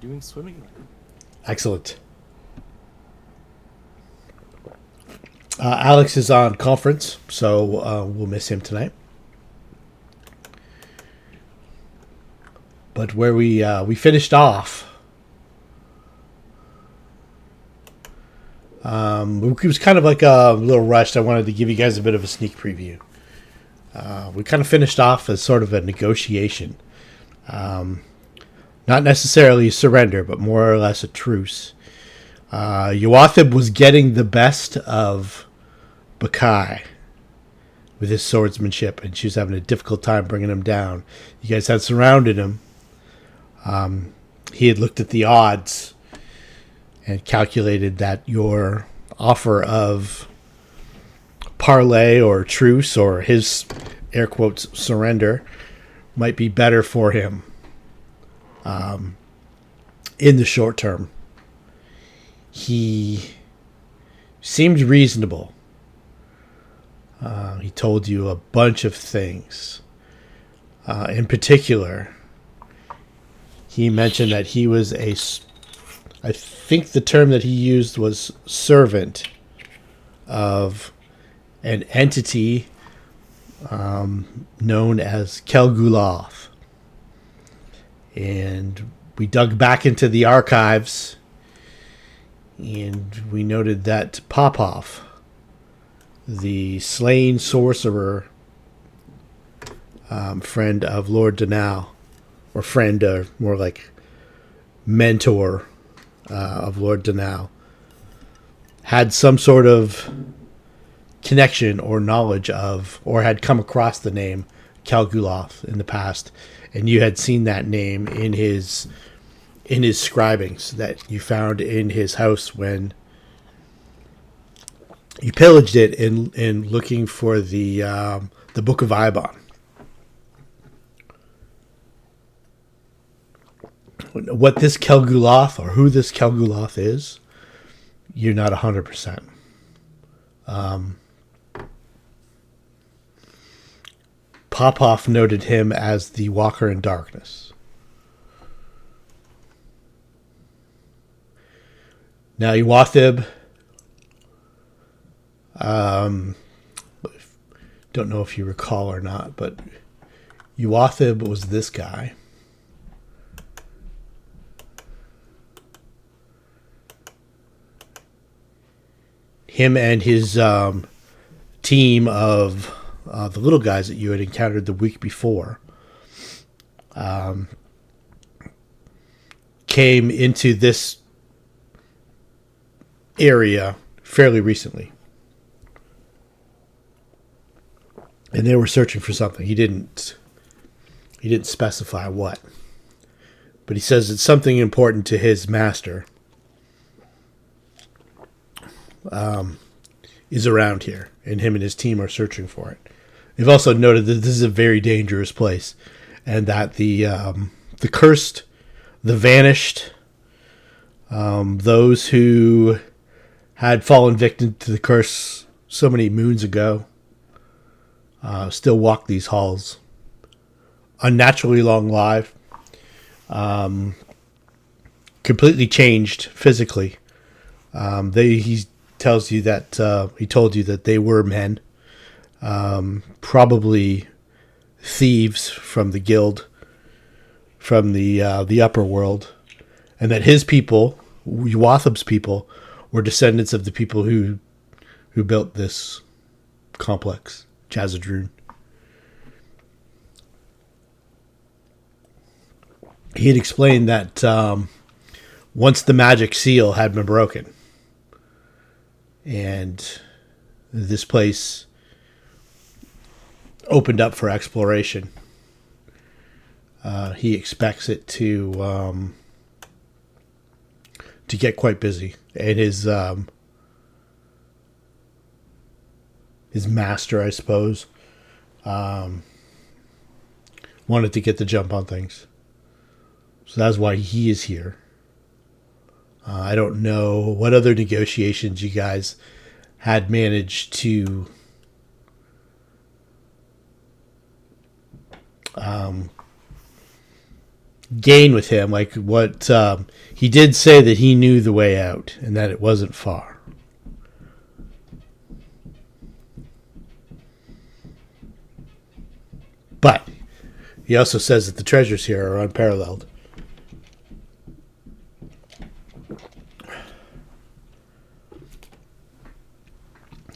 doing swimmingly. Excellent. Alex is on conference, so we'll miss him tonight. But where we finished off, it was kind of like a little rushed. I wanted to give you guys a bit of a sneak preview. We kind of finished off as sort of a negotiation. Not necessarily a surrender, but more or less a truce. Yuathyb was getting the best of Bakai with his swordsmanship, and she was having a difficult time bringing him down. You guys had surrounded him. He had looked at the odds and calculated that your offer of parley or truce or his air quotes surrender might be better for him in the short term. He seemed reasonable. He told you a bunch of things. In particular, he mentioned that he was I think the term that he used was servant of an entity known as Kelgulov. And we dug back into the archives, and we noted that Popov, the slain sorcerer, friend of Lord Danao, or friend, or more like mentor of Lord Danao, had some sort of connection or knowledge of, or had come across the name Kalgulov in the past, and you had seen that name in his scribings that you found in his house when you pillaged it in looking for the Book of Ibon. What this Kelguloth, or who this Kelguloth is, you're not 100%. Popov noted him as the Walker in Darkness. Now, Yuathyb, don't know if you recall or not, but Yuathyb was this guy. Him and his team of the little guys that you had encountered the week before came into this area fairly recently. And they were searching for something. He didn't specify what. But he says it's something important to his master. Is around here, and him and his team are searching for it. They've also noted that this is a very dangerous place, and that the cursed, the vanished, those who had fallen victim to the curse so many moons ago, still walk these halls, unnaturally long life, completely changed physically. He tells you that he told you that they were men, probably thieves from the guild, from the upper world, and that his people, Yuathyb's people, were descendants of the people who built this complex, Chazadrun. He had explained that once the magic seal had been broken, and this place opened up for exploration, he expects it to get quite busy, and his master, I suppose, wanted to get the jump on things, so that's why he is here. I don't know what other negotiations you guys had managed to gain with him. Like what he did say that he knew the way out and that it wasn't far. But he also says that the treasures here are unparalleled.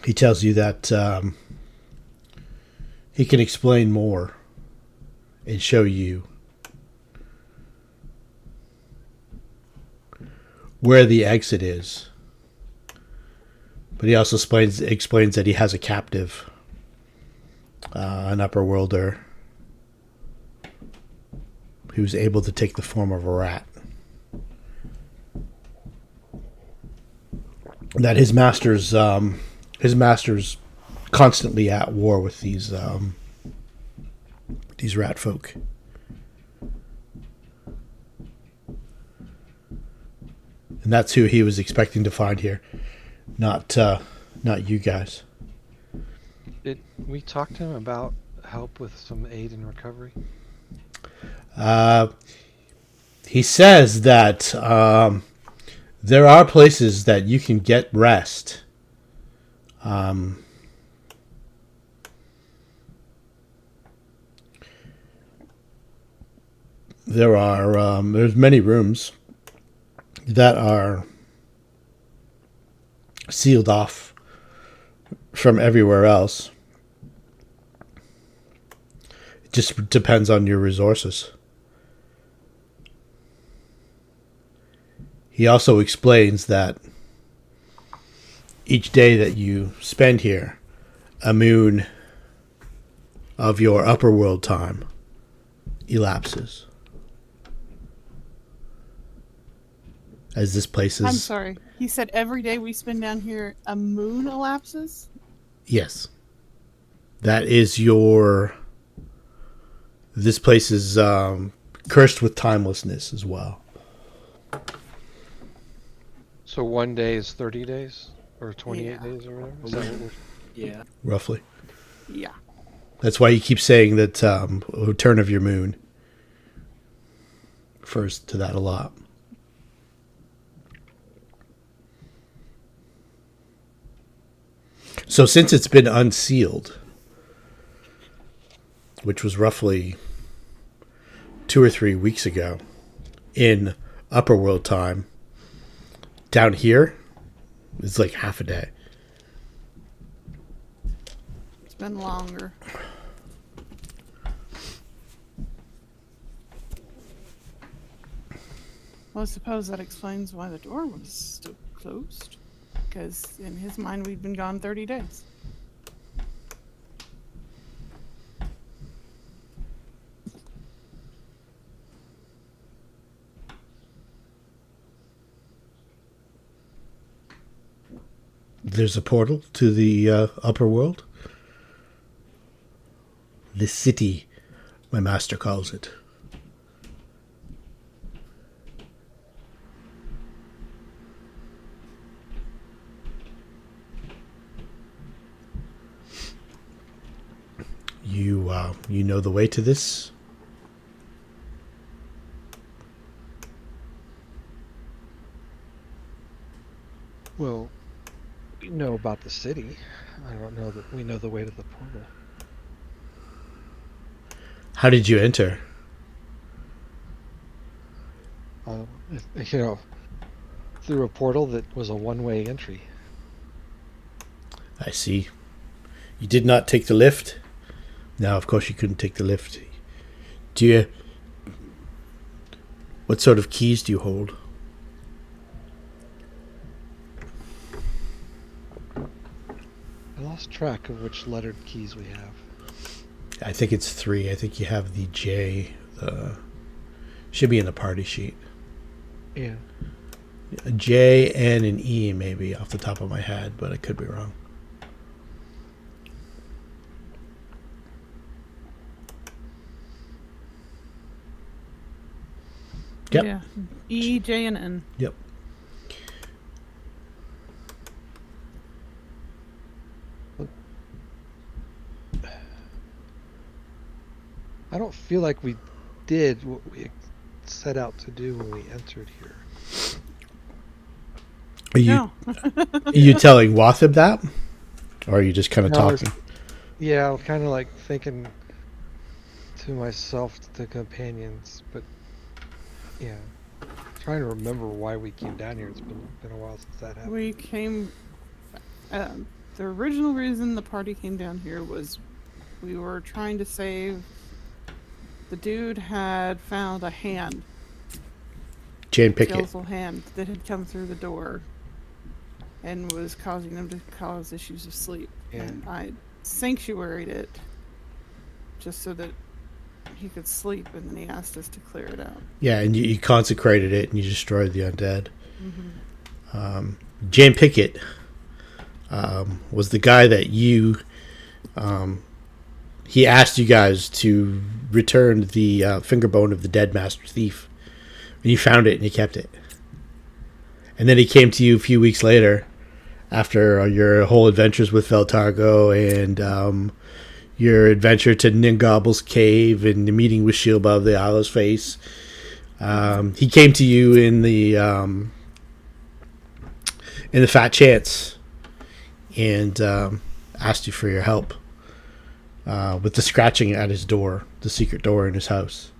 He tells you that he can explain more and show you where the exit is. But he also explains that he has a captive, an upper worlder, who's able to take the form of a rat. That his master's constantly at war with these rat folk. And that's who he was expecting to find here, not you guys. Did we talk to him about help with some aid in recovery? He says that there are places that you can get rest. There's many rooms that are sealed off from everywhere else. It just depends on your resources. He also explains that each day that you spend here, a moon of your upper world time elapses. As this place is... I'm sorry. He said every day we spend down here, a moon elapses? Yes. That is your... This place is cursed with timelessness as well. So 1 day is 30 days? Or 28 Yeah. days or whatever? Is that what Yeah. Roughly. Yeah. That's why he keeps saying that return of your moon refers to that a lot. So since it's been unsealed, which was roughly 2 or 3 weeks ago in upper world time, down here it's like half a day. It's been longer. Well, I suppose that explains why the door was still closed. Because in his mind, we'd been gone 30 days. There's a portal to the upper world. The city, my master calls it. You know the way to this? Well, we know about the city. I don't know that we know the way to the portal. How did you enter? You know, through a portal that was a one-way entry. I see. You did not take the lift? No, of course you couldn't take the lift. Do you... What sort of keys do you hold? I lost track of which lettered keys we have. I think it's 3. I think you have the J. Should be in the party sheet. Yeah. A J and an E maybe off the top of my head, but I could be wrong. Yep. Yeah. E, J, and N. Yep. I don't feel like we did what we set out to do when we entered here. Are you No. are you telling Yuathyb that, or are you just kind of No, I was- talking? Yeah, I was kind of like thinking to myself, the companions, but yeah, trying to remember why we came down here. It's been a while since that happened. We came. The original reason the party came down here was we were trying to save. The dude had found a hand, Jane Pickett. skeletal hand, that had come through the door and was causing them to cause issues of sleep. Yeah. And I sanctuaried it just so that he could sleep, and then he asked us to clear it out. Yeah, and you consecrated it and you destroyed the undead. Jane Pickett was the guy that you. He asked you guys to return the finger bone of the dead master thief. And you found it and you kept it. And then he came to you a few weeks later, after your whole adventures with Veltargo and your adventure to Ningobble's cave and the meeting with Shieldba of the Isle's Face. He came to you in the Fat Chance and asked you for your help with the scratching at his door, the secret door in his house.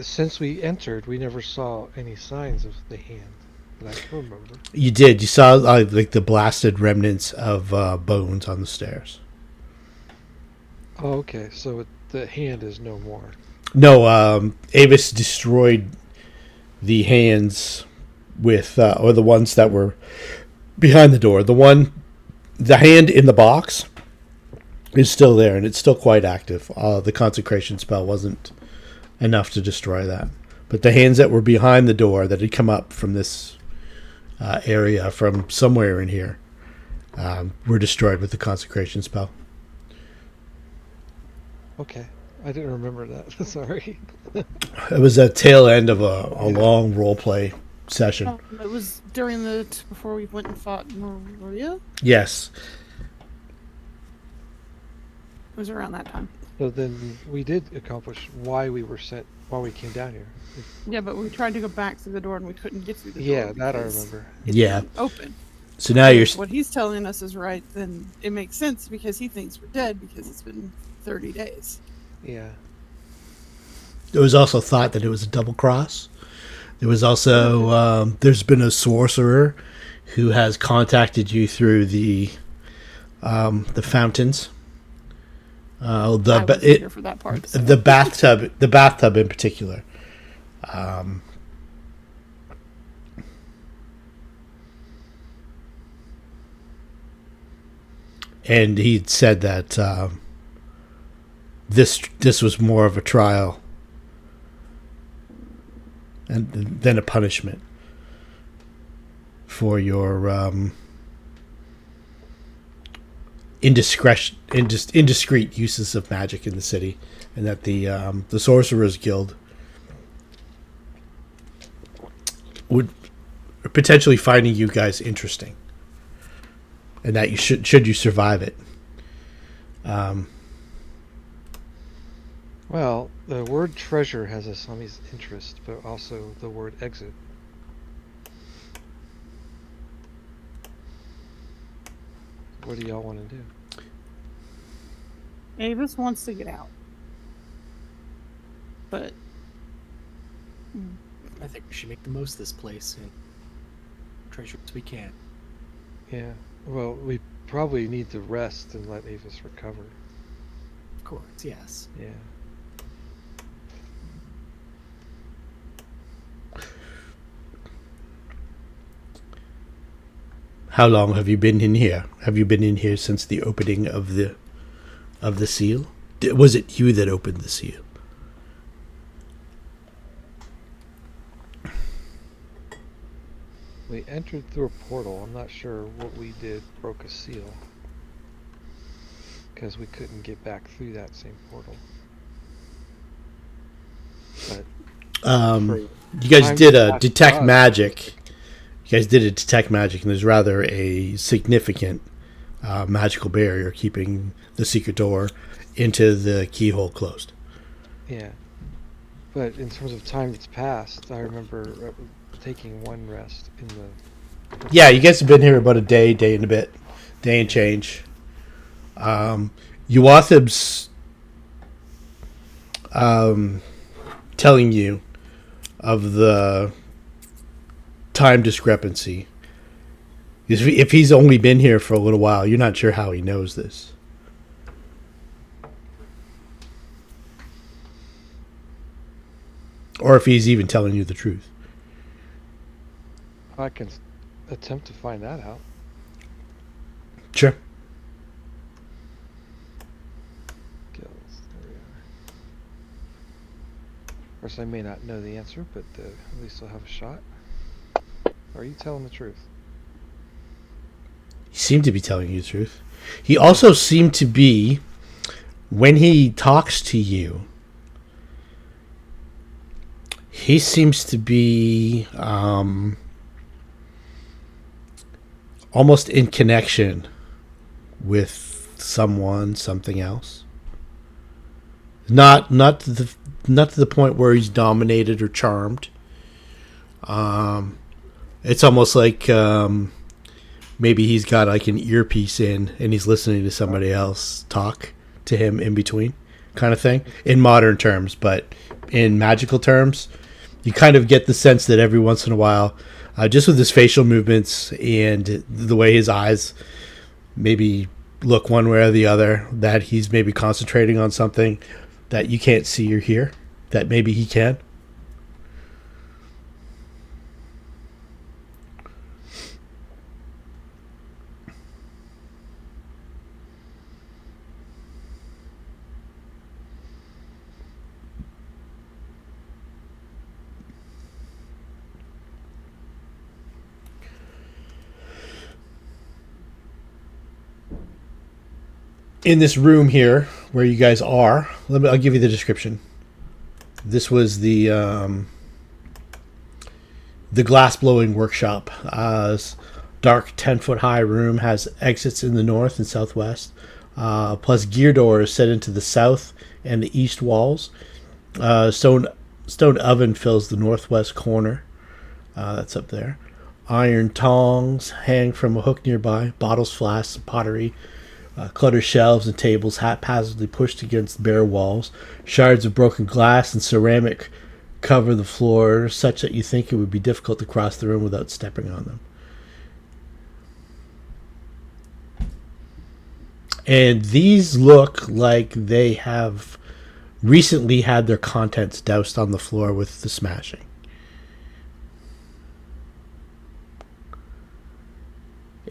Since we entered, we never saw any signs of the hand that I can remember. You did. You saw like the blasted remnants of bones on the stairs. Oh, okay. So the hand is no more. No, Avis destroyed the hands with, or the ones that were behind the door. The hand in the box is still there, and it's still quite active. The consecration spell wasn't enough to destroy that. But the hands that were behind the door that had come up from this area from somewhere in here were destroyed with the consecration spell. Okay. I didn't remember that. Sorry. It was a tail end of a long role play session. It was during before we went and fought Maria. Yes. It was around that time. So then we did accomplish why we came down here. Yeah, but we tried to go back through the door and we couldn't get through the door. Yeah, that I because remember. it Yeah. didn't open. So now you're. If what he's telling us is right, then it makes sense because he thinks we're dead because it's been 30 days. Yeah. There was also thought that it was a double cross. There was also there's been a sorcerer who has contacted you through the fountains. I wasn't here for that part. So. The bathtub in particular. And he said that this was more of a trial and than a punishment for your indiscreet uses of magic in the city, and that the Sorcerers Guild would potentially finding you guys interesting, and that you should you survive it. Well, the word treasure has a Sami's interest, but also the word exit. What do y'all want to do? Avis wants to get out. But I think we should make the most of this place and treasure as we can. Yeah. Well, we probably need to rest and let Avis recover. Of course, yes. Yeah. How long have you been in here? Have you been in here since the opening of the seal? Was it you that opened the seal? We entered through a portal. I'm not sure what we did broke a seal. Because we couldn't get back through that same portal. But You guys did a detect magic. You guys did a detect magic, and there's rather a significant magical barrier keeping the secret door into the keyhole closed. yeah. But in terms of time that's passed, I remember taking one rest in the. Yeah, you guys have been here about a day and a bit, day and change. Yuathyb's telling you of the time discrepancy. If he's only been here for a little while, you're not sure how he knows this. Or if he's even telling you the truth. I can attempt to find that out. Sure. Skills. There we are. Of course, I may not know the answer, but at least I'll have a shot. Are you telling the truth? He seemed to be telling you the truth. He also seemed to be, when he talks to you, he seems to be almost in connection with someone, something else. Not to the point where he's dominated or charmed. It's almost like maybe he's got like an earpiece in and he's listening to somebody else talk to him in between, kind of thing, in modern terms. But in magical terms, you kind of get the sense that every once in a while, just with his facial movements and the way his eyes maybe look one way or the other, that he's maybe concentrating on something that you can't see or hear, that maybe he can. In this room here where you guys are, I'll give you the description. This was the glass blowing workshop. Dark 10-foot high room, has exits in the north and southwest, plus gear doors set into the south and the east walls. Stone oven fills the northwest corner. That's up there. Iron tongs hang from a hook nearby. Bottles, flasks, pottery. Cluttered shelves and tables haphazardly pushed against bare walls. Shards of broken glass and ceramic cover the floor, such that you think it would be difficult to cross the room without stepping on them. And these look like they have recently had their contents doused on the floor with the smashing.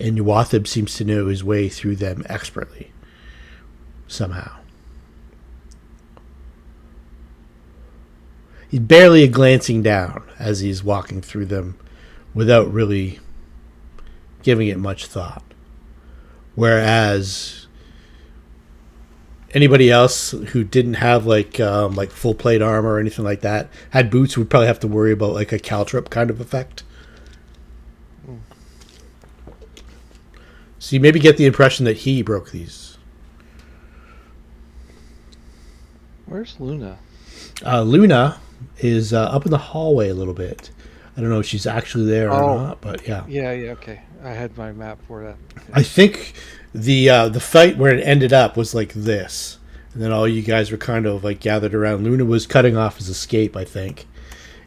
And Yuathyb seems to know his way through them expertly, somehow. He's barely glancing down as he's walking through them without really giving it much thought. Whereas anybody else who didn't have like full plate armor or anything like that, had boots, would probably have to worry about like a caltrip kind of effect. So you maybe get the impression that he broke these. Where's Luna? Luna is up in the hallway a little bit. I don't know if she's actually there or not, but yeah. Yeah, okay. I had my map for that. Okay. I think the fight where it ended up was like this. And then all you guys were kind of like gathered around. Luna was cutting off his escape, I think.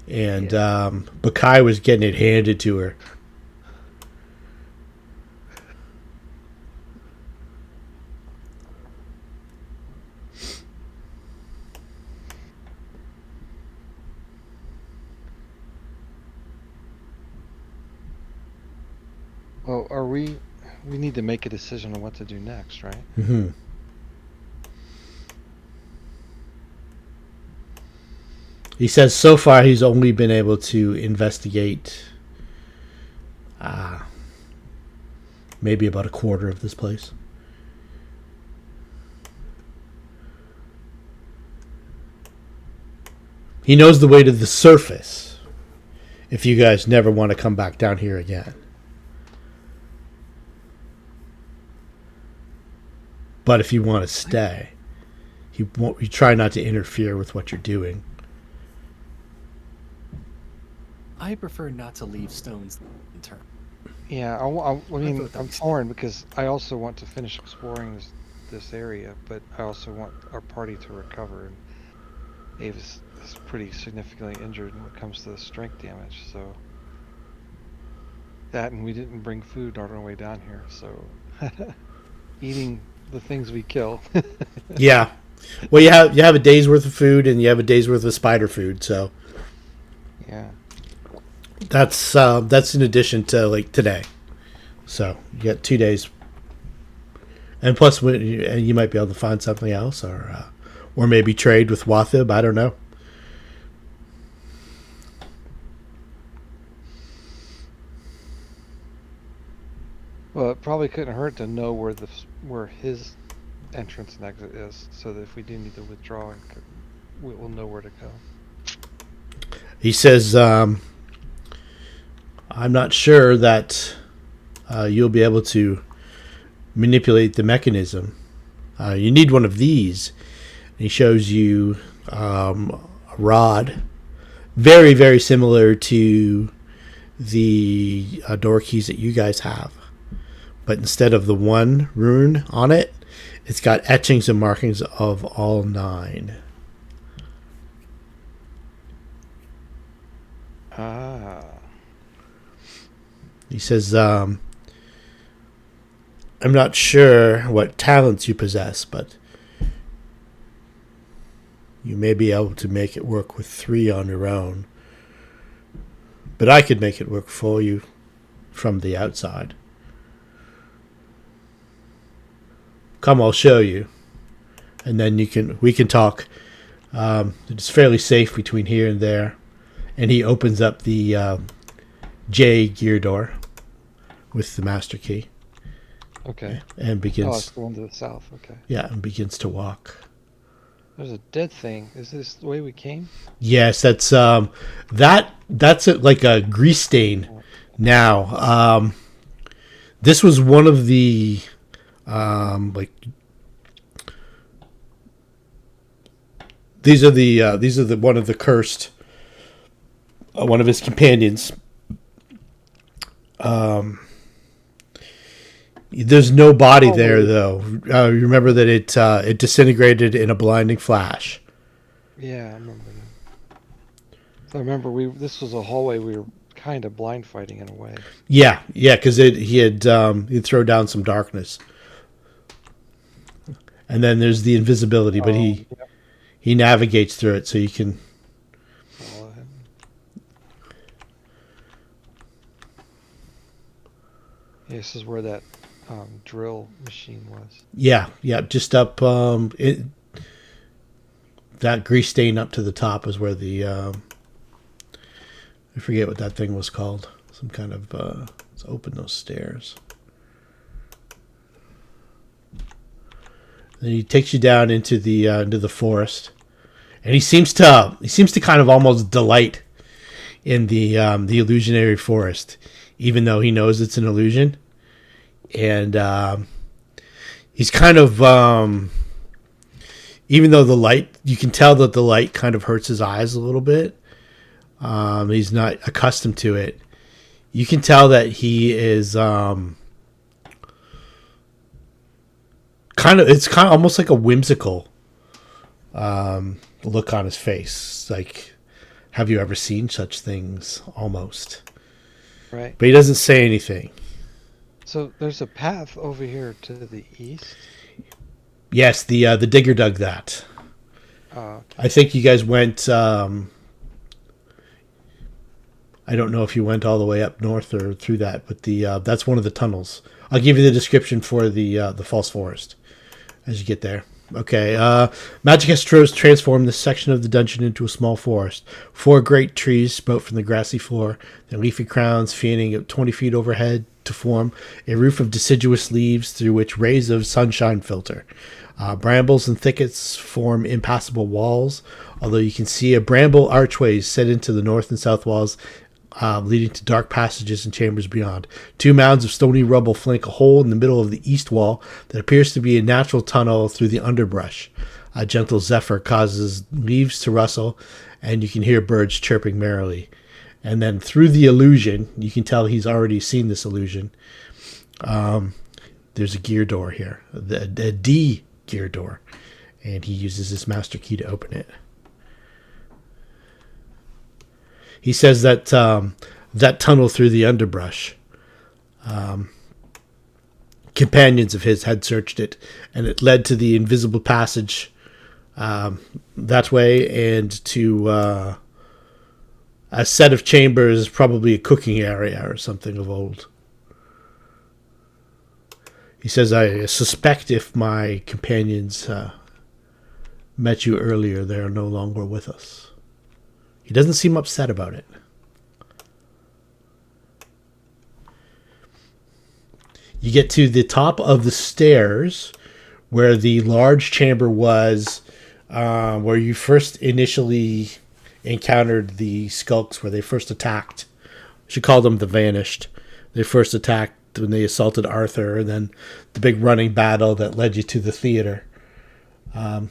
And Bakai was getting it handed to her. Well, we need to make a decision on what to do next, right? Mm-hmm. He says so far he's only been able to investigate maybe about a quarter of this place. He knows the way to the surface if you guys never want to come back down here again. But if you want to stay, you try not to interfere with what you're doing. I prefer not to leave stones unturned. Yeah, I mean, thought that I'm was torn because I also want to finish exploring this area, but I also want our party to recover. And Ava's is pretty significantly injured when it comes to the strength damage, so that, and we didn't bring food on our way down here, so eating the things we kill. Yeah. Well, you have a day's worth of food and you have a day's worth of spider food, so Yeah. that's in addition to like today. So you got 2 days, and plus, and you might be able to find something else, or maybe trade with Yuathyb. I don't know. Well, it probably couldn't hurt to know where his entrance and exit is, so that if we do need to withdraw, we'll know where to go. He says, "I'm not sure that you'll be able to manipulate the mechanism. You need one of these." And he shows you a rod, very, very similar to the door keys that you guys have. But instead of the one rune on it, it's got etchings and markings of all 9. Ah. He says, I'm not sure what talents you possess, but you may be able to make it work with 3 on your own. But I could make it work for you from the outside. Come, I'll show you. And then we can talk. It's fairly safe between here and there. And he opens up the J gear door with the master key. Okay. And begins. Oh, it's the one to the south. Okay. Yeah, and begins to walk. There's a dead thing. Is this the way we came? Yes, that's like a grease stain. Now, this was one of the like these are the one of the cursed, one of his companions. There's no body there, though. Remember that it disintegrated in a blinding flash. Yeah, I remember that. So I remember this was a hallway we were kind of blind fighting in a way. Yeah, because he'd throw down some darkness, and then there's the invisibility, but he navigates through it, so you can follow him. Yeah, this is where that drill machine was. Yeah, just up that grease stain up to the top is where the I forget what that thing was called. Some kind of let's open those stairs. Then he takes you down into the forest, and he seems to kind of almost delight in the illusionary forest, even though he knows it's an illusion. And he's kind of, even though the light, you can tell that the light kind of hurts his eyes a little bit. He's not accustomed to it. You can tell that he is it's kind of almost like a whimsical look on his face. Like, have you ever seen such things? Almost. Right. But he doesn't say anything. So there's a path over here to the east. Yes, the digger dug that. Okay. I think you guys went. I don't know if you went all the way up north or through that, but that's one of the tunnels. I'll give you the description for the false forest as you get there. Okay, magic has transformed this section of the dungeon into a small forest. 4 great trees sprout from the grassy floor, their leafy crowns fanning at 20 feet overhead to form a roof of deciduous leaves through which rays of sunshine filter. Brambles and thickets form impassable walls, although you can see a bramble archways set into the north and south walls, leading to dark passages and chambers beyond. 2 mounds of stony rubble flank a hole in the middle of the east wall that appears to be a natural tunnel through the underbrush. A gentle zephyr causes leaves to rustle, and you can hear birds chirping merrily. And then through the illusion, you can tell he's already seen this illusion. There's a gear door here, a D gear door, and he uses his master key to open it. He says that that tunnel through the underbrush, companions of his had searched it, and it led to the invisible passage that way, and to a set of chambers, probably a cooking area or something of old. He says, I suspect if my companions met you earlier, they are no longer with us. He doesn't seem upset about it. You get to the top of the stairs where the large chamber was, where you first initially encountered the skulks, where they first attacked. I should call them the Vanished. They first attacked when they assaulted Arthur, and then the big running battle that led you to the theater. But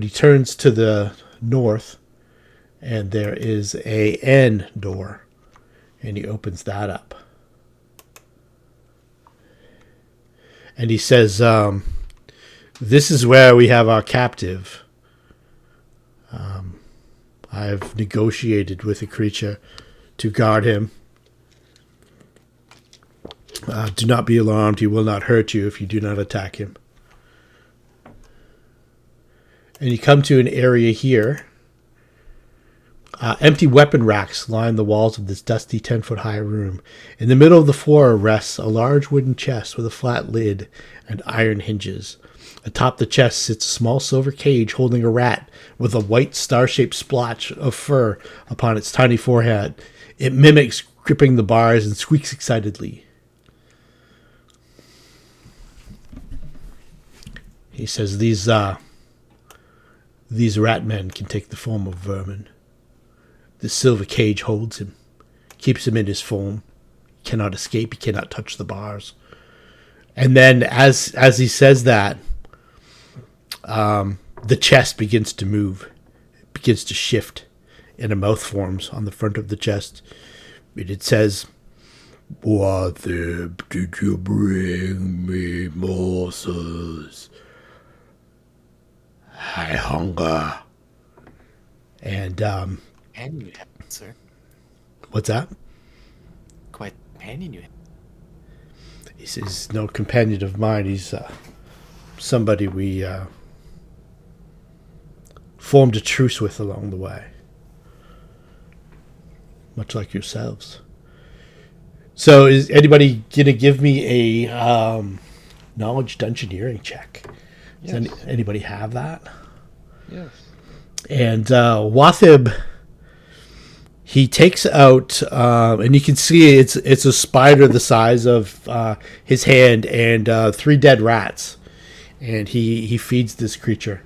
he turns to the north, and there is a N door, and he opens that up. And he says, this is where we have our captive. I've negotiated with the creature to guard him. Do not be alarmed. He will not hurt you if you do not attack him. And you come to an area here. Empty weapon racks line the walls of this dusty 10-foot-high room. In the middle of the floor rests a large wooden chest with a flat lid and iron hinges. Atop the chest sits a small silver cage holding a rat with a white star-shaped splotch of fur upon its tiny forehead. It mimics gripping the bars and squeaks excitedly. He says these rat men can take the form of vermin. The silver cage holds him, keeps him in his form. He cannot escape. He cannot touch the bars. And then, as he says that, the chest begins to move, it begins to shift, and a mouth forms on the front of the chest. And it says, "Yuathyb, did you bring me morsels? I hunger." And And you have, sir. what's that? Quite companion you have. He's no companion of mine. He's somebody we formed a truce with along the way. Much like yourselves. So is anybody going to give me a knowledge dungeoneering check? Yes. Does anybody have that? Yes. And Yuathyb, he takes out, and you can see it's a spider the size of his hand, and 3 dead rats, and he feeds this creature.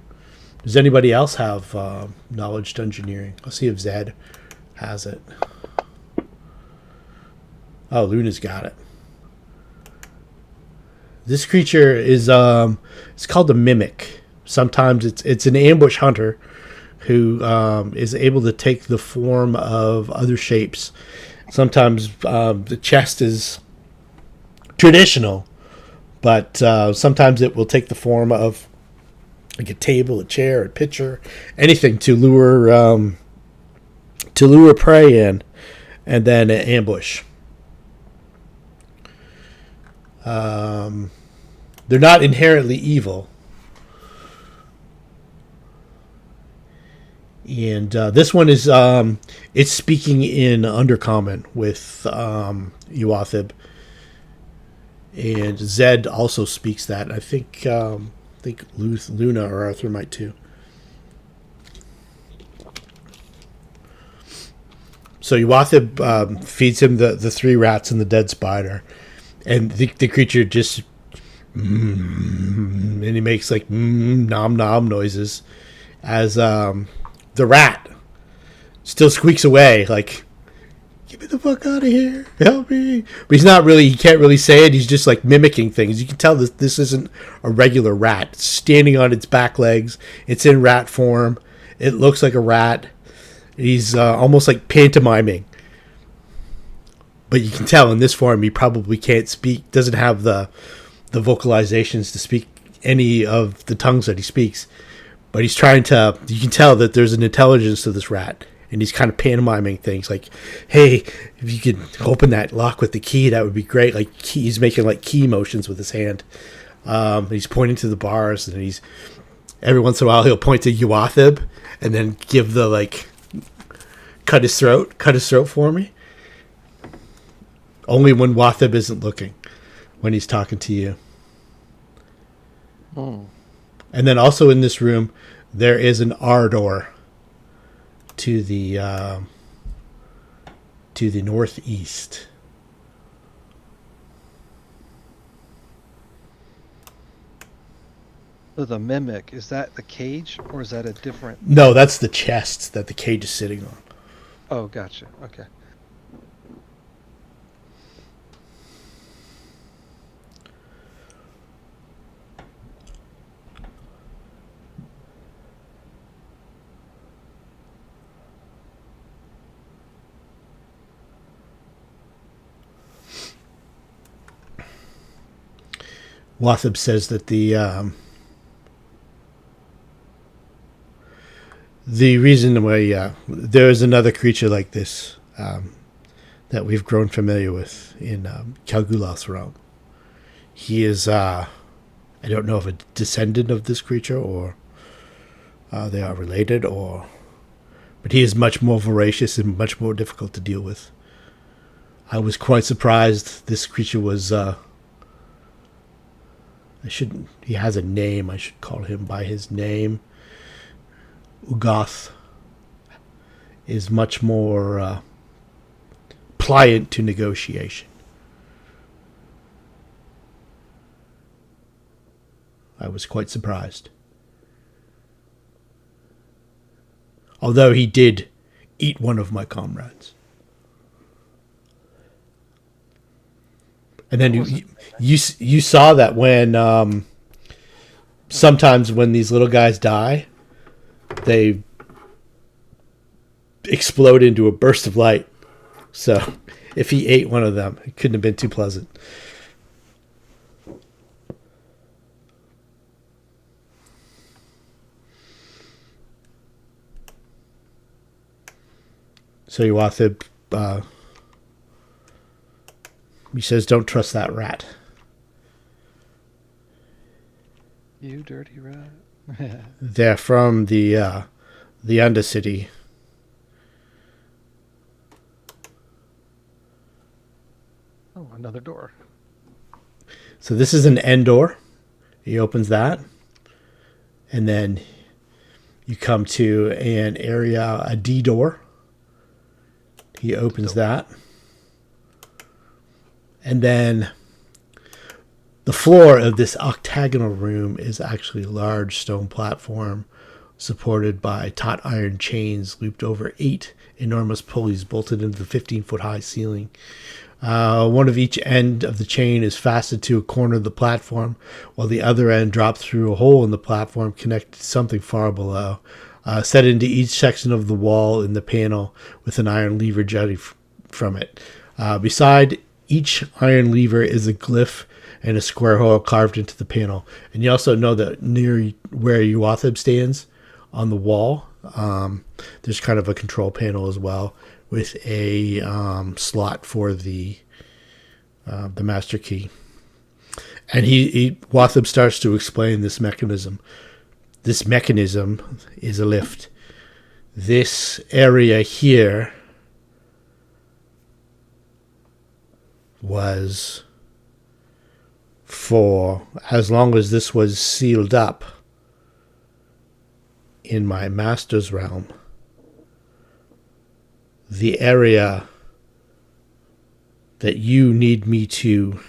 Does anybody else have knowledge dungeoneering? I'll see if Zed has it. Oh, Luna's got it. This creature is it's called a mimic. Sometimes it's an ambush hunter who is able to take the form of other shapes. Sometimes the chest is traditional, but sometimes it will take the form of like a table, a chair, a pitcher, anything to lure prey in, and then an ambush. They're not inherently evil. And this one is it's speaking in Undercommon with Yuathyb, and Zed also speaks that. I think Luna or Arthur might too. So Yuathyb feeds him the 3 rats and the dead spider, and the creature just and he makes like nom nom noises as the rat still squeaks away like, "Get me the fuck out of here, help me." But he can't really say it. He's just like mimicking things. You can tell this isn't a regular rat. It's standing on its back legs. It's in rat form. It looks like a rat. He's almost like pantomiming. But you can tell in this form he probably can't speak, doesn't have the vocalizations to speak any of the tongues that he speaks. But he's trying to, you can tell that there's an intelligence to this rat. And he's kind of pantomiming things like, hey, if you could open that lock with the key, that would be great. Like he's making like key motions with his hand. He's pointing to the bars, and he's every once in a while he'll point to Yuathyb and then give the like cut his throat for me. Only when Yuathyb isn't looking, when he's talking to you. Oh. And then also in this room there is an R door to the northeast. So the mimic, is that the cage or is that a different? No, that's the chest that the cage is sitting on. Oh, gotcha. Okay. Yuathyb says that the reason why there is another creature like this that we've grown familiar with in Kalgulath's realm. He is, I don't know if a descendant of this creature or they are related, but he is much more voracious and much more difficult to deal with. I was quite surprised this creature was. He has a name. I should call him by his name. Ugoth is much more pliant to negotiation. I was quite surprised. Although he did eat one of my comrades. And then you saw that when sometimes when these little guys die, they explode into a burst of light. So if he ate one of them, it couldn't have been too pleasant. So Yuathyb, he says, "Don't trust that rat." You dirty rat. They're from the Undercity. Oh, another door. So this is an N door. He opens that, and then you come to an area, a D door. He opens that. And then the floor of this octagonal room is actually a large stone platform supported by taut iron chains looped over 8 enormous pulleys bolted into the 15-foot high ceiling. One of each end of the chain is fastened to a corner of the platform, while the other end drops through a hole in the platform connected to something far below. Set into each section of the wall in the panel with an iron lever jutting from it. Beside each iron lever is a glyph and a square hole carved into the panel. And you also know that near where Yuathyb stands on the wall, there's kind of a control panel as well with a slot for the master key. And Yuathyb starts to explain this mechanism. This mechanism is a lift. This area here was for as long as this was sealed up in my master's realm. The area that you need me to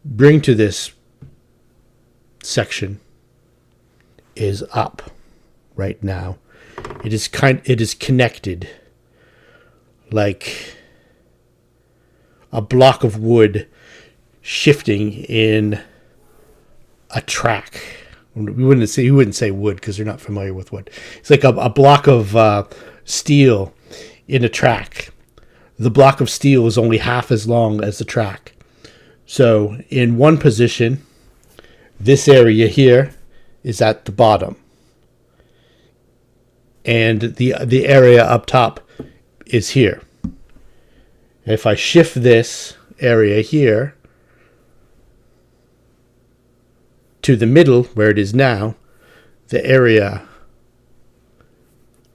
bring to this section is up right now. It is connected like a block of wood shifting in a track. We wouldn't say wood because you're not familiar with wood. It's like a block of steel in a track. The block of steel is only half as long as the track. So in one position, this area here is at the bottom. And the area up top is here. If I shift this area here to the middle where it is now, the area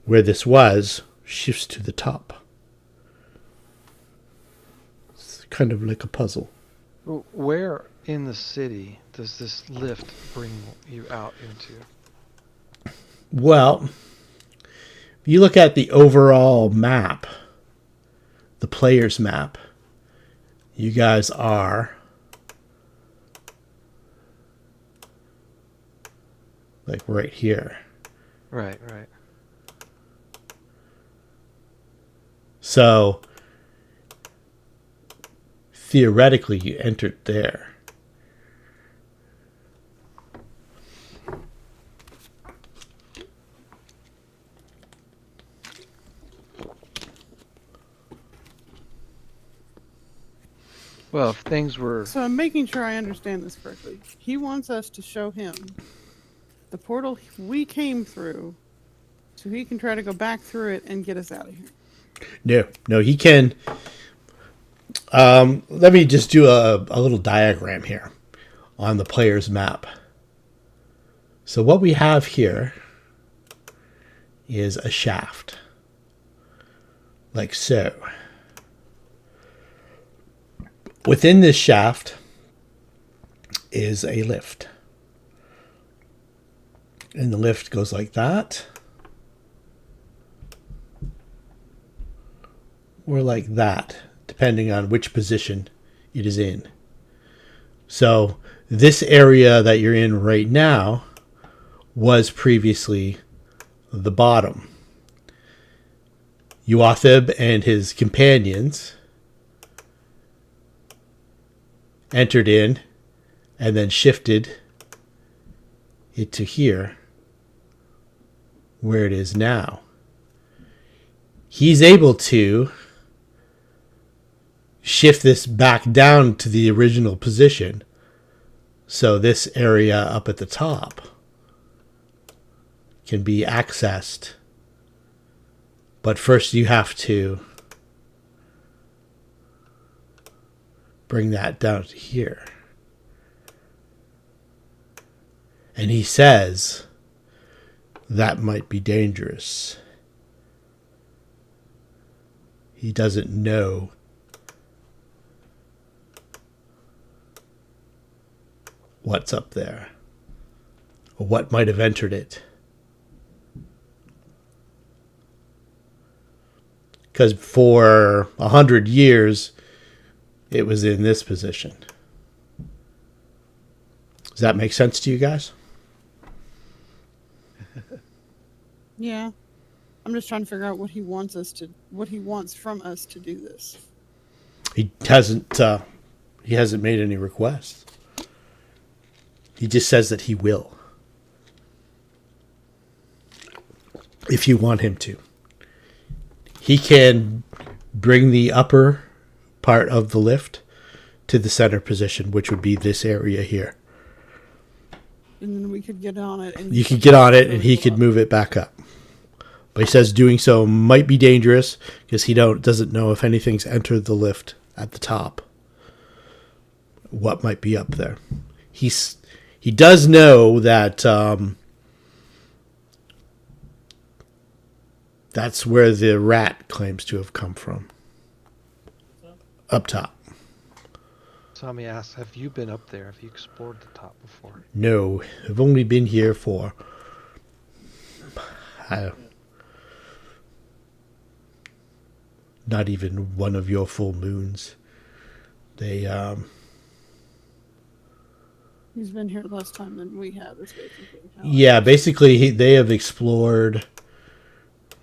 where this was shifts to the top. It's kind of like a puzzle. Where in the city does this lift bring you out into? Well, if you look at the overall map, the player's map, you guys are like right here. Right. So theoretically, you entered there. Well, if things were... So I'm making sure I understand this correctly. He wants us to show him the portal we came through so he can try to go back through it and get us out of here. No, he can. Let me just do a little diagram here on the player's map. So what we have here is a shaft, like so. Within this shaft is a lift. And the lift goes like that. Or like that, depending on which position it is in. So this area that you're in right now was previously the bottom. Yuathyb and his companions entered in and then shifted it to here where it is now. He's able to shift this back down to the original position, so this area up at the top can be accessed. But first you have to bring that down to here. And he says that might be dangerous. He doesn't know what's up there or what might have entered it. Because for 100 years, it was in this position. Does that make sense to you guys? Yeah. I'm just trying to figure out what he wants from us to do this. He hasn't made any requests. He just says that he will. If you want him to. He can bring the upper part of the lift to the center position, which would be this area here. And then we could get on it. And you could get on it and he could move it back up. But he says doing so might be dangerous because he doesn't know if anything's entered the lift at the top. What might be up there. He does know that that's where the rat claims to have come from. Up top. Tommy asks, have you been up there? Have you explored the top before? No, I've only been here for not even one of your full moons. He's been here less time than we have. Yeah, basically they have explored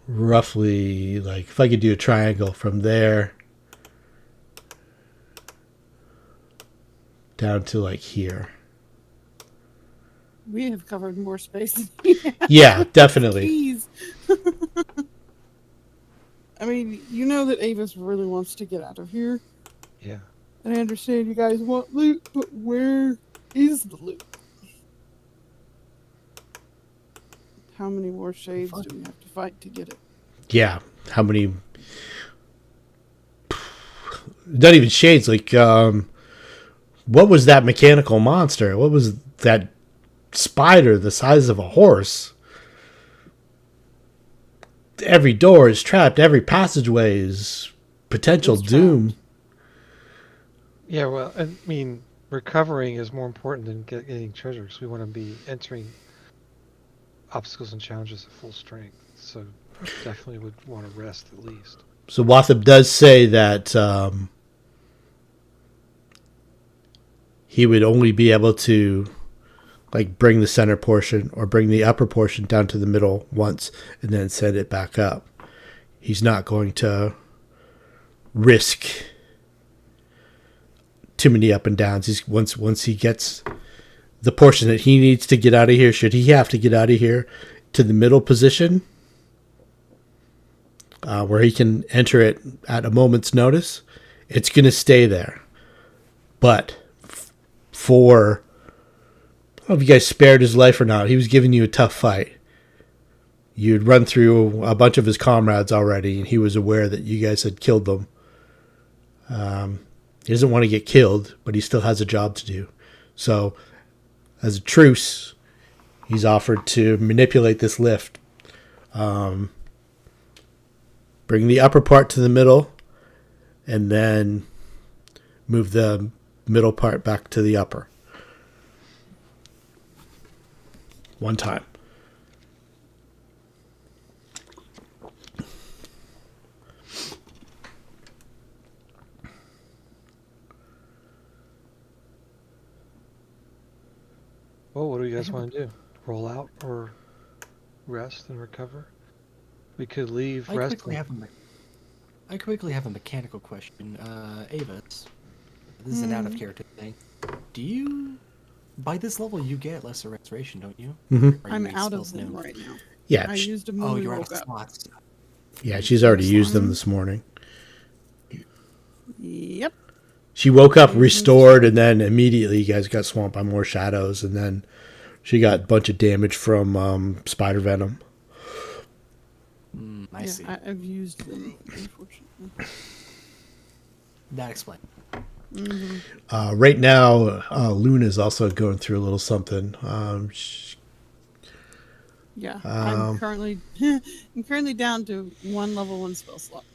roughly, like, if I could do a triangle from there down to like here. We have covered more space than he has. Yeah, definitely. I mean, you know that Avis really wants to get out of here. Yeah. And I understand you guys want loot, but where is the loot? How many more shades do we have to fight to get it? Yeah. How many? Not even shades. Like, what was that mechanical monster? What was that spider the size of a horse? Every door is trapped. Every passageway is potential doom. Trapped. Yeah, well, I mean, recovering is more important than getting treasure because we want to be entering obstacles and challenges at full strength. So definitely would want to rest at least. So Yuathyb does say that he would only be able to like bring the center portion or bring the upper portion down to the middle once and then send it back up. He's not going to risk too many up and downs. He's once he gets the portion that he needs to get out of here, should he have to get out of here to the middle position, where he can enter it at a moment's notice, it's going to stay there. But for, I don't know if you guys spared his life or not, he was giving you a tough fight. You'd run through a bunch of his comrades already, and he was aware that you guys had killed them. He doesn't want to get killed, but he still has a job to do. So, as a truce, he's offered to manipulate this lift. Bring the upper part to the middle, and then move the middle part back to the upper. One time. Well, what do you guys want to do? Roll out or rest and recover? We could leave I rest. quickly have a mechanical question. Avis, this is an out of character thing. Do you, by this level, you get lesser restoration, don't you? Mm-hmm. I'm out of them right now. Yeah. I used them when Oh, we you're out woke of up. slots. Yeah, she's already used them this morning. Yep. She woke up restored, and then immediately you guys got swamped by more shadows, and then she got a bunch of damage from spider venom. I see. I've used them, unfortunately. That explains. Right now, Luna's also going through a little something. Yeah, I'm currently down to 1 spell slot.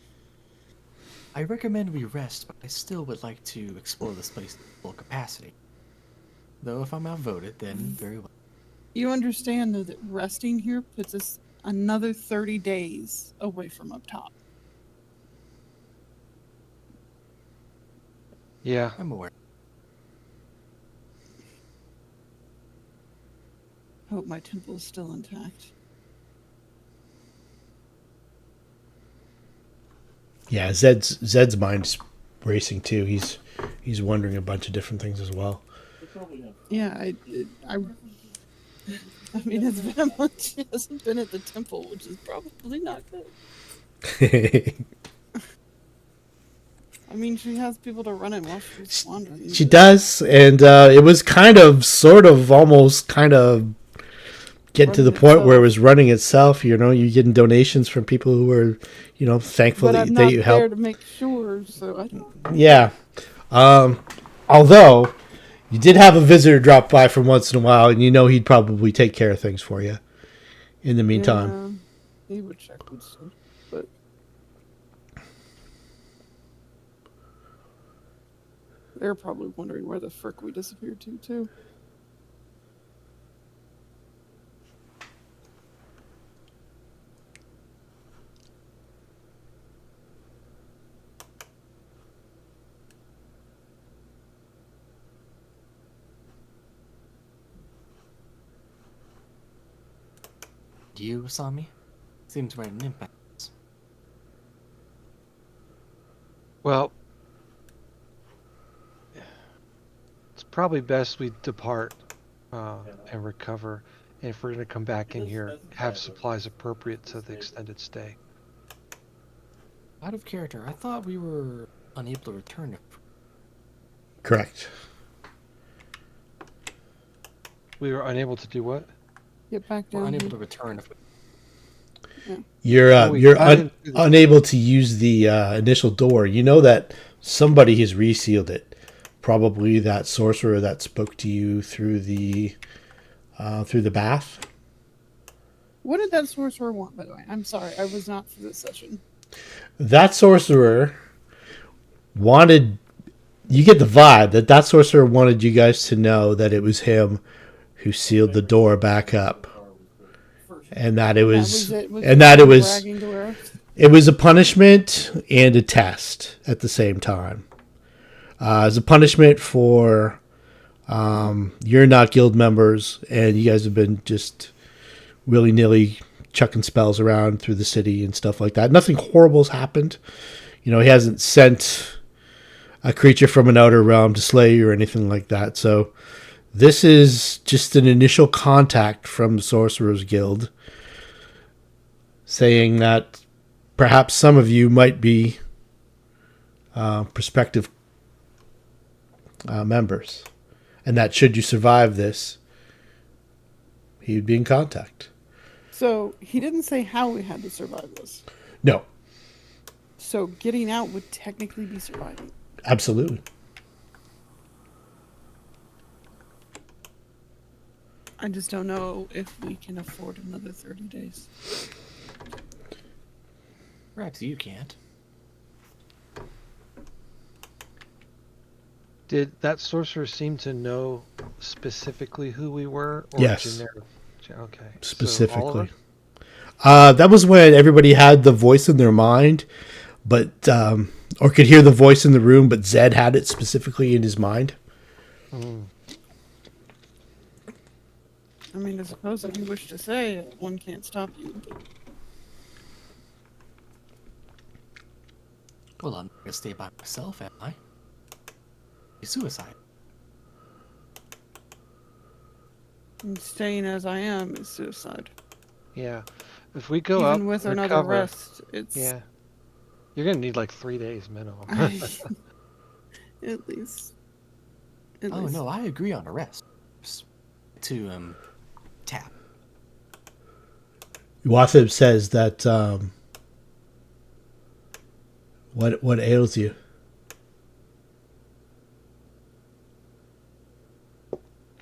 I recommend we rest, but I still would like to explore this place to full capacity. Though if I'm outvoted, then very well. You understand, though, that resting here puts us another 30 days away from up top. Yeah. I'm aware. Hope my temple is still intact. Yeah, Zed's mind's racing too. He's wondering a bunch of different things as well. Yeah, I mean, it's been a month she hasn't been at the temple, which is probably not good. I mean, she has people to run it while she's wandering. She does, and it was almost getting to the point where it was running itself. You know, you're getting donations from people who were, thankful but that, I'm that not you there helped. to make sure, so I don't. Yeah. Although, you did have a visitor drop by from once in a while, and he'd probably take care of things for you in the meantime. Yeah, he would check with stuff, but they're probably wondering where the frick we disappeared to, too. You saw me? Seems we're an impact. Well, it's probably best we depart and recover. And if we're going to come back in here, have supplies appropriate to the extended stay. Out of character. I thought we were unable to return. Correct. We were unable to do what? Get back We're down unable here. to return. If we... You're Well, we you're got in through the- unable to use the initial door. You know that somebody has resealed it. Probably that sorcerer that spoke to you through the bath. What did that sorcerer want, by the way? I'm sorry, I was not for this session. That sorcerer wanted. You get the vibe that that sorcerer wanted you guys to know that it was him who sealed the door back up, and that it was, That was it. and that it was. bragging to us? It was a punishment and a test at the same time. As a punishment for you're not guild members, and you guys have been just willy-nilly chucking spells around through the city and stuff like that. Nothing horrible's happened. You know, he hasn't sent a creature from an outer realm to slay you or anything like that. So this is just an initial contact from the Sorcerer's Guild saying that perhaps some of you might be prospective members, and that should you survive this, he would be in contact. So he didn't say how we had to survive this. No, So getting out would technically be surviving. absolutely. I just don't know if we can afford another 30 days. Perhaps you can't. Did that sorcerer seem to know specifically who we were? Or Yes. generic? Okay. So all of Specifically. us? That was when everybody had the voice in their mind, but or could hear the voice in the room, but Zed had it specifically in his mind. Mm. I mean, I suppose if you wish to say it, one can't stop you. Well, I'm gonna stay by myself, am I? Suicide. And staying as I am is suicide. Yeah. If we go up, Even with another recover, rest, it's yeah, you're gonna need like 3 days minimum. at least. Oh no, I agree on a rest. To tap. Yuathyb says that what ails you?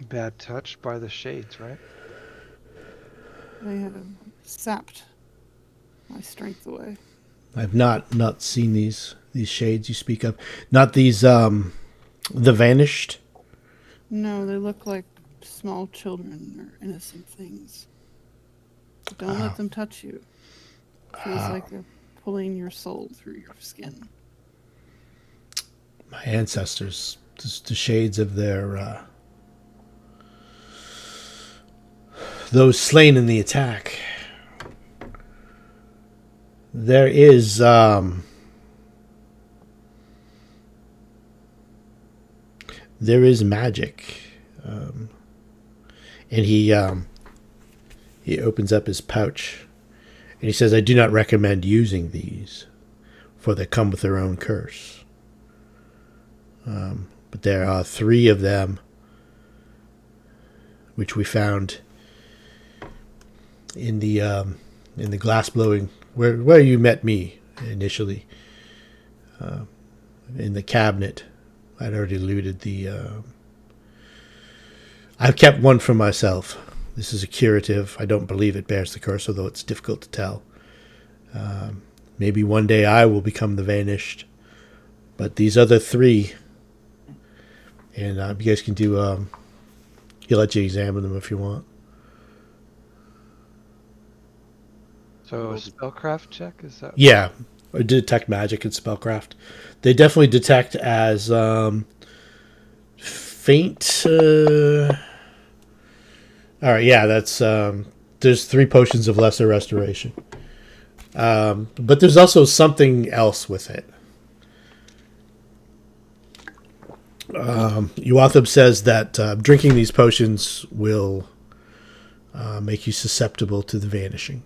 Bad touch by the shades, right? They have sapped my strength away. I've not seen these shades you speak of. Not these the vanished. No, they look like small children or innocent things. Don't let them touch you. Feels like they're pulling your soul through your skin. My ancestors, the shades of their those slain in the attack. There is magic, and he opens up his pouch, and he says, "I do not recommend using these, for they come with their own curse. But there are 3 of them, which we found in the glass blowing where you met me initially, in the cabinet. I'd already looted the. I've kept one for myself. This is a curative. I don't believe it bears the curse, although it's difficult to tell. Maybe one day I will become the vanished, but these other 3, and you guys can do. He'll let you examine them if you want. So a spellcraft check, is that? Yeah, or detect magic and spellcraft. They definitely detect as faint. All right, yeah, that's there's 3 potions of lesser restoration, but there's also something else with it. Yuathyb says that drinking these potions will make you susceptible to the vanishing,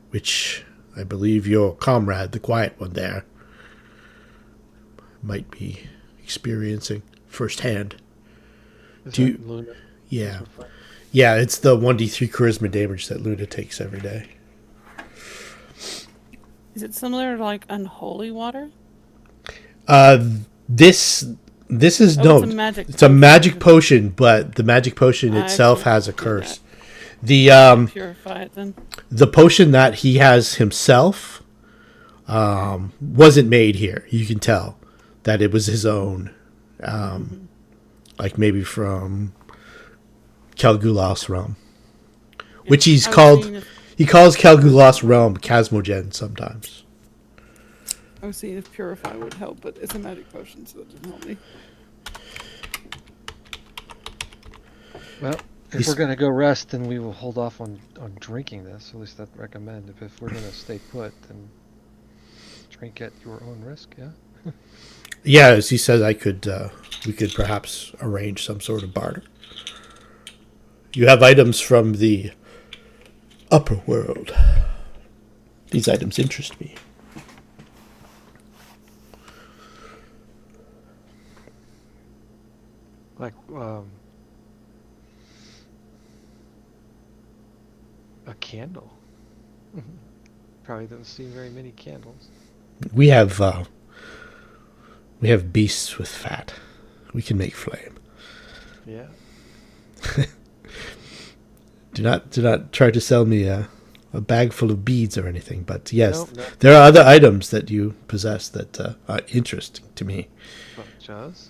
which I believe your comrade, the quiet one there, might be experiencing firsthand. Is Do that you- Luna? Yeah. Yeah, it's the 1d3 charisma damage that Luna takes every day. Is it similar to like unholy water? This is Oh, no, it's a magic it's a potion. magic potion, but the magic potion I itself can has a do curse. that. The Purify it then. the potion that he has himself wasn't made here. You can tell that it was his own, like maybe from Kelgulas realm, which he's I was called. seeing if- He calls Kelgulas realm Chasmogen sometimes. I was seeing if purify would help, but it's a magic potion, so that doesn't help me. Well, if He's- we're going to go rest, then we will hold off on drinking this. At least I'd recommend. If we're going to stay put, then drink at your own risk, yeah? Yeah, as he says, we could perhaps arrange some sort of barter. You have items from the upper world. These items interest me. Like, a candle. Probably doesn't see very many candles. We have beasts with fat. We can make flame. Yeah. Do not try to sell me a bag full of beads or anything. But yes, Nope. there are other items that you possess that are interesting to me. Such as?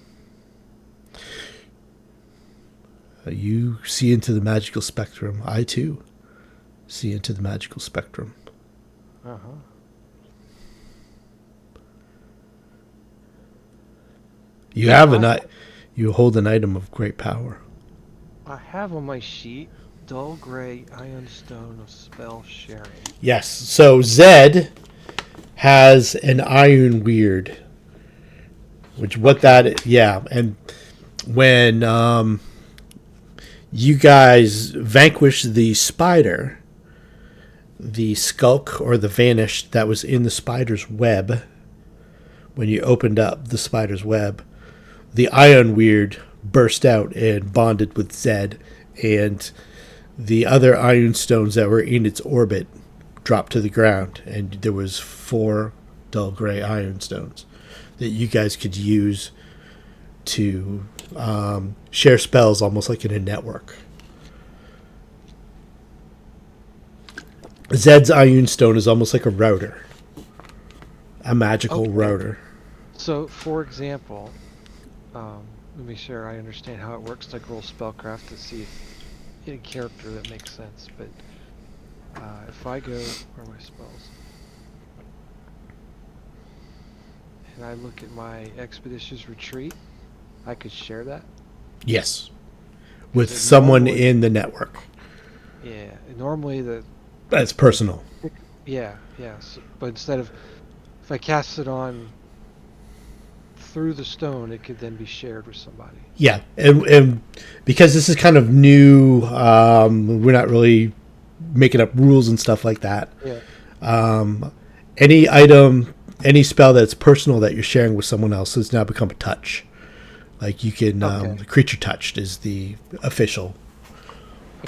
You see into the magical spectrum. I too see into the magical spectrum. Uh-huh. You have you hold an item of great power. I have on my sheet dull gray iron stone of spell sharing. Yes. So Zed has an iron weird, which what that yeah, and when you guys vanquish the spider, the skulk or the vanished that was in the spider's web, when you opened up the spider's web, the iron weird burst out and bonded with Zed, and the other iron stones that were in its orbit dropped to the ground, and there was 4 dull gray iron stones that you guys could use to share spells almost like in a network. Zed's iron stone is almost like a router, a magical Okay. router. So, for example, let me share. I understand how it works. Like roll spellcraft to see if any character that makes sense. But if I go, where are my spells? And I look at my expeditious retreat, I could share that. Yes, with Is it someone normally- in the network. Yeah. Normally That's personal. yeah. But instead of if I cast it on through the stone, it could then be shared with somebody. Yeah, and because this is kind of new, we're not really making up rules and stuff like that. Yeah. Any item, any spell that's personal that you're sharing with someone else has now become a touch. Like you can, Okay. creature touched is the official.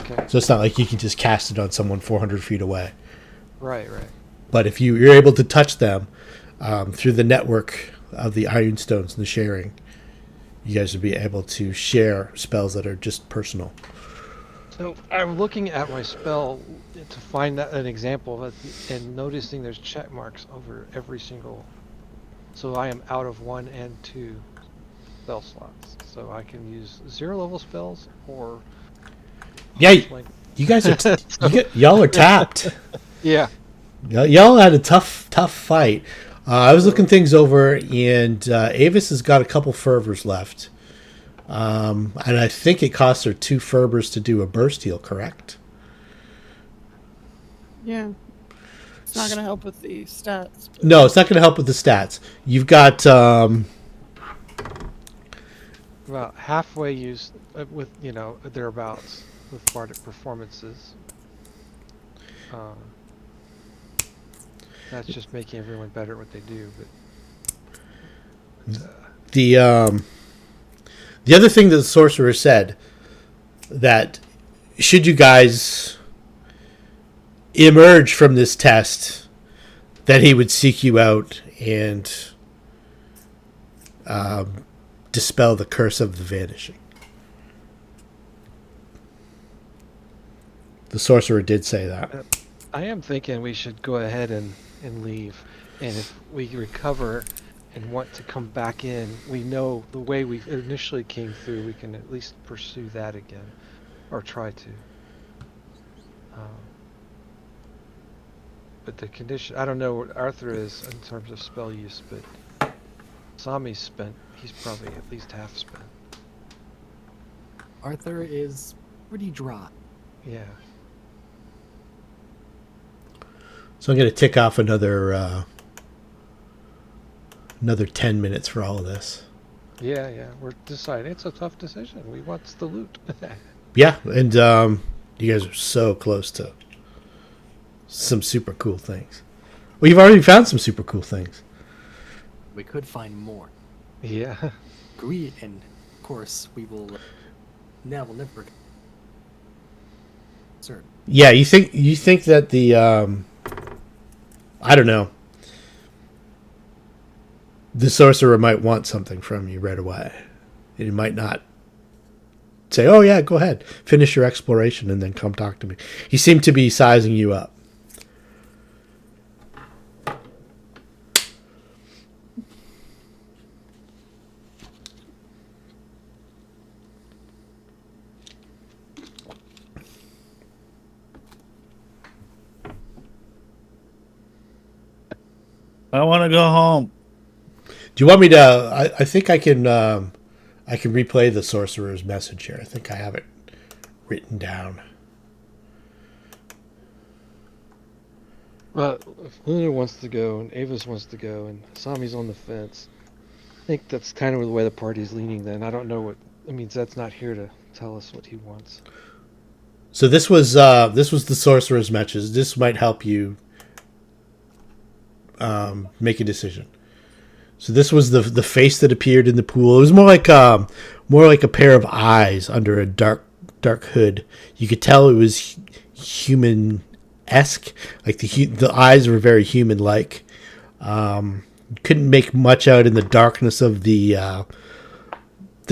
Okay. So it's not like you can just cast it on someone 400 feet away. Right. But if you're able to touch them through the network of the iron stones and the sharing, you guys would be able to share spells that are just personal. So I'm looking at my spell to find an example of it, and noticing there's check marks over every single. So I am out of 1 and 2 spell slots. So I can use 0 level spells or. Yeah, like, you guys are y'all are tapped. yeah. Y'all had a tough fight. I was looking things over, and Avis has got a couple fervors left. And I think it costs her 2 fervors to do a burst heal, correct? Yeah. It's not going to help with the stats. But No, it's not going to help with the stats. You've got About halfway used with thereabouts with bardic performances. That's just making everyone better at what they do. But The other thing that the sorcerer said, that should you guys emerge from this test, that he would seek you out and dispel the curse of the vanishing. The sorcerer did say that. I am thinking we should go ahead and leave. And if we recover and want to come back in, we know the way we initially came through, we can at least pursue that again. Or try to. But the condition, I don't know what Arthur is in terms of spell use, but Sami's spent, he's probably at least half spent. Arthur is pretty dry. Yeah. So I'm going to tick off another 10 minutes for all of this. Yeah, we're deciding. It's a tough decision. We want the loot. Yeah, and you guys are so close to some super cool things. Well, you've already found some super cool things. We could find more. Yeah. Agree, and of course we will. Now we'll never. Certain. Yeah, you think that the I don't know. The sorcerer might want something from you right away. And he might not say, "Oh yeah, go ahead, finish your exploration, and then come talk to me." He seemed to be sizing you up. I want to go home. Do you want me to? I think I can. I can replay the sorcerer's message here. I think I have it written down. Well, if Luna wants to go and Avis wants to go and Sami's on the fence, I think that's kind of the way the party's leaning then. I don't know what... I mean, Zed's not here to tell us what he wants. So this was the sorcerer's message. This might help you make a decision. So this was the face that appeared in the pool. It was more like a pair of eyes under a dark hood. You could tell it was human-esque. Like the eyes were very human-like. Couldn't make much out in the darkness of the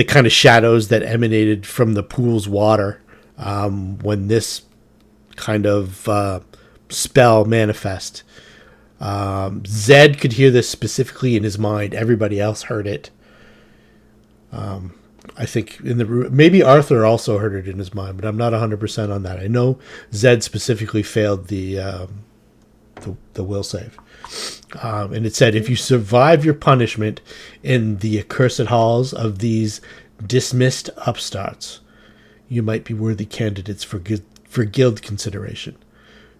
kind of shadows that emanated from the pool's water when this kind of spell manifest. Zed could hear this specifically in his mind. Everybody else heard it. I think in the maybe Arthur also heard it in his mind, but I'm not 100% on that. I know Zed specifically failed the will save, and it said if you survive your punishment in the accursed halls of these dismissed upstarts, you might be worthy candidates for guild consideration.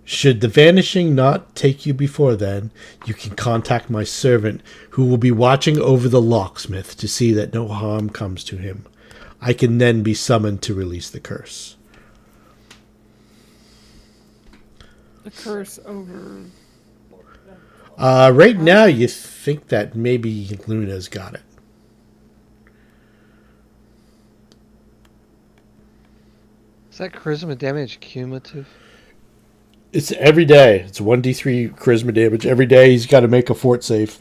Should the vanishing not take you before then, you can contact my servant, who will be watching over the locksmith to see that no harm comes to him. I can then be summoned to release the curse. The curse over. Right now, you think that maybe Luna's got it. Is that charisma damage cumulative? It's every day. It's 1d3 charisma damage. Every day he's got to make a fort save.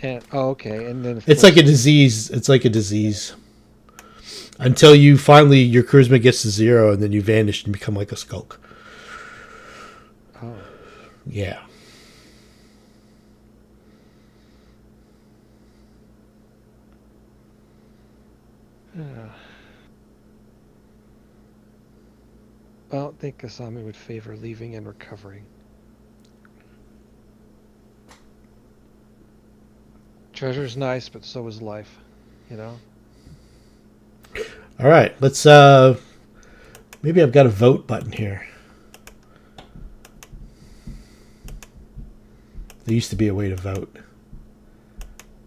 And okay, and then It's like a disease. It's like a disease. Until you finally, your charisma gets to 0, and then you vanish and become like a skulk. Oh. Yeah. I don't think Asami would favor leaving and recovering. Treasure's nice, but so is life, you know? All right. Let's, maybe I've got a vote button here. There used to be a way to vote.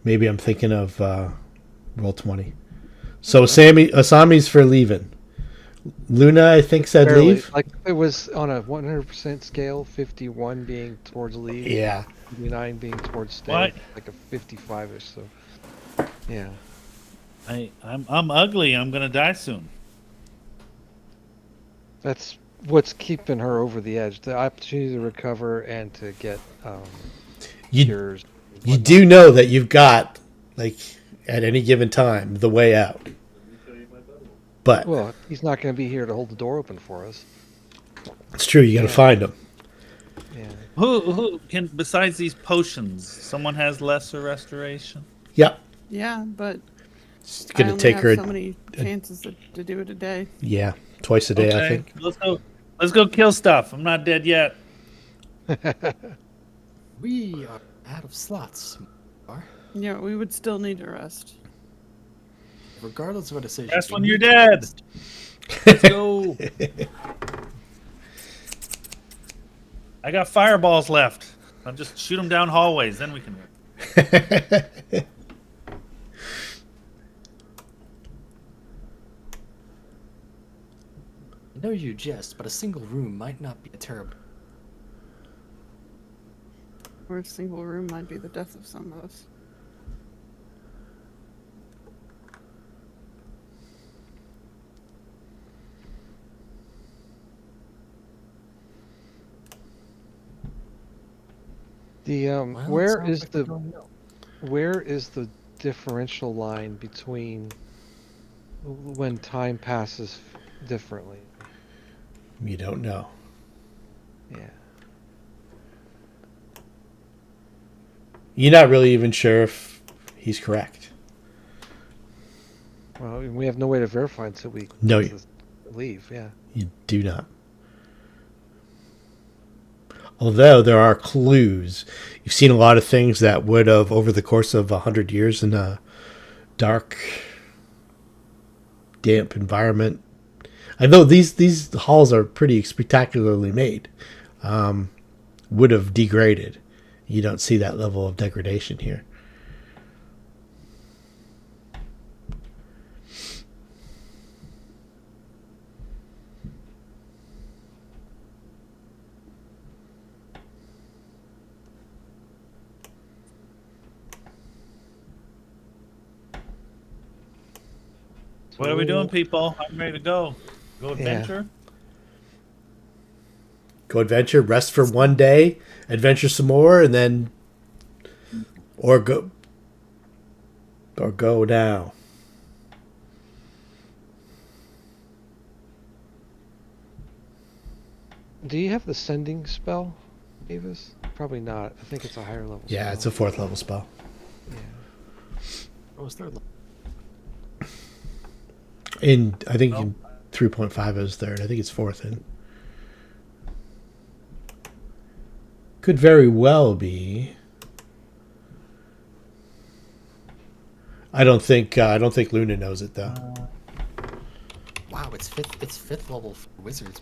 Maybe I'm thinking of Roll20. So Asami's for leaving. Luna, I think, said Barely. leave. Like it was on a 100% scale, 51 being towards leave, Yeah. 59 being towards What? stay, like a 55ish. So yeah, I'm ugly. I'm gonna die soon. that's what's keeping her over the edge. The opportunity to recover and to get You cures. And you whatnot. do know that you've got, like, at any given time, the way out. But Well, he's not going to be here to hold the door open for us. it's true. You got to Yeah. find them. Yeah. Who can besides these potions? Someone has lesser restoration. Yep. Yeah, but It's I going to only take have her. so many chances to do it a day. Yeah, twice a day, I Okay, think. let's go. Let's go kill stuff. I'm not dead yet. We are out of slots. Yeah, we would still need to rest. Regardless of what decision. That's we when you're need to dead. rest. Let's go. I got fireballs left. I'll just shoot them down hallways. Then we can. I know you jest, but a single room might not be a terrible. Or a single room might be the death of some of us. The Well, it where sounds is like we're the going no. where is the differential line between when time passes differently? You don't know. Yeah. You're not really even sure if he's correct. Well, we have no way to verify until we No, get to leave. Yeah. you do not. Although there are clues. You've seen a lot of things that would have, over the course of 100 years in a dark, damp environment. I know these halls are pretty spectacularly made. Would have degraded. You don't see that level of degradation here. What are we doing, people? I'm ready to go. Go Yeah. adventure. Go adventure, rest for one day, adventure some more, and then or go now. Do you have the sending spell, Avis? Probably not. I think it's a higher level. Yeah, it's a spell. 4th level spell. Yeah. What was third level? In I think Oh. in 3.5 is 3rd. I think it's 4th in. Could very well be. I don't think Luna knows it though. Wow, it's fifth level for wizards.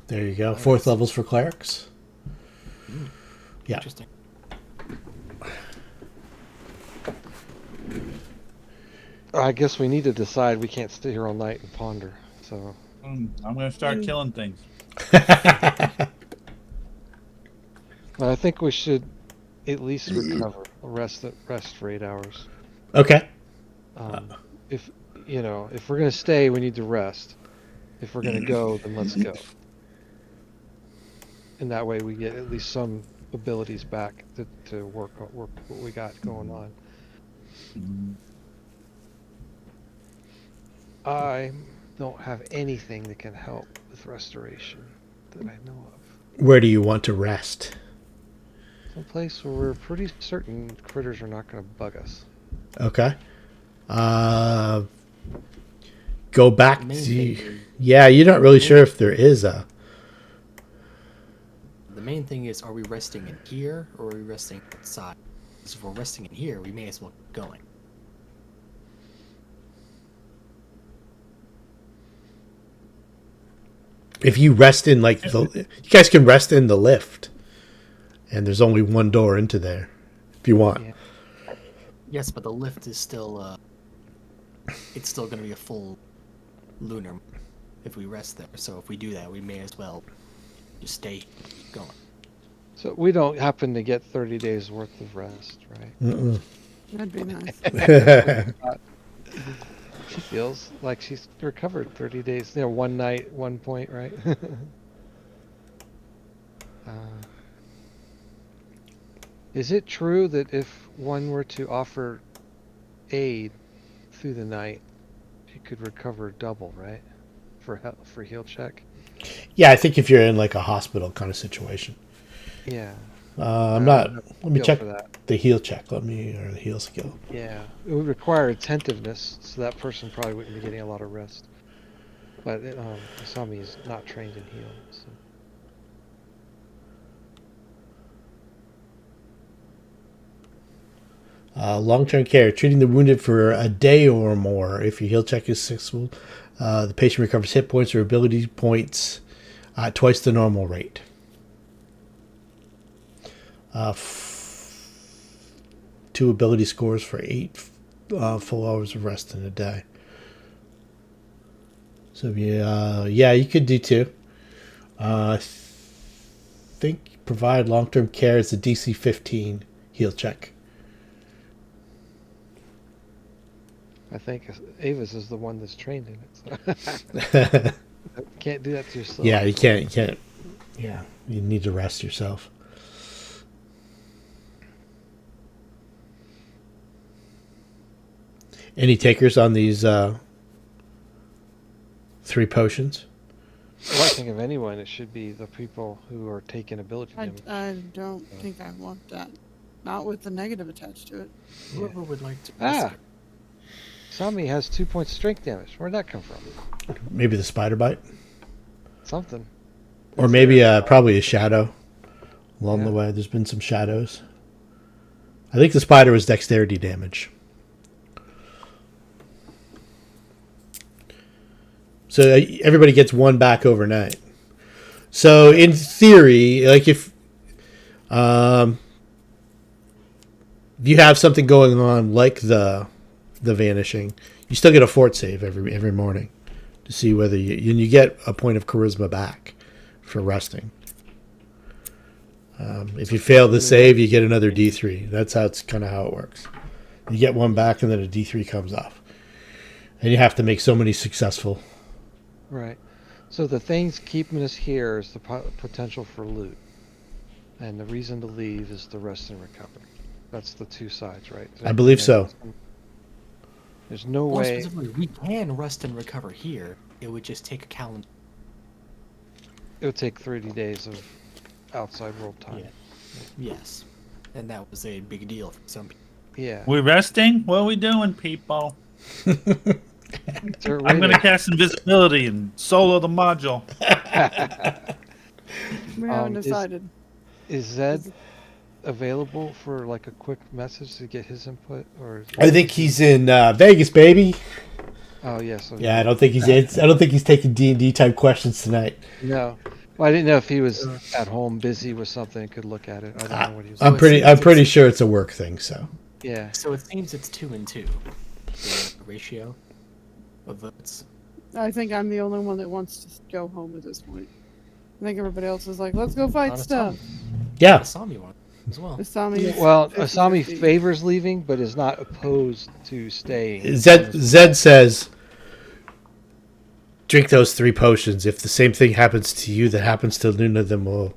There you go. Nice. 4th levels for clerics. Yeah. Interesting. I guess we need to decide. We can't stay here all night and ponder. So I'm gonna start killing things. but I think we should at least recover. Rest for 8 hours. Okay. If if we're gonna stay, we need to rest. If we're gonna go, then let's go. And that way, we get at least some abilities back to work what we got going on. I don't have anything that can help with restoration that I know of. Where do you want to rest? Some place where we're pretty certain critters are not going to bug us. Okay. Go back Main to. thing- Yeah, you're not really sure if there is a. The main thing is, are we resting in here or are we resting outside? Because if we're resting in here, we may as well keep going. If you rest in you guys can rest in the lift, and there's only one door into there, if you want. Yeah. Yes, but the lift is still it's still going to be a full lunar. if we rest there. So if we do that, we may as well just stay going. So we don't happen to get 30 days worth of rest, right? Mm-mm. That'd be nice. She feels like she's recovered 30 days. One night, 1 point, right? Is it true that if one were to offer aid through the night, you could recover double, right? For heal check? Yeah, I think if you're in like a hospital kind of situation. Yeah. I'm not. Let me Feel check for that. the heal check. Or the heal skill. Yeah. It would require attentiveness, so that person probably wouldn't be getting a lot of rest. But Asami is not trained in heal, so. Long-term care, treating the wounded for a day or more. If your heal check is successful, the patient recovers hit points or ability points at twice the normal rate. 2 ability scores for 8 full hours of rest in a day. So yeah, you could do 2. I think provide long-term care is a DC 15 heal check. I think Avis is the one that's trained in it. So. You can't do that to yourself. Yeah, you can't. Yeah, you need to rest yourself. Any takers on these 3 potions? Well, I think of anyone, it should be the people who are taking ability damage. I don't think I want that. Not with the negative attached to it. Whoever would like to. Sami has 2 points strength damage. Where'd that come from? Maybe the spider bite, Something. or maybe probably a shadow along the way. There's been some shadows. I think the spider was dexterity damage. So everybody gets 1 back overnight. So in theory, like if you have something going on like the vanishing, you still get a fort save every morning to see whether you get a point of charisma back for resting. If you fail the save, you get another D3. That's kind of how it works. You get 1 back, and then a D3 comes off, and you have to make so many successful. Right. So the things keeping us here is the potential for loot. And the reason to leave is the rest and recover. That's the 2 sides, right? I believe so. There's no More way. specifically, we can rest and recover here. It would just take a calendar. It would take 30 days of outside world time. Yeah. Yes. And that was a big deal for some people. Yeah. We resting? What are we doing, people? There a way I'm going to cast invisibility and solo the module. We haven't decided. Is Zed available for like a quick message to get his input, or? I think he's in Vegas, baby. Oh yes. Yeah, I don't think he's taking D&D type questions tonight. No. Well, I didn't know if he was at home busy with something and could look at it. I don't know what he was. I'm pretty sure it's a work thing. So Yeah. So it seems it's 2 and 2. The ratio of votes. I think I'm the only one that wants to go home at this point. I think everybody else is like, let's go fight Not a stuff. yeah, Asami one as well. Asami is Well, 50-50. Asami favors leaving, but is not opposed to staying. Zed says, drink those 3 potions. If the same thing happens to you that happens to Luna, then we'll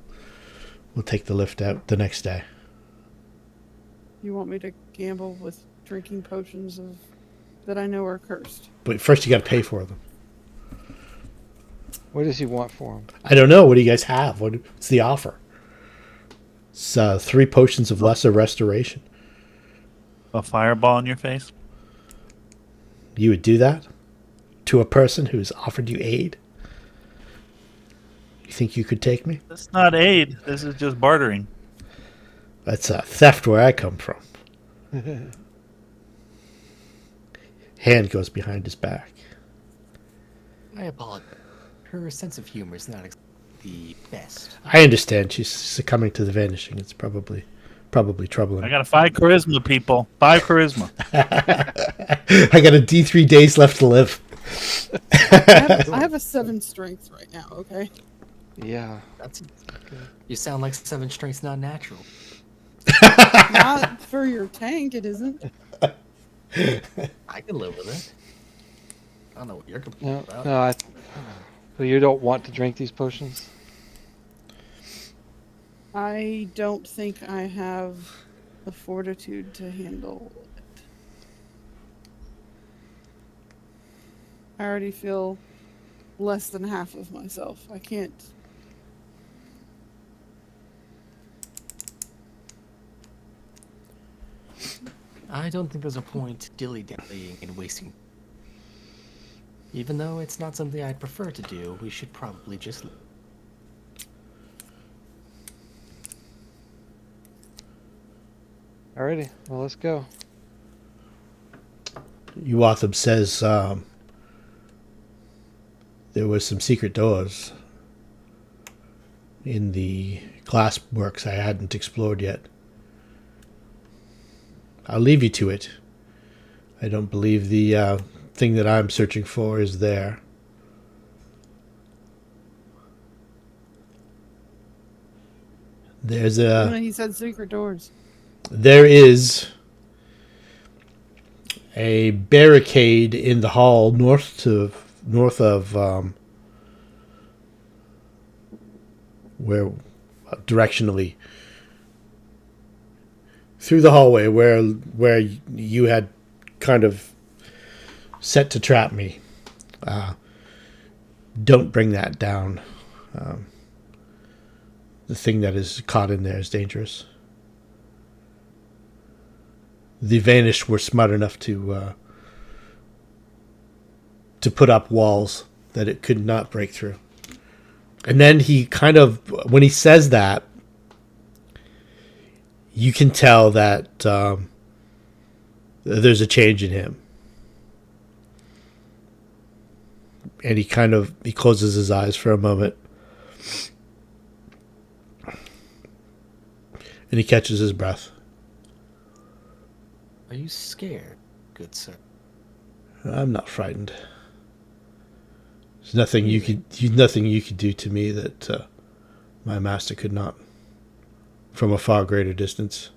take the lift out the next day. You want me to gamble with drinking potions that I know are cursed? But first, you got to pay for them. What does he want for him? I don't know. What do you guys have? What's the offer? It's 3 potions of lesser restoration. A fireball in your face? You would do that to a person who's offered you aid? You think you could take me? That's not aid. This is just bartering. That's theft where I come from. Hand goes behind his back. I apologize. Her sense of humor is not the best. I understand. She's succumbing to the vanishing. It's probably troubling. I got a 5 charisma, people. 5 charisma. I got a D3 days left to live. I have a 7 strength right now. Okay. Yeah. That's Good. you sound like 7 strength's not natural. Not for your tank, it isn't. I can live with it. I don't know what you're complaining No, about. no. So you don't want to drink these potions? I don't think I have the fortitude to handle it. I already feel less than half of myself. I can't. I don't think there's a point dilly-dallying and wasting. Even though it's not something I'd prefer to do, we should probably just. Alrighty. Well, let's go. Yuathyb says there was some secret doors in the glassworks I hadn't explored yet. I'll leave you to it. I don't believe the thing that I'm searching for is there. There's He said secret doors. there is a barricade in the hall north of where directionally through the hallway where you had kind of set to trap me. Don't bring that down. The thing that is caught in there is dangerous. The Vanished were smart enough to put up walls that it could not break through. And then he kind of, when he says that, you can tell that there's a change in him. And he closes his eyes for a moment. And he catches his breath. Are you scared, good sir? I'm not frightened. There's nothing you could do to me that my master could not, from a far greater distance.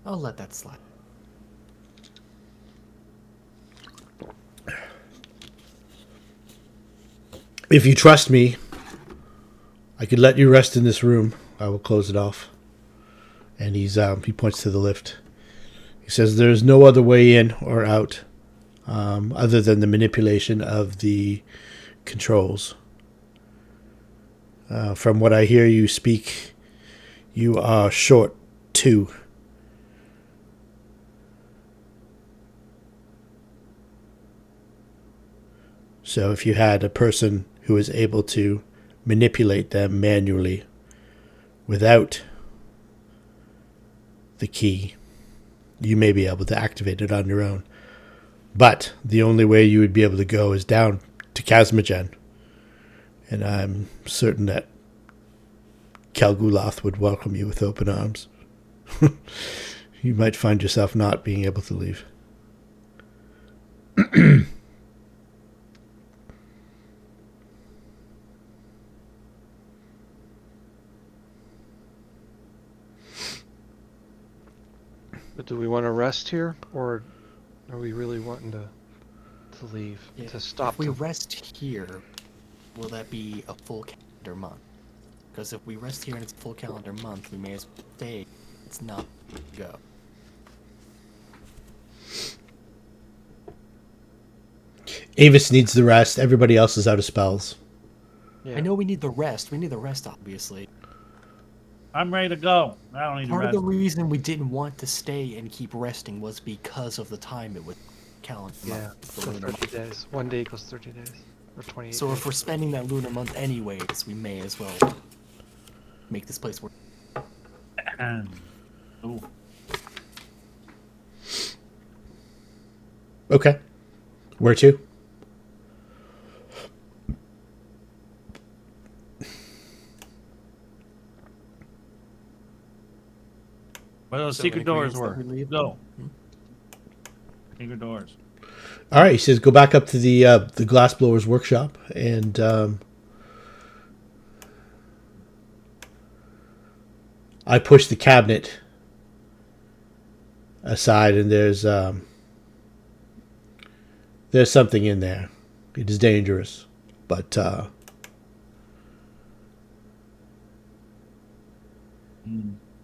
I'll let that slide. If you trust me, I could let you rest in this room. I will close it off. And he points to the lift. He says there's no other way in or out other than the manipulation of the controls. From what I hear you speak, you are short 2. So if you had a person who is able to manipulate them manually without the key, you may be able to activate it on your own. But the only way you would be able to go is down to Kazmajen. And I'm certain that Kelgulath would welcome you with open arms. You might find yourself not being able to leave. But do we want to rest here, or are we really wanting to leave Yeah, to stop? If we rest here, will that be a full calendar month? Because if we rest here and it's a full calendar month, we may as well stay. It's not go. Avis needs the rest. Everybody else is out of spells. Yeah. I know we need the rest. We need the rest, obviously. I'm ready to go. I don't need to Part of rest. the reason we didn't want to stay and keep resting was because of the time it would calendar Yeah, month. for 30 days. 1 day equals 30 days. Or 28 So days. if we're spending that lunar month anyways, we may as well make this place work. Ooh. Okay. Where to? Where those So, secret any doors creeds that were. we leave? Go. Secret doors. All right, he says, go back up to the glassblower's workshop, and I push the cabinet aside, and there's something in there. It is dangerous, but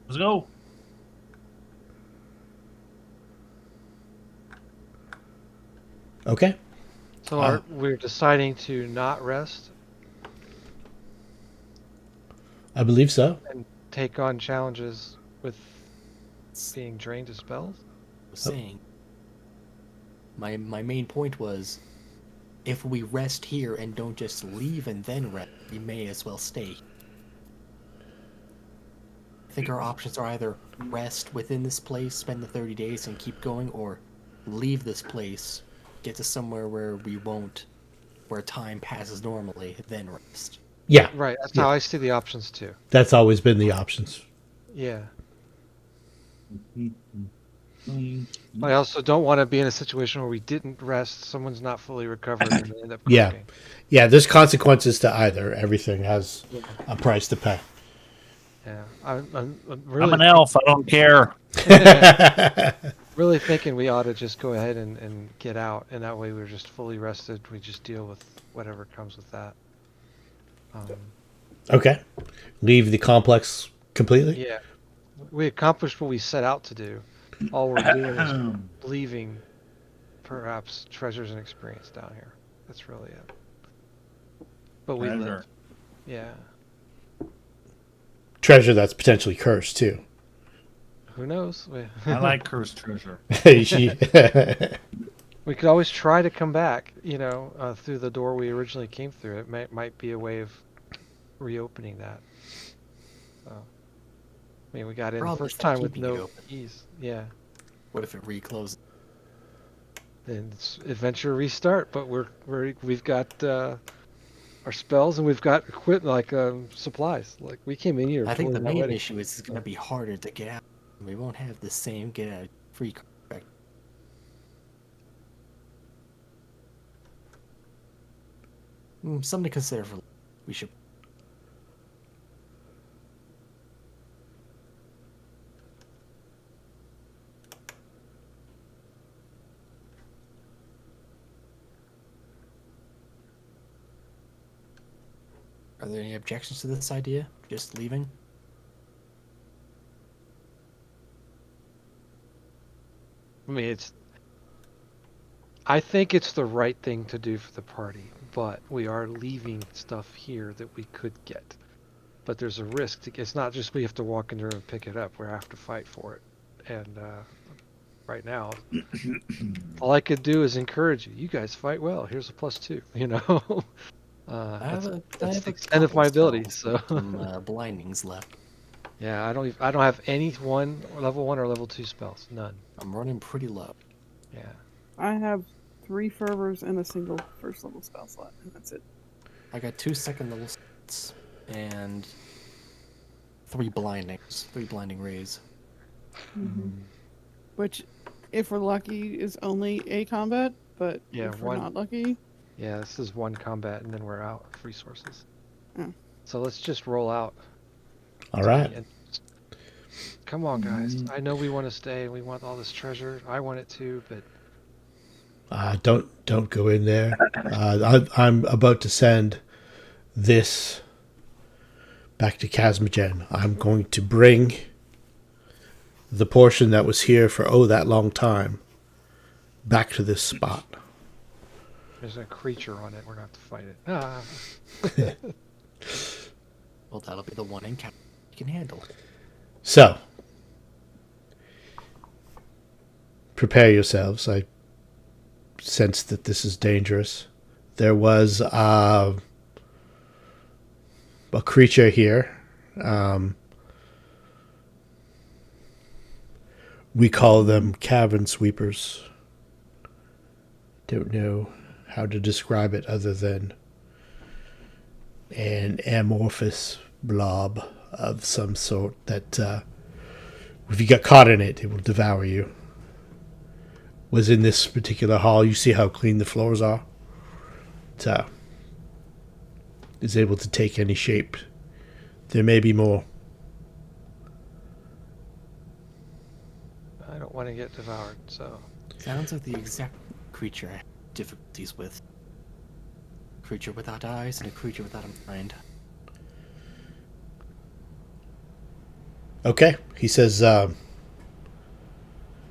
Let's go. okay. So we're deciding to not rest I believe so. and take on challenges with being drained of spells? Was saying. My main point was, if we rest here and don't just leave and then rest, we may as well stay. I think our options are either rest within this place, spend the 30 days and keep going, or leave this place, get to somewhere where we won't, where time passes normally, then rest. Yeah, Right, that's Yeah. how I see the options too. that's always been the options. Yeah. I also don't want to be in a situation where we didn't rest, someone's not fully recovered, and they end up Yeah. croaking. Yeah, there's consequences to either. Everything has Yeah. a price to pay. Yeah, I'm I'm really an elf. I don't care. really thinking we ought to just go ahead and get out, and that way we're just fully rested. We just deal with whatever comes with that. Okay. Leave the complex completely? Yeah, we accomplished what we set out to do. All we're doing is leaving, perhaps, treasures and experience down here. That's really it. But we live. Treasure. Yeah. Treasure that's potentially cursed, too. Who knows? I like cursed treasure. She- We could always try to come back, through the door we originally came through. It might be a way of reopening that. So, I mean, we got in the Probably first time with keeping it no open. keys. Yeah. What if it recloses? Then it's adventure restart, but we've got our spells and we've got equipment supplies. Like we came in here. I think the totally not main ready. issue is it's going to be harder to get out. We won't have the same get out free contract. Something to consider for. We should. Are there any objections to this idea? Just leaving? I mean, I think it's the right thing to do for the party, but we are leaving stuff here that we could get. But there's a risk. It's not just we have to walk in there and pick it up. We have to fight for it. And right now, all I could do is encourage you. You guys fight well. Here's a +2. That's the extent of my abilities. So some blindings left. yeah, I don't have any level 1 or level 2 spells. None. I'm running pretty low. Yeah. I have 3 fervors and a single first level spell slot, and that's it. I got 2 second level slots and 3 blindings, 3 blinding rays. Which, if we're lucky, is only a combat, but Yeah, if we're one. not lucky, Yeah, this is 1 combat and then we're out of resources. Oh. So let's just roll out. All right. And come on, guys. I know we want to stay and we want all this treasure. I want it too, but Don't go in there. I'm about to send this back to Casmagen. I'm going to bring the portion that was here for that long time back to this spot. there's a creature on it. We're going to have to fight it. Well, that'll be the one encounter you can handle. So, prepare yourselves. I sense that this is dangerous. There was a creature here. We call them cavern sweepers. Don't know how to describe it other than an amorphous blob of some sort that If you got caught in it, it will devour you. Was in this particular hall. You see how clean the floors are. So, is able to take any shape. There may be more. I don't want to get devoured, so Sounds like the exact creature I have difficulties with. Creature without eyes and a creature without a mind. Okay. He says,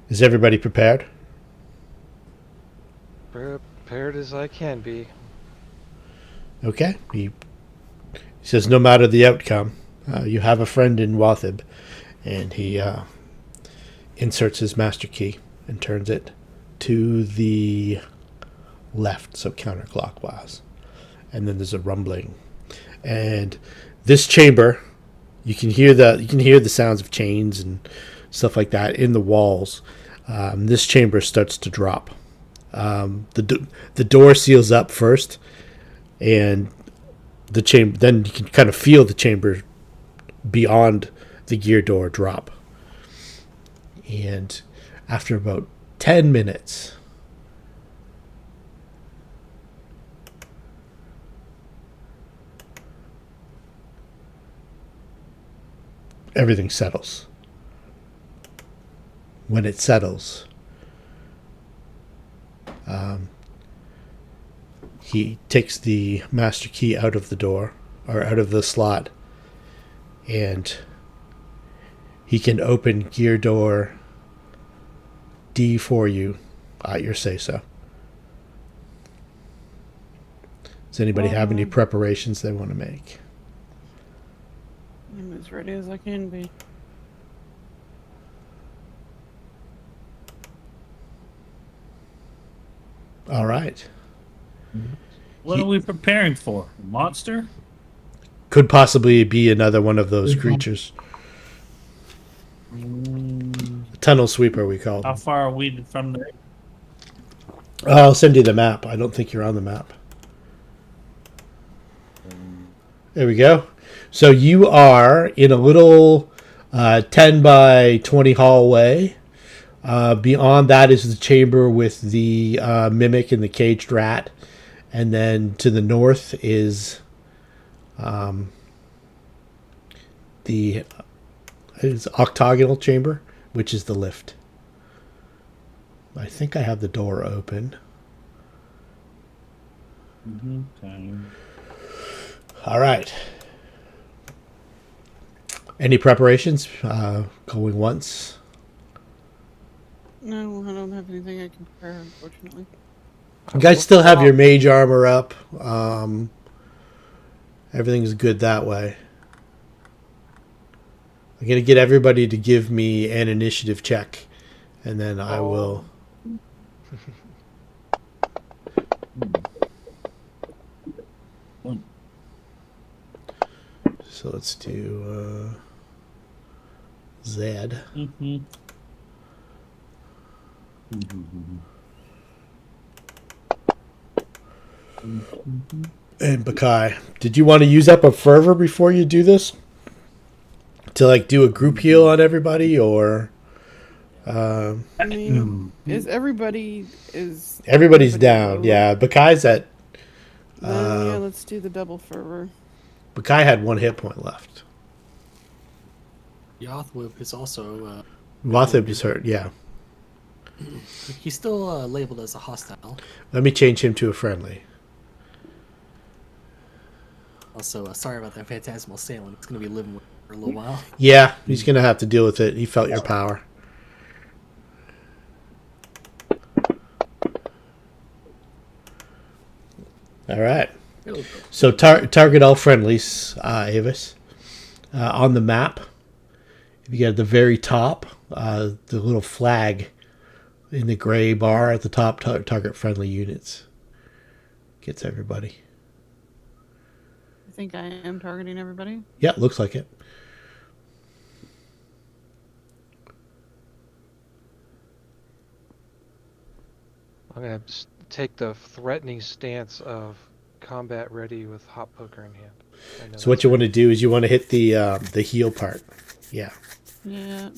is everybody prepared? prepared as I can be. Okay. He says, no matter the outcome, you have a friend in Yuathyb. And he inserts his master key and turns it to the left, so counterclockwise. And then there's a rumbling. And this chamber, you can hear the sounds of chains and stuff like that in the walls. This chamber starts to drop. The door seals up first, and the chamber. Then you can kind of feel the chamber beyond the gear door drop. And after about 10 minutes, everything settles. When it settles, he takes the master key out of the door, or out of the slot, and he can open gear door D for you at your say-so. Does anybody have any preparations they want to make? I'm as ready as I can be. All right. What are we preparing for? A monster? Could possibly be another one of those creatures. A tunnel sweeper, we call How them. far are we from there? I'll send you the map. I don't think you're on the map. There we go. So you are in a little 10 by 20 hallway. Beyond that is the chamber with the mimic and the caged rat. And then to the north is the octagonal chamber, which is the lift. I think I have the door open. Okay. All right. Any preparations? Going once? No, I don't have anything I can prepare, unfortunately. You guys still have your mage armor up. Everything's good that way. I'm going to get everybody to give me an initiative check, and then I will... So let's do Zed. And Bakai, did you want to use up a fervor before you do this? To like do a group heal on everybody, or I mean, everybody's down? low? Yeah, Bakai's at. Then, yeah, let's do the double fervor. Bakai had 1 hit point left. Yuathyb is also. Yuathyb is hurt. Yeah. He's still labeled as a hostile. Let me change him to a friendly. Also, sorry about that phantasmal assailant. It's going to be living with for a little while. Yeah, he's gonna have to deal with it. He felt your power. All right. So target all friendlies, Avis. On the map, you got at the very top, the little flag in the gray bar at the top, target friendly units. Gets everybody. I think I am targeting everybody. Yeah, looks like it. I'm going to take the threatening stance of combat ready with hot poker in hand. So what you want to do is you want to hit the heal part. Yeah. Yeah.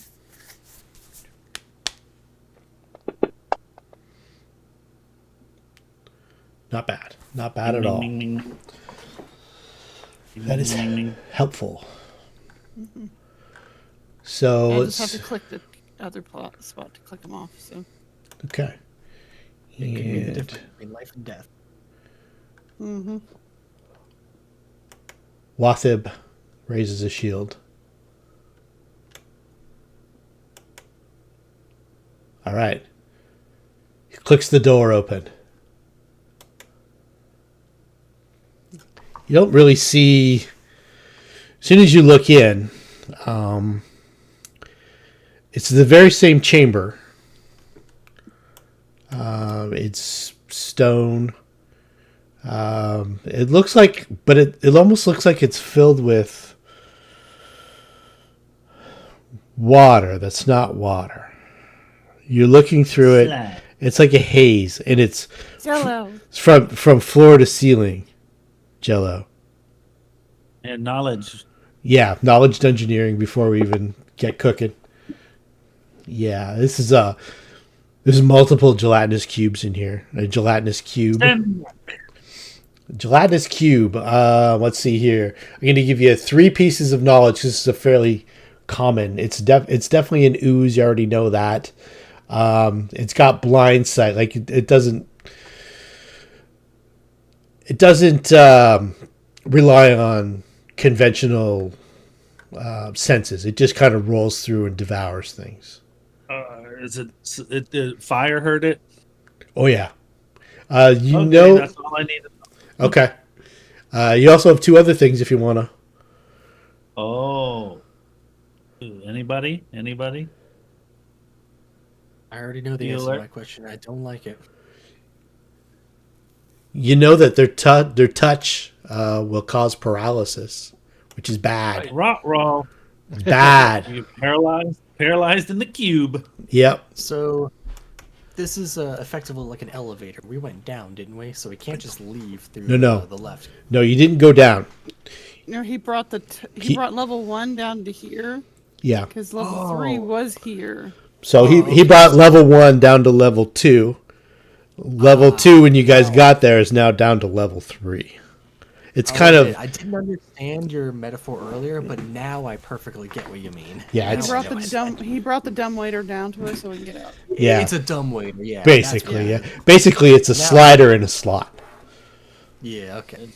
Not bad. Not bad at Ding, all. ding, ding, ding. That is Ding, ding, ding. helpful. Mm-hmm. So I just have to let's. click the other spot to click them off. So. Okay. It could mean the And difference between life and death. Mm-hmm. Yuathyb raises a shield. All right. He clicks the door open. You don't really see. As soon as you look in, it's the very same chamber. It's stone. It looks like, but it almost looks like it's filled with water that's not water. You're looking through it. Slide. It's like a haze, and it's Jello. from floor to ceiling. Jello. And knowledge. Yeah, knowledge engineering before we even get cooking. Yeah, this is there's multiple gelatinous cubes in here. A gelatinous cube. Gelatinous cube. Let's see here. I'm going to give you 3 pieces of knowledge. This is a fairly common. It's definitely an ooze. You already know that. It's got blind sight. Like it doesn't rely on conventional senses. It just kind of rolls through and devours things. Is it fire hurt it? Oh yeah. You Okay, know. that's all I need. Okay. You also have 2 other things if you want to. Oh. Ooh, anybody? Anybody? I already know the You answer to alert? my question. I don't like it. You know that their touch will cause paralysis, which is bad. Rot roll. Bad. You paralyzed in the cube. Yep. So, this is effectively like an elevator. We went down, didn't we? So we can't just leave through No. the left. No, you didn't go down. No, he brought he He- brought level 1 down to here Yeah. because level 3 was here. So he okay. brought level 1 down to level 2. Level 2 when you guys got there is now down to level 3. It's kind Okay, of I didn't understand your metaphor earlier, but now I perfectly get what you mean. Yeah, Now He it's- I brought know the it. dumb. He brought the dumb waiter down to us so we can get out. yeah. It's a dumb waiter, yeah. Basically, that's- yeah. Basically it's a Now- slider in a slot. Yeah, okay.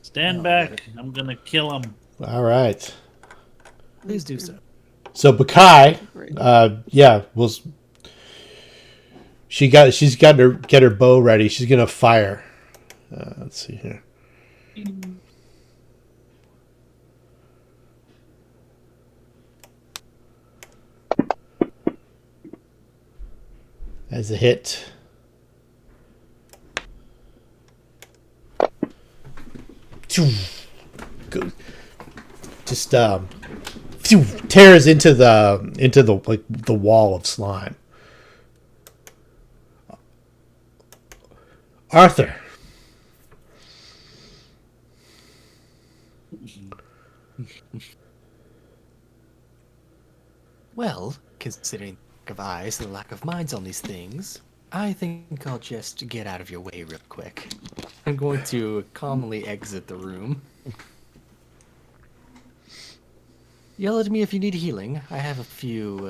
Stand Oh, back. I'm gonna kill him. All right. Please do so. So Bakai, Great. yeah, she's got her get her bow ready. She's gonna fire. Let's see here. As a hit. Go- Just tears into the like the wall of slime. Arthur. Well, considering the lack of eyes and the lack of minds on these things, I think I'll just get out of your way real quick. I'm going to calmly exit the room. Yell at me if you need healing. I have a few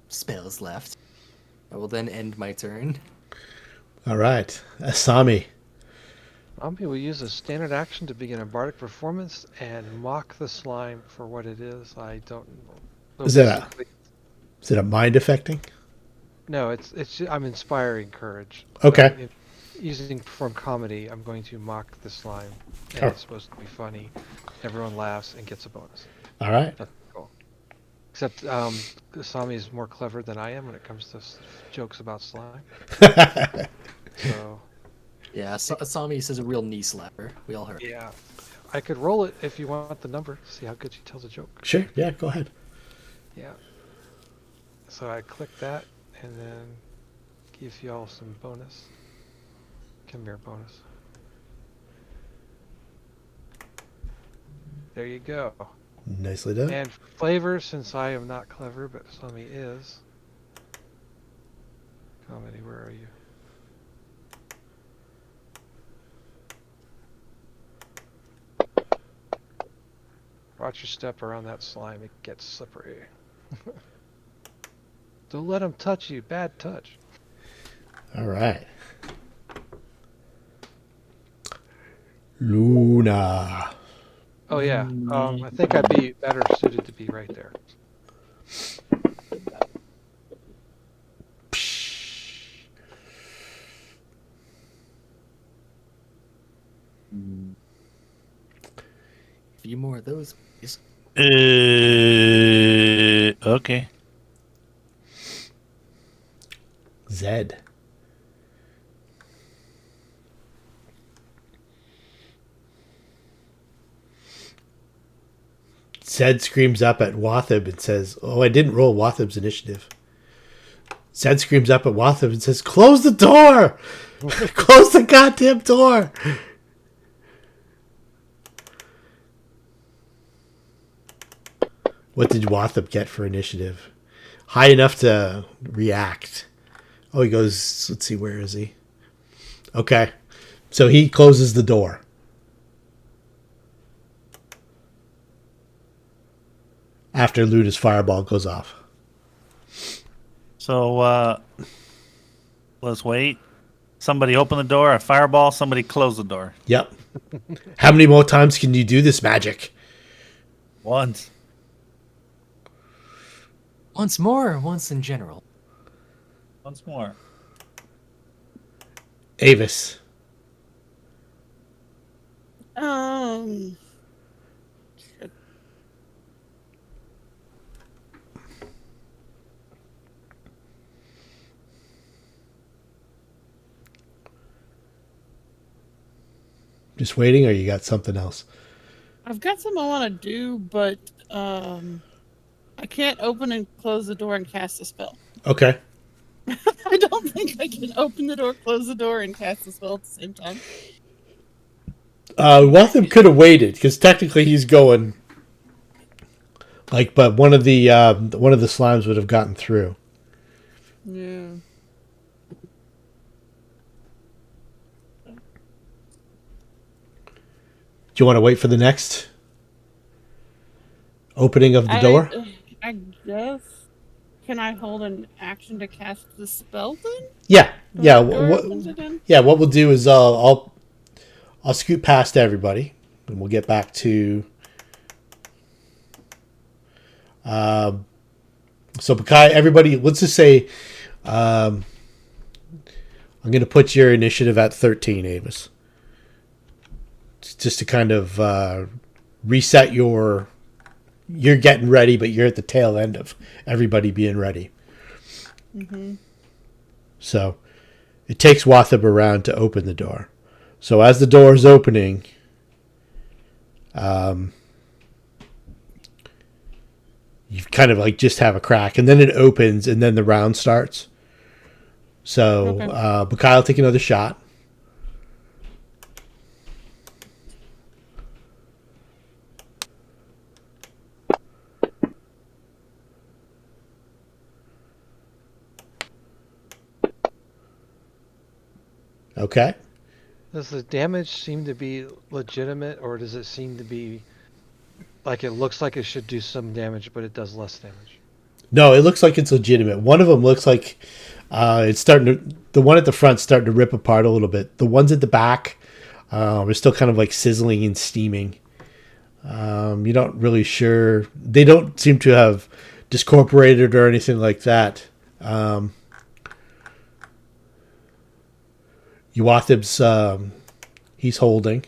spells left. I will then end my turn. All right, Asami. Ombi will use a standard action to begin a bardic performance and mock the slime for what it is. I don't know. Is that basically- Is it a mind affecting? No, I'm inspiring courage. Okay. So using perform comedy, I'm going to mock the slime, and Oh. it's supposed to be funny. Everyone laughs and gets a bonus. All right. That's cool. Except Asami is more clever than I am when it comes to jokes about slime. So Yeah, Asami says a real knee slapper. We all heard. yeah, I could roll it if you want the number. See how good she tells a joke. Sure. Yeah. Go ahead. Yeah. So I click that and then give y'all some bonus. Come here, bonus. There you go. Nicely done. And flavor, since I am not clever, but Sami is. Comedy, where are you? Watch your step around that slime. It gets slippery. Don't let him touch you. Bad touch. All right. Luna. Oh yeah. I think I'd be better suited to be right there. A few more of those, please. Okay. Zed. Zed screams up at Yuathyb and says, "Oh, I didn't roll Wathib's initiative." Zed screams up at Yuathyb and says, "Close the door! Close the goddamn door!" What did Yuathyb get for initiative? High enough to react. Oh, he goes, let's see, where is he? Okay. So he closes the door. After Luna's fireball goes off. So let's wait. Somebody open the door, a fireball, somebody close the door. Yep. How many more times can you do this magic? Once. Once more, or once in general? Once more. Avis. Shit. Just waiting, or you got something else? I've got something I want to do, but I can't open and close the door and cast a spell. Okay. I don't think I can open the door, close the door, and cast a spell at the same time. Yuathyb could have waited, because technically he's going. But one of the slimes would have gotten through. Yeah. Do you want to wait for the next opening of the door? I guess. Can I hold an action to cast the spell then? Yeah. Yeah. When the door opens again? Yeah. What we'll do is I'll scoot past everybody, and we'll get back to. So Bakai, everybody, let's just say, I'm going to put your initiative at 13, Avis. Just to kind of reset you're getting ready, but you're at the tail end of everybody being ready. Mm-hmm. So it takes Yuathyb around to open the door. So as the door is opening, you kind of just have a crack, and then it opens, and then the round starts. So Okay. Bakai will take another shot. Okay. Does the damage seem to be legitimate, or does it seem to be like it looks like it should do some damage, but it does less damage? No, it looks like it's legitimate. One of them looks like it's starting to. The one at the front's starting to rip apart a little bit. The ones at the back are still kind of sizzling and steaming. You're not really sure. They don't seem to have discorporated or anything like that. Yuathib's he's holding.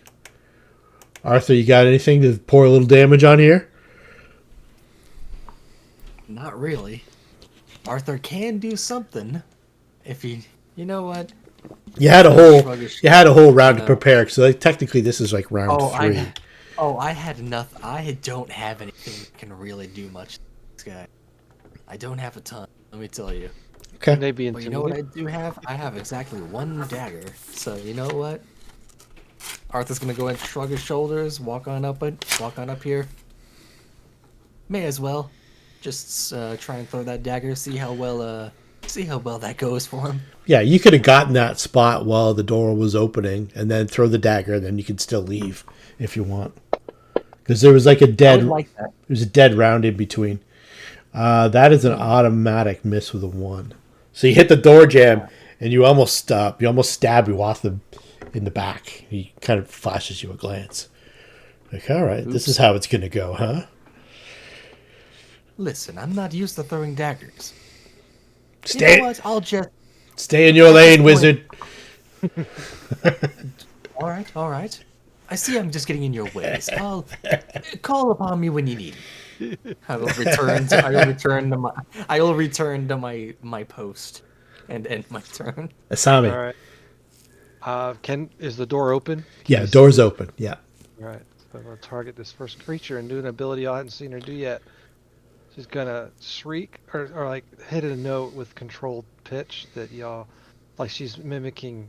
Arthur, you got anything to pour a little damage on here? Not really. Arthur can do something if he. You know what? You had a whole round to prepare. So technically, this is round three. I had nothing. I don't have anything that can really do much. This guy. I don't have a ton. Let me tell you. Okay. Maybe But you know what I do have? I have exactly one dagger. So you know what? Arthur's gonna go and shrug his shoulders, walk on up here. May as well, just try and throw that dagger. See how well that goes for him. Yeah, you could have gotten that spot while the door was opening, and then throw the dagger. And then you could still leave if you want. Because there was like a I dead, would like that. there's a dead round in between. That is an automatic miss with a 1. So you hit the door jam, and you almost stop. You almost stab Yuathyb in the back. He kind of flashes you a glance. Like, all right, this is how it's going to go, huh? Listen, I'm not used to throwing daggers. Stay, You know what? I'll just. stay in your At this lane, point- wizard. All right, all right. I see I'm just getting in your ways. I'll call upon me when you need me. I will return to my post and end my turn. Asami. All right. Is the door open? Can Yeah, you door's see? open. Yeah. All right. So I'm gonna target this first creature and do an ability I hadn't seen her do yet. She's gonna shriek or like hit a note with controlled pitch that y'all like she's mimicking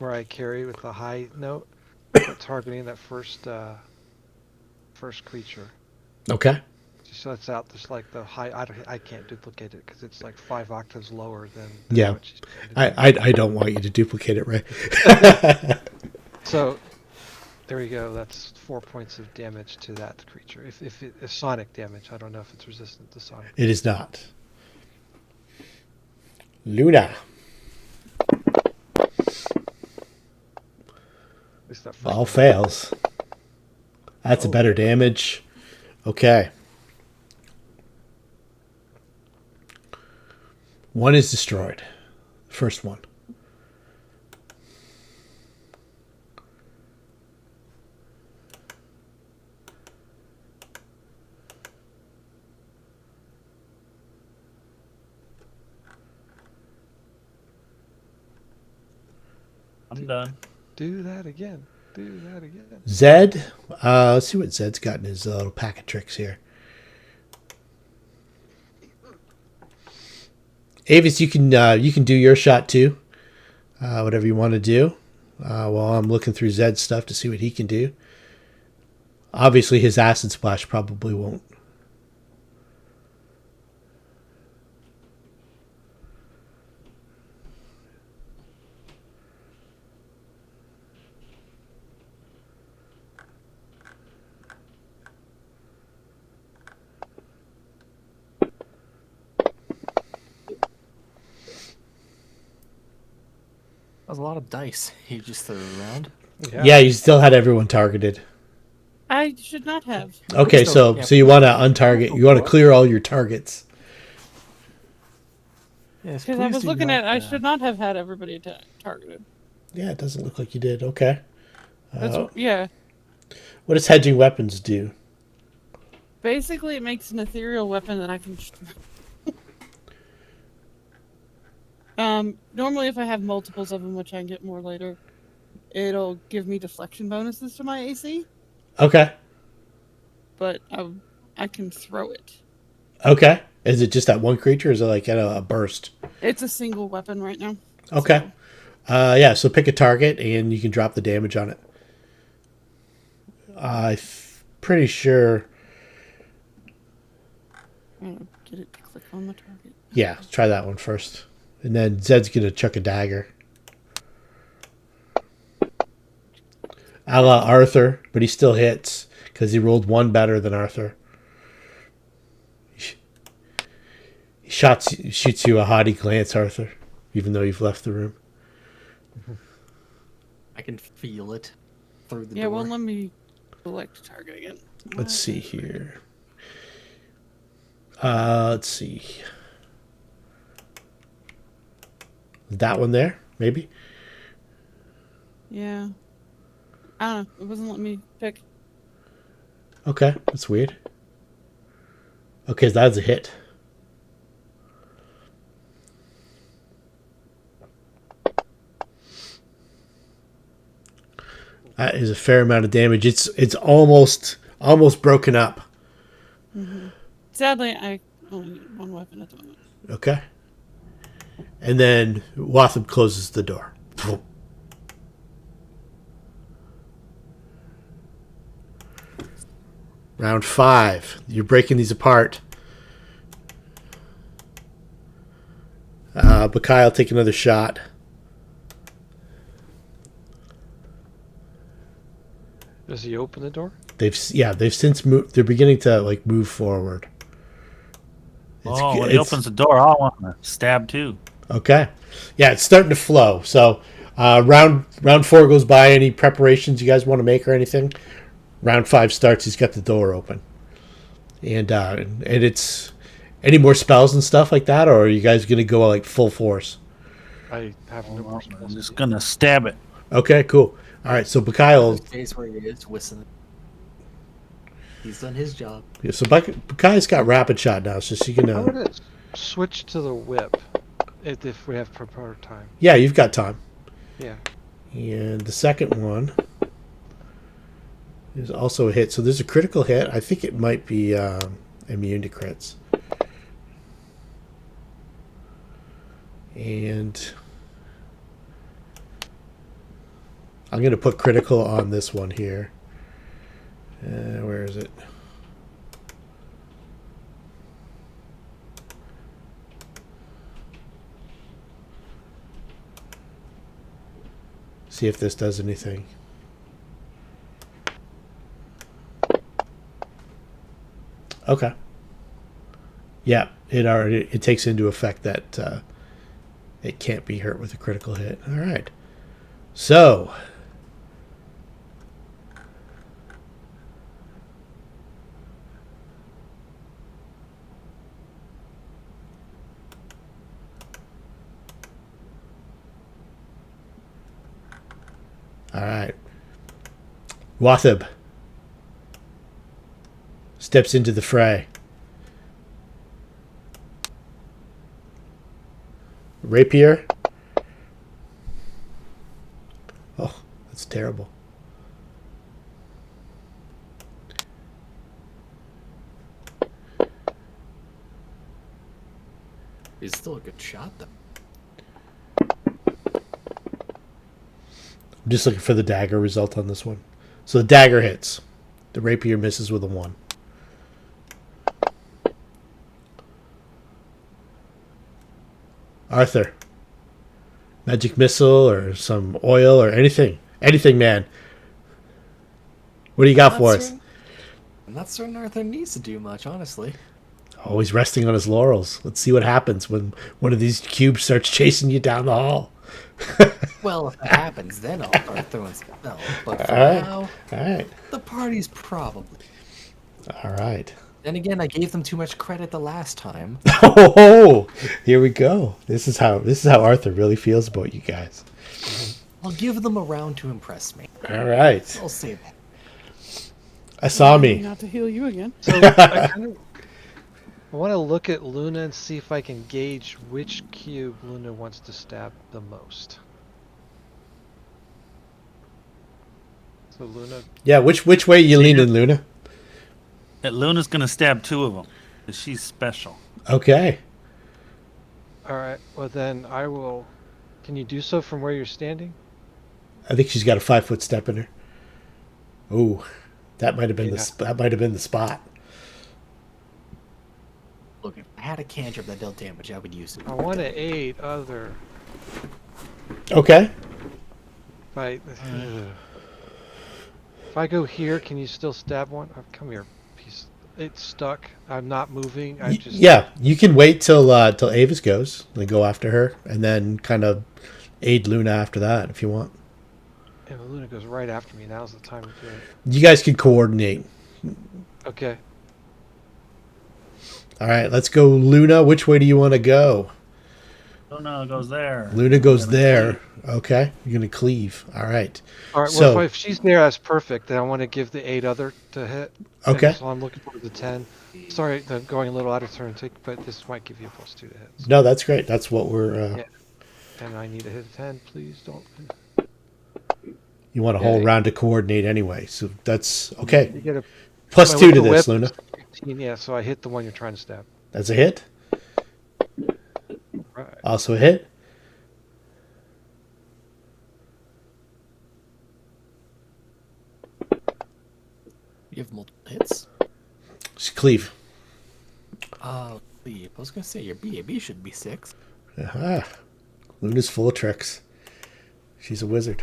Mariah Carey with a high note, but targeting that first creature. Okay. She lets out just like the high. I can't duplicate it because it's like 5 octaves lower than Yeah. what she's trying to do. I don't want you to duplicate it, right? So there we go. That's 4 points of damage to that creature. If it's sonic damage, I don't know if it's resistant to sonic. It is not. Luna. At least that first All one. fails. That's a better damage. Okay. 1 is destroyed. First one. I'm done. Do that again. Do that again. Zed. Let's see what Zed's got in his little pack of tricks here. Avis, you can do your shot too. Whatever you want to do. While I'm looking through Zed's stuff to see what he can do. Obviously, his acid splash probably won't. That was a lot of dice you just threw around. Yeah, you still had everyone targeted. I should not have. Okay, Please so don't- so you want to untarget. You want to clear all your targets. Yes, Because I please was do looking not, at, I should not have had everybody targeted. Yeah, it doesn't look like you did. Okay. That's yeah. What does hedging weapons do? Basically, it makes an ethereal weapon that I can. Normally, if I have multiples of them, which I can get more later, it'll give me deflection bonuses to my AC. Okay. But I can throw it. Okay. Is it just that one creature, or is it like a burst? It's a single weapon right now. Okay. So, Yeah, so pick a target and you can drop the damage on it. I'm pretty sure. I'm gonna get it to click on the target. Yeah, try that one first. And then Zed's going to chuck a dagger. A la Arthur, but he still hits because he rolled 1 better than Arthur. He shoots you a haughty glance, Arthur, even though you've left the room. I can feel it through the Yeah, door. well, let me select a target again. Let's see here. Let's see. That one there, maybe? Yeah. I don't know. It wasn't letting me pick. Okay, that's weird. Okay, so that's a hit. That is a fair amount of damage. It's almost broken up. Mm-hmm. Sadly, I only need 1 weapon at the moment. Okay. And then Yuathyb closes the door. Round 5. You're breaking these apart. Bakai'll take another shot. Does he open the door? They've since moved. They're beginning to like move forward. When he opens the door, I want to stab too. Okay. Yeah, it's starting to flow. So round 4 goes by. Any preparations you guys want to make or anything? Round 5 starts. He's got the door open. And it's any more spells and stuff like that, or are you guys gonna go like full force? I have no more I'm spells. just gonna stab it. Okay, cool. All right, so Bakai'll. Face where he is whistling. He's done his job. Yeah, so Bakai's got rapid shot now, so she can. I would switch to the whip if we have proper time. Yeah, you've got time. Yeah. And the second one is also a hit. So there's a critical hit. I think it might be immune to crits. And I'm going to put critical on this one here. Where is it? See if this does anything. Okay. Yeah, it takes into effect that it can't be hurt with a critical hit. All right. So all right. Yuathyb steps into the fray. Rapier. Oh, that's terrible. He's still a good shot, though. I'm just looking for the dagger result on this one. So the dagger hits. The rapier misses with a 1. Arthur. Magic missile or some oil or anything. Anything, man. What do you got for us? I'm not certain Arthur needs to do much, honestly. Oh, he's resting on his laurels. Let's see what happens when one of these cubes starts chasing you down the hall. Well, if that happens, then I'll start throwing spells. But for Alright. now, Alright. the party's probably. Alright. Then again, I gave them too much credit the last time. Oh, here we go. This is how Arthur really feels about you guys. I'll give them a round to impress me. Alright. I'll say that. Asami. Not to heal you again. So I want to look at Luna and see if I can gauge which cube Luna wants to stab the most. So Luna, Yeah, which way you leaning, Luna? That Luna's gonna stab 2 of them, 'cause she's special. Okay. all right. Well then, I will. Can you do so from where you're standing? I think she's got a 5-foot step in her. Ooh, that might have been the spot. Look, if I had a cantrip that dealt damage, I would use it. I want to aid other. Okay. If I go here, can you still stab one? Oh, come here, piece. It's stuck. I'm not moving. I just. Yeah, you can wait till Avis goes and go after her, and then kind of aid Luna after that if you want. And Luna goes right after me. Now's the time to do it. You guys can coordinate. Okay. All right, let's go, Luna. Which way do you want to go? Luna goes there. Luna goes there. Okay, you're gonna cleave. All right. All right. So- Well, if she's there, that's perfect. Then I want to give the 8 other to hit. And Okay. so I'm looking for the 10. Sorry, I'm going a little out of turn, but this might give you a +2 to hit. So- No, that's great. That's what we're. Yeah. And I need to hit a 10. Please don't. You want a whole round to coordinate anyway, so that's okay. You get a +2 with to the this, whip, Luna. 15, yeah, so I hit the one you're trying to stab. That's a hit. Right. Also a hit. You have multiple hits. Just cleave. I was gonna say your BAB should be 6. Aha. Luna's full of tricks. She's a wizard.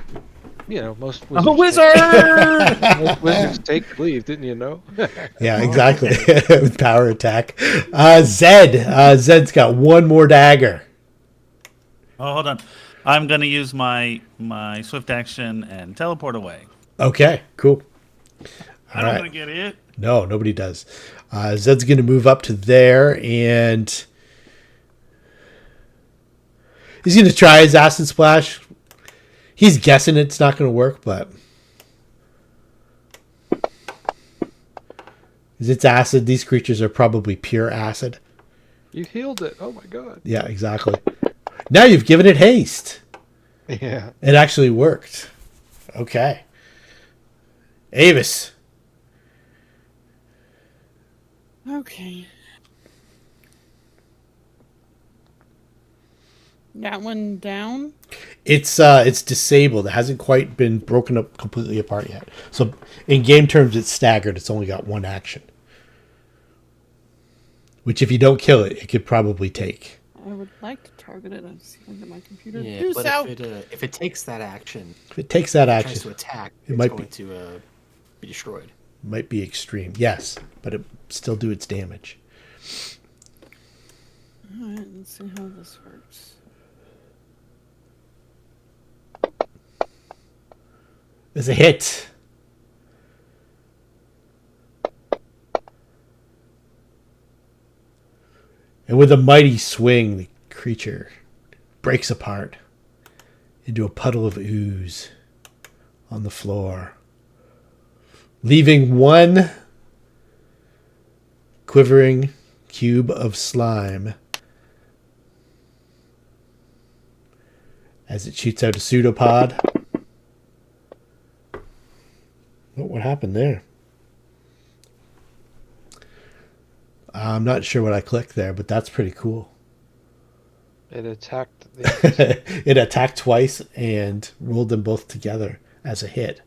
most I'm a wizards wizard! most wizards take leave, didn't you know? Yeah, exactly. Power attack. Zed. Zed's got one more dagger. Oh, hold on. I'm gonna use my swift action and teleport away. Okay, cool. I All don't right. want to get it. No, nobody does. Zed's going to move up to there, and he's going to try his acid splash. He's guessing it's not going to work, but it's acid. These creatures are probably pure acid. You healed it. Oh my god. Yeah, exactly. Now you've given it haste. Yeah. It actually worked. Okay. Avis. Okay. That one down. It's disabled. It hasn't quite been broken up completely apart yet. So in game terms, it's staggered. It's only got one action. Which, if you don't kill it, it could probably take. I would like to target it. I'm seeing that my computer. Yeah, Deuce but out. if it takes that action, If it takes that tries action, to attack, it it's might going be. to be destroyed. Might be extreme. Yes, but it still do its damage. All right. Let's see how this works. It's a hit. And with a mighty swing, the creature breaks apart into a puddle of ooze on the floor, leaving one quivering cube of slime as it shoots out a pseudopod. What happened there? I'm not sure what I clicked there, but that's pretty cool. It attacked the It attacked twice and rolled them both together as a hit.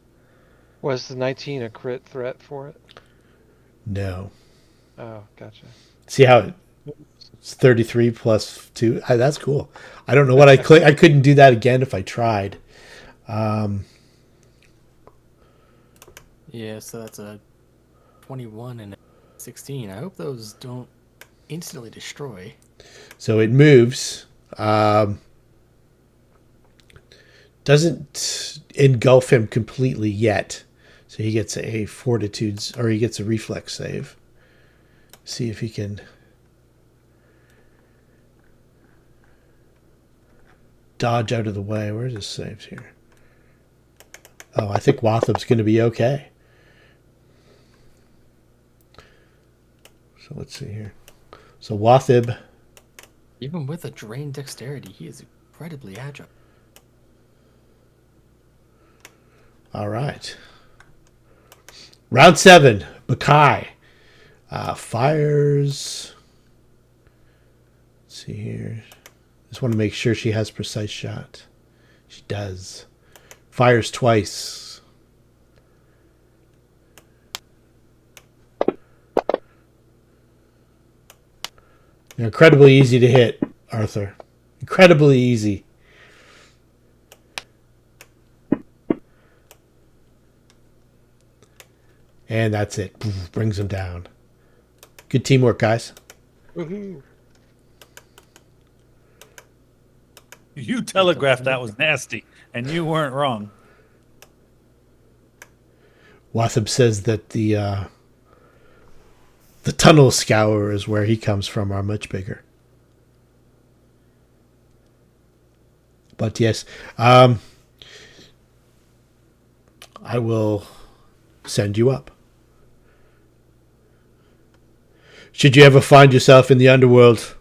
Was the 19 a crit threat for it? No. Oh, gotcha. See how it's 33 plus 2? That's cool. I don't know what I clicked. I couldn't do that again if I tried. Yeah, so that's a 21 and a 16. I hope those don't instantly destroy. So it moves. Doesn't engulf him completely yet. So he gets a fortitude, or he gets a reflex save. See if he can dodge out of the way. Where's his saves here? Oh, I think Yuathyb's going to be okay. So let's see here. So Yuathyb. Even with a drained dexterity, he is incredibly agile. All right. Round 7. Bakai. Fires. Let's see here. Just want to make sure she has precise shot. She does. Fires twice. They're incredibly easy to hit, Arthur. Incredibly easy. And that's it. Brings him down. Good teamwork, guys. Woohoo! You telegraphed that was nasty, and you weren't wrong. Yuathyb says that the tunnel scourers where he comes from are much bigger. But yes, I will send you up. Should you ever find yourself in the underworld,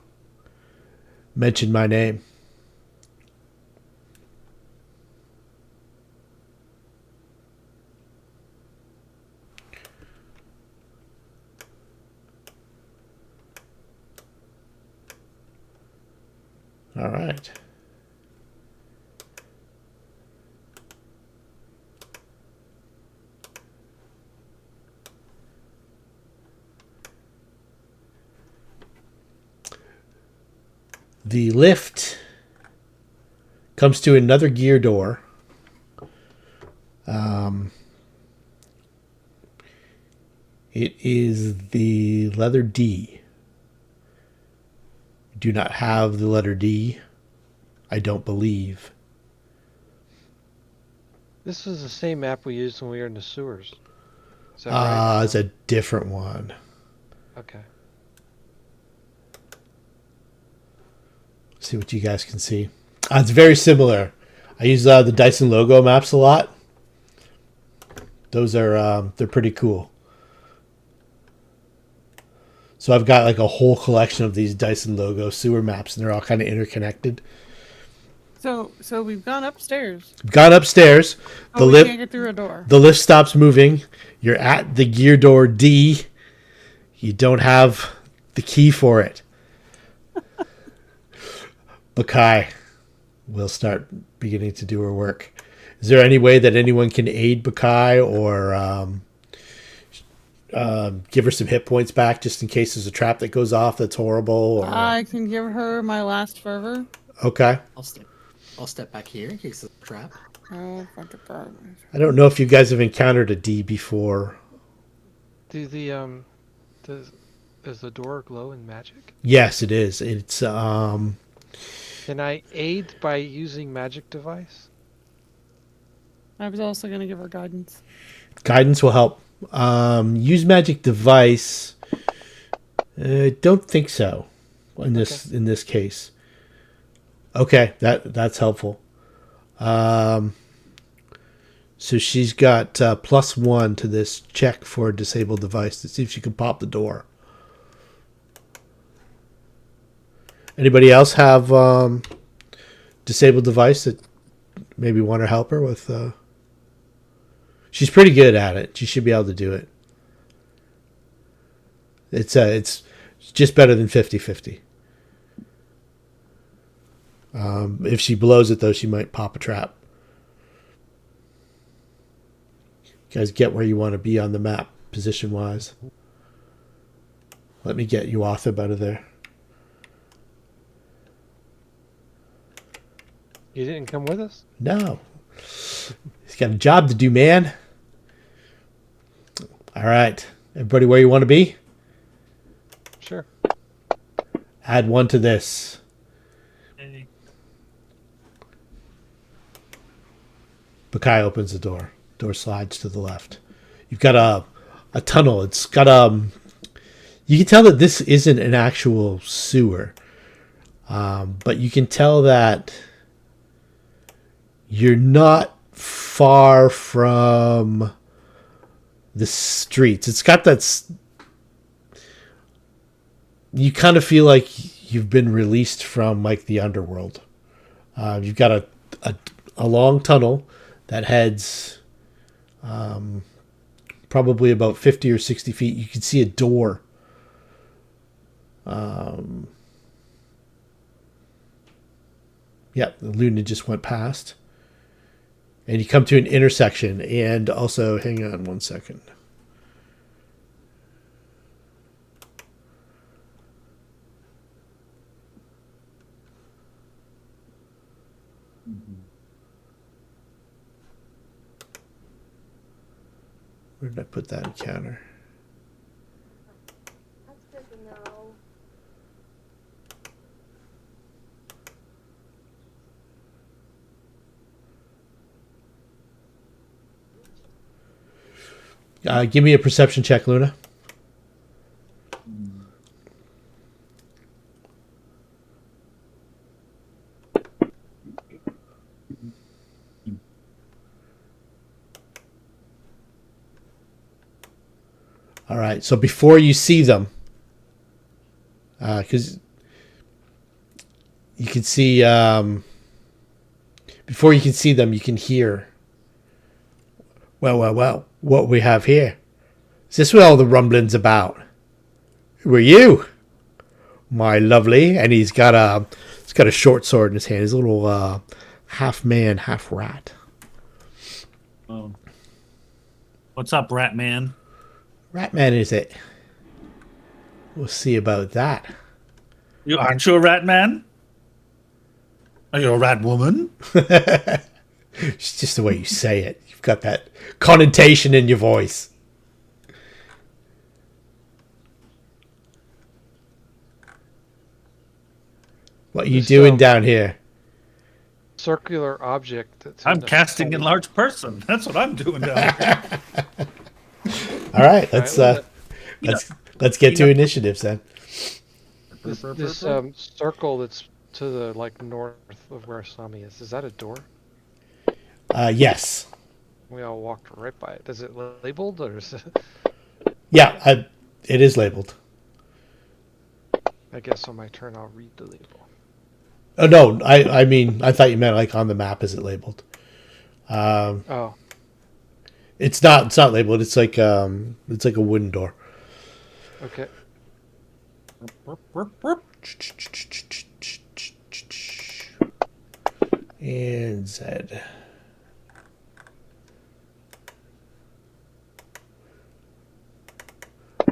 mention my name. All right. The lift comes to another gear door It is the letter D. Do not have the letter D, I don't believe. This was the same map we used when we were in the sewers. Is that right? It's a different one. Okay. See what you guys can see. It's very similar. I use the Dyson logo maps a lot. Those are they're pretty cool. So I've got like a whole collection of these Dyson logo sewer maps, and they're all kind of interconnected. So we've gone upstairs. Got upstairs. Oh, we can't get through a door. The lift stops moving. You're at the gear door D. You don't have the key for it. Bakai will start beginning to do her work. Is there any way that anyone can aid Bakai or give her some hit points back just in case there's a trap that goes off that's horrible? Or... I can give her my last fervor. Okay. I'll step back here in case there's a trap. Oh, fuck it. I don't know if you guys have encountered a D before. Does the door glow in magic? Yes, it is. It's Can I aid by using magic device? I was also going to give her guidance. Guidance will help. Use magic device. Don't think so in this case. Okay, that's helpful. So she's got +1 to this check for a disabled device to see if she can pop the door. Anybody else have disabled device that maybe want to help her with? She's pretty good at it. She should be able to do it. It's just better than 50-50. If she blows it, though, she might pop a trap. You guys get where you want to be on the map, position-wise. Let me get Yuathyb out of there. You didn't come with us? No. He's got a job to do, man. All right. Everybody where you want to be? Sure. Add 1 to this. Hey. Bakai opens the door. Door slides to the left. You've got a tunnel. It's got you can tell that this isn't an actual sewer. But you can tell that you're not far from the streets. It's got that. You kind of feel like you've been released from like the underworld. You've got a long tunnel that heads probably about 50 or 60 feet. You can see a door. Yeah, the Luna just went past. And you come to an intersection, and also, hang on 1 second. Where did I put that encounter? That's good to know. Give me a perception check, Luna. All right. So before you see them, because you can see, before you can see them, you can hear. Well, what we have here. Is this what all the rumbling's about? Who are you? My lovely. And he's got a short sword in his hand. He's a little half man, half rat. What's up, Rat Man? Rat man, is it? We'll see about that. Aren't you a rat man? Are you a rat woman? It's just the way you say it. You got that connotation in your voice. What are you This, doing down here? circular object that's I'm in a casting study. enlarge person. That's what I'm doing down here. All right, Alright, Luna, let's get to initiatives then. this circle that's to the north of where Sami is that a door? Yes. We all walked right by it. Is it labeled or is it? Yeah, it is labeled. I guess on my turn I'll read the label. Oh no, I mean I thought you meant like on the map. Is it labeled? Oh, It's not labeled. It's like a wooden door. okay. And Z.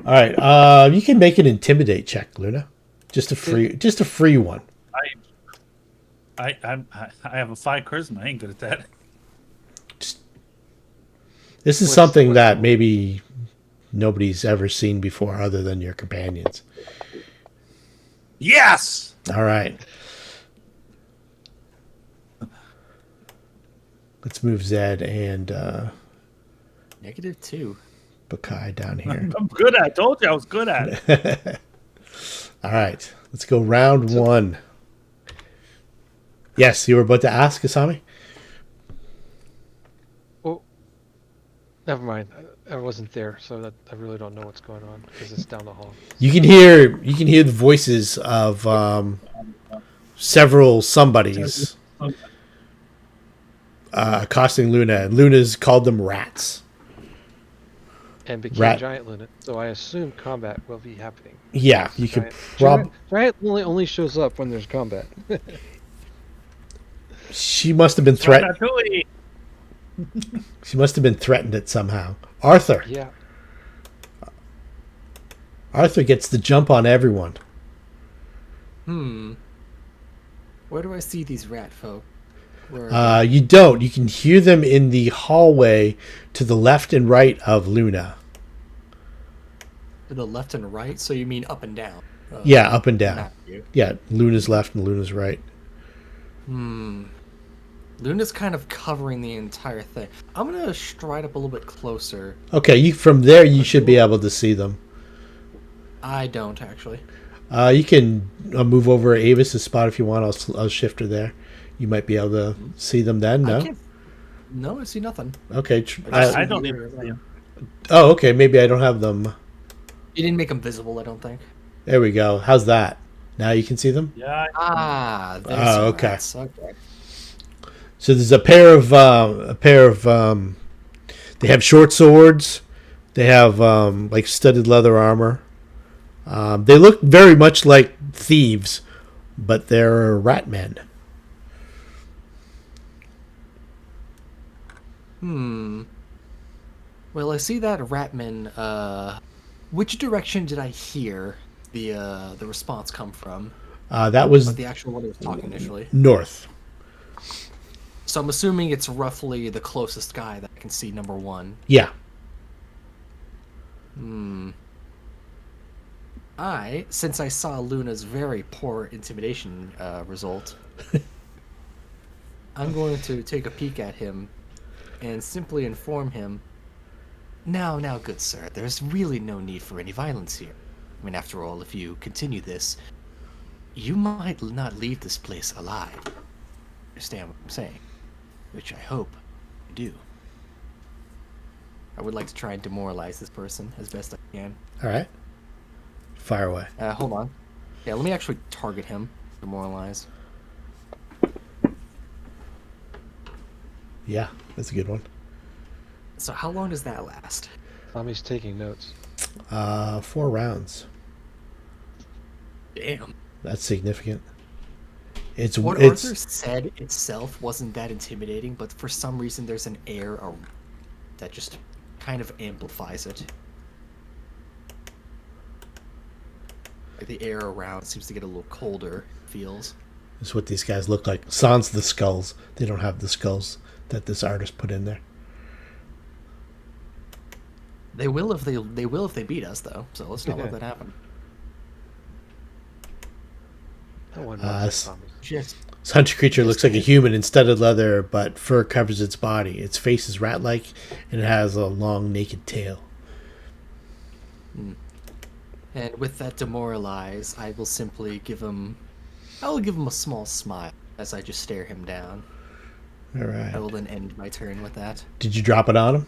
All right. You can make an intimidate check, Luna. Just a free one. I have a 5 charisma. I ain't good at that. This is something that maybe nobody's ever seen before other than your companions. Yes. All right. Let's move Zed and -2. Bakai down here. I'm good at it. I told you I was good at it. All right. Let's go round 1. Yes, you were about to ask, Asami? Oh, never mind. I wasn't there, so that I really don't know what's going on because it's down the hall. You can hear the voices of several somebodies accosting Luna, and Luna's called them rats. And became Giant Luna, so I assume combat will be happening. Yeah, you could probably. Giant only shows up when there's combat. She must have been threatened. She must have been threatened it somehow. Arthur. Yeah. Arthur gets the jump on everyone. Where do I see these rat folk? You don't. You can hear them in the hallway to the left and right of Luna. To the left and right? So you mean up and down? Yeah, up and down. Not you. Yeah, Luna's left and Luna's right. Luna's kind of covering the entire thing. I'm gonna stride up a little bit closer. Okay, from there you should be able to see them. I don't actually. You can move over Avis's spot if you want. I'll shift her there. You might be able to see them then. No. No, I see nothing. Okay. I don't even see him. Oh, okay. Maybe I don't have them. You didn't make them visible, I don't think. There we go. How's that? Now you can see them. Yeah. There's some okay. rats. Okay. So there's a pair of they have short swords. They have like studded leather armor. They look very much like thieves, but they're rat men. Well, I see that Ratman. Which direction did I hear the response come from? That was The actual one who was talking initially. north. So I'm assuming it's roughly the closest guy that I can see. Number 1. Yeah. Since I saw Luna's very poor intimidation result, I'm going to take a peek at him and simply inform him, Now, good sir, there's really no need for any violence here. I mean, after all, if you continue this, you might not leave this place alive. Understand what I'm saying? Which I hope you do. I would like to try and demoralize this person as best I can. All right. Fire away. Hold on. Yeah, let me actually target him. Demoralize. Yeah, that's a good one. So how long does that last? Tommy's taking notes. 4 rounds. Damn. That's significant. What Arthur said itself wasn't that intimidating, but for some reason there's an air that just kind of amplifies it. Like the air around seems to get a little colder, feels. That's what these guys look like. Sans the skulls. They don't have the skulls that this artist put in there. They will if they beat us though. So let's not let Yeah. that happen. No one Uh, wants s- zombies. Just This hunter creature Yes, looks like a it is. human in studded leather, but fur covers its body. Its face is rat-like, and it has a long, naked tail. and with that demoralize, I will simply give him. I will give him a small smile as I just stare him down. All I right. will then end my turn with that. Did you drop it on him?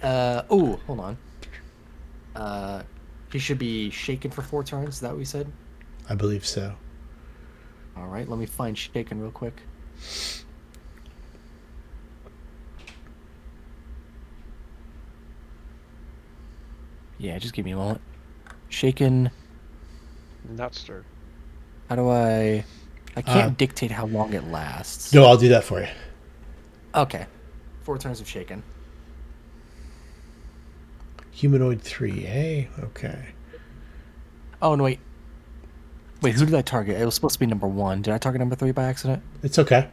Oh, hold on. He should be shaken for 4 turns. Is that what we said? I believe so. All right, let me find shaken real quick. Yeah, just give me a moment. Shaken. Not stirred. How do I? I can't dictate how long it lasts. No, I'll do that for you. Okay. 4 turns of shaken. Humanoid 3, eh? Okay. Oh no, wait. Wait, who did I target? It was supposed to be number 1. Did I target number 3 by accident? It's okay.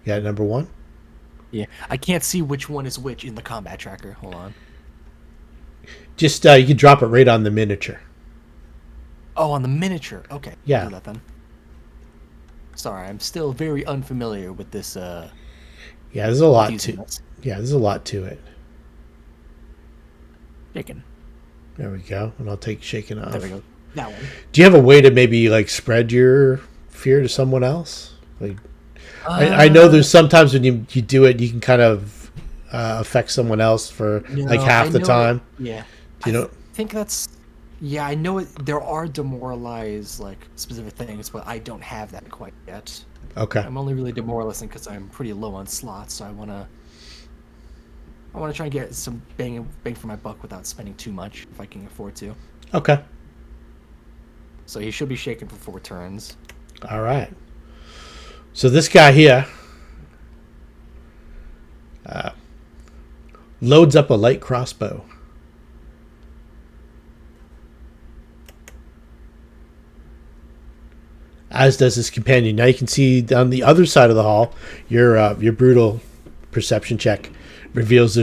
Yeah, number 1? Yeah, I can't see which one is which in the combat tracker. Hold on. Just, you can drop it right on the miniature. Oh, on the miniature. Okay, Yeah. I'll do that then. Sorry, I'm still very unfamiliar with this. Yeah, there's a lot using to this. Yeah, there's a lot to it. Shaken. There we go. And I'll take shaken off. There we go. That one. Do you have a way to maybe like spread your fear to someone else? Like I know there's sometimes when you do it, you can kind of affect someone else for like half the time. Yeah. Do you know? I think that's. Yeah, I know it. There are demoralized like specific things, but I don't have that quite yet. Okay. I'm only really demoralizing because I'm pretty low on slots, so I wanna try and get some bang for my buck without spending too much if I can afford to. Okay. So he should be shaken for 4 turns. All right. So this guy here loads up a light crossbow. As does his companion. Now you can see on the other side of the hall, your brutal perception check reveals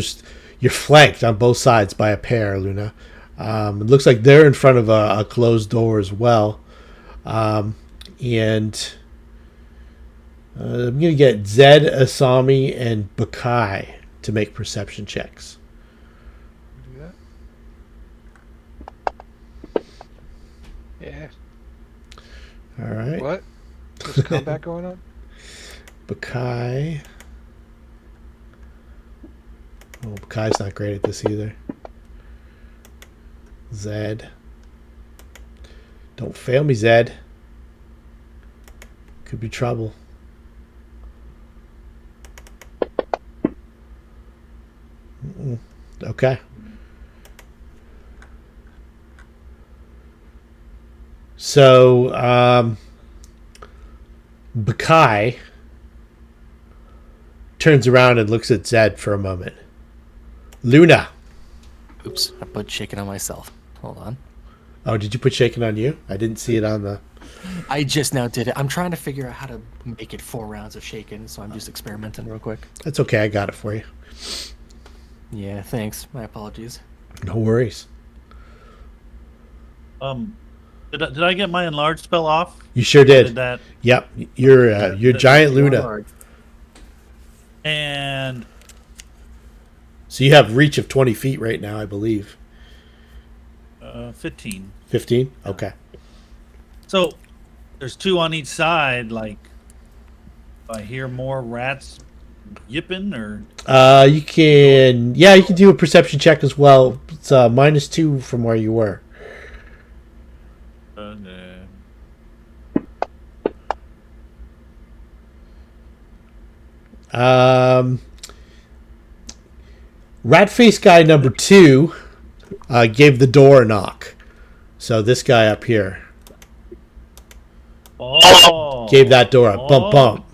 you're flanked on both sides by a pair, Luna. It looks like they're in front of a closed door as well. And I'm going to get Zed, Asami, and Bakai to make perception checks. Do that. Yeah. All right. What? There's combat going on? Bakai. Oh, Bakai's not great at this either. Zed. Don't fail me, Zed. Could be trouble. Okay. So, Bakai turns around and looks at Zed for a moment. Luna. Oops, I put shaken on myself. Hold on. Oh, did you put shaken on you? I didn't see it on the... I just now did it. I'm trying to figure out how to make it 4 rounds of shaken, so I'm just experimenting real quick. That's okay, I got it for you. Yeah, thanks. My apologies. No worries. Did I get my enlarged spell off? You sure Or did. Did that? Yep, you're giant Luna. Large. And So you have reach of 20 feet right now, I believe. 15. 15? Okay. So there's 2 on each side. Like, if I hear more rats yipping, or You can do a perception check as well. It's -2 from where you were. Rat face guy number 2 gave the door a knock. So this guy up here gave that door a bump bump.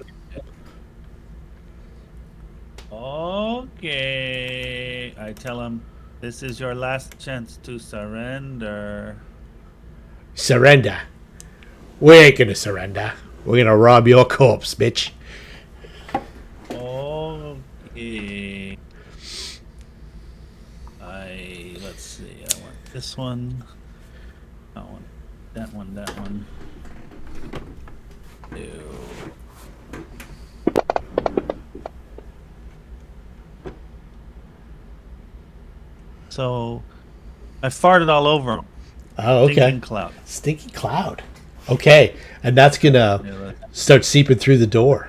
Okay. I tell him, this is your last chance to surrender. Surrender. We ain't gonna surrender. We're gonna rob your corpse, bitch. Okay. This one. That one. That one. That one. Ew. So, I farted all over him. Oh, okay. Stinking cloud. Stinky cloud. Okay, and that's gonna Yeah, start seeping through the door.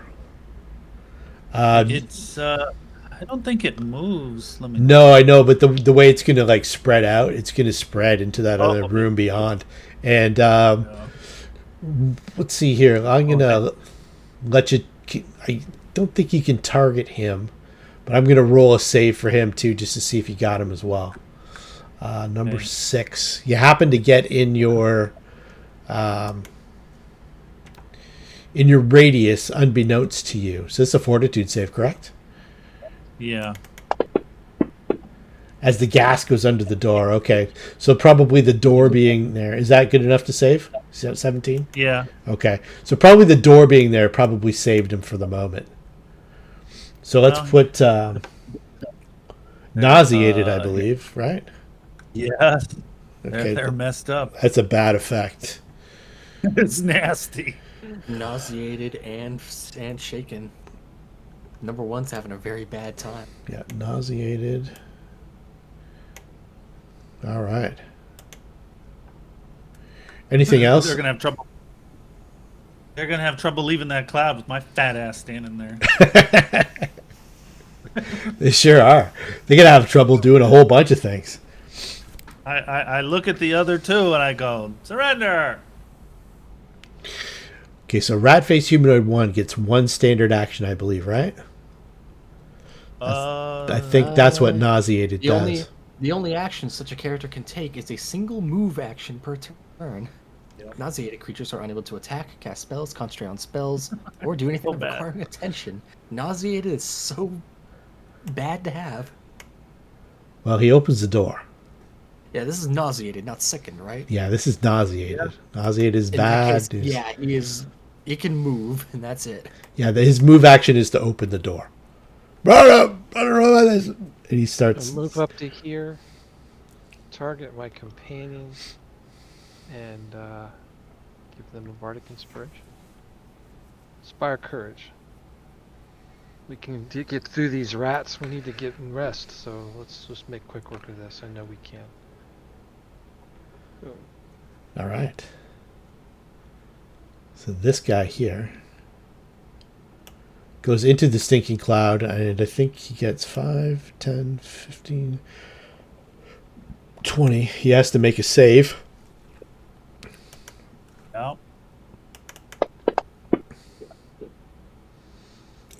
it's. I don't think it moves. Let me. No, I know, but the way it's gonna like spread out, it's gonna spread into that other Oh. room beyond. And let's see here. I'm gonna Okay. let you. I don't think you can target him, but I'm gonna roll a save for him too, just to see if you got him as well. Number Okay. 6. You happen to get in your radius, unbeknownst to you. So it's a fortitude save, correct? Yeah. As the gas goes under the door. Okay, so probably the door being there. Is that good enough to save? 17. Yeah. Okay, so probably the door being there probably saved him for the moment. So let's put nauseated, I believe, right? Yeah. Okay, They're messed up. that's a bad effect. It's nasty. Nauseated and shaken. Number 1's having a very bad time. Yeah, nauseated. All right. Anything else? They're gonna have trouble. They're gonna have trouble leaving that cloud with my fat ass standing there. They sure are. They're gonna have trouble doing a whole bunch of things. I look at the other two and I go, surrender. Okay, so rat face humanoid 1 gets 1 standard action, I believe, right? I think that's what nauseated does. The only action such a character can take is a single move action per turn. Yep. Nauseated creatures are unable to attack, cast spells, concentrate on spells, or do anything So bad. requiring attention. Nauseated is so bad to have. Well, he opens the door. Yeah, this is nauseated, not sickened, right? Yeah, this is nauseated. Nauseated is In that bad. case, yeah, he is. He can move, and that's it. Yeah, his move action is to open the door. Run up! I don't know what this. And he starts. I'll move up to here, target my companions, and give them a bardic inspiration. Inspire courage. We can get through these rats. We need to get in rest, so let's just make quick work of this. I know we can. Boom. All right. So this guy here goes into the stinking cloud, and I think he gets 5, 10, 15, 20. He has to make a save. No.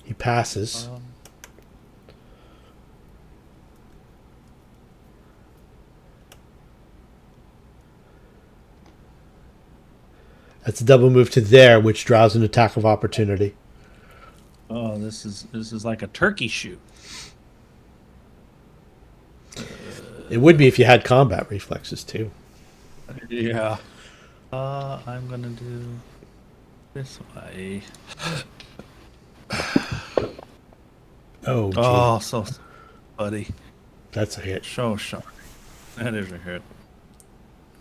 He passes. That's a double move to there, which draws an attack of opportunity. Oh, this is like a turkey shoot. It would be if you had combat reflexes too. Yeah. I'm gonna do this way. Oh, gee. Oh, so buddy. That's a hit. So sorry. That is a hit.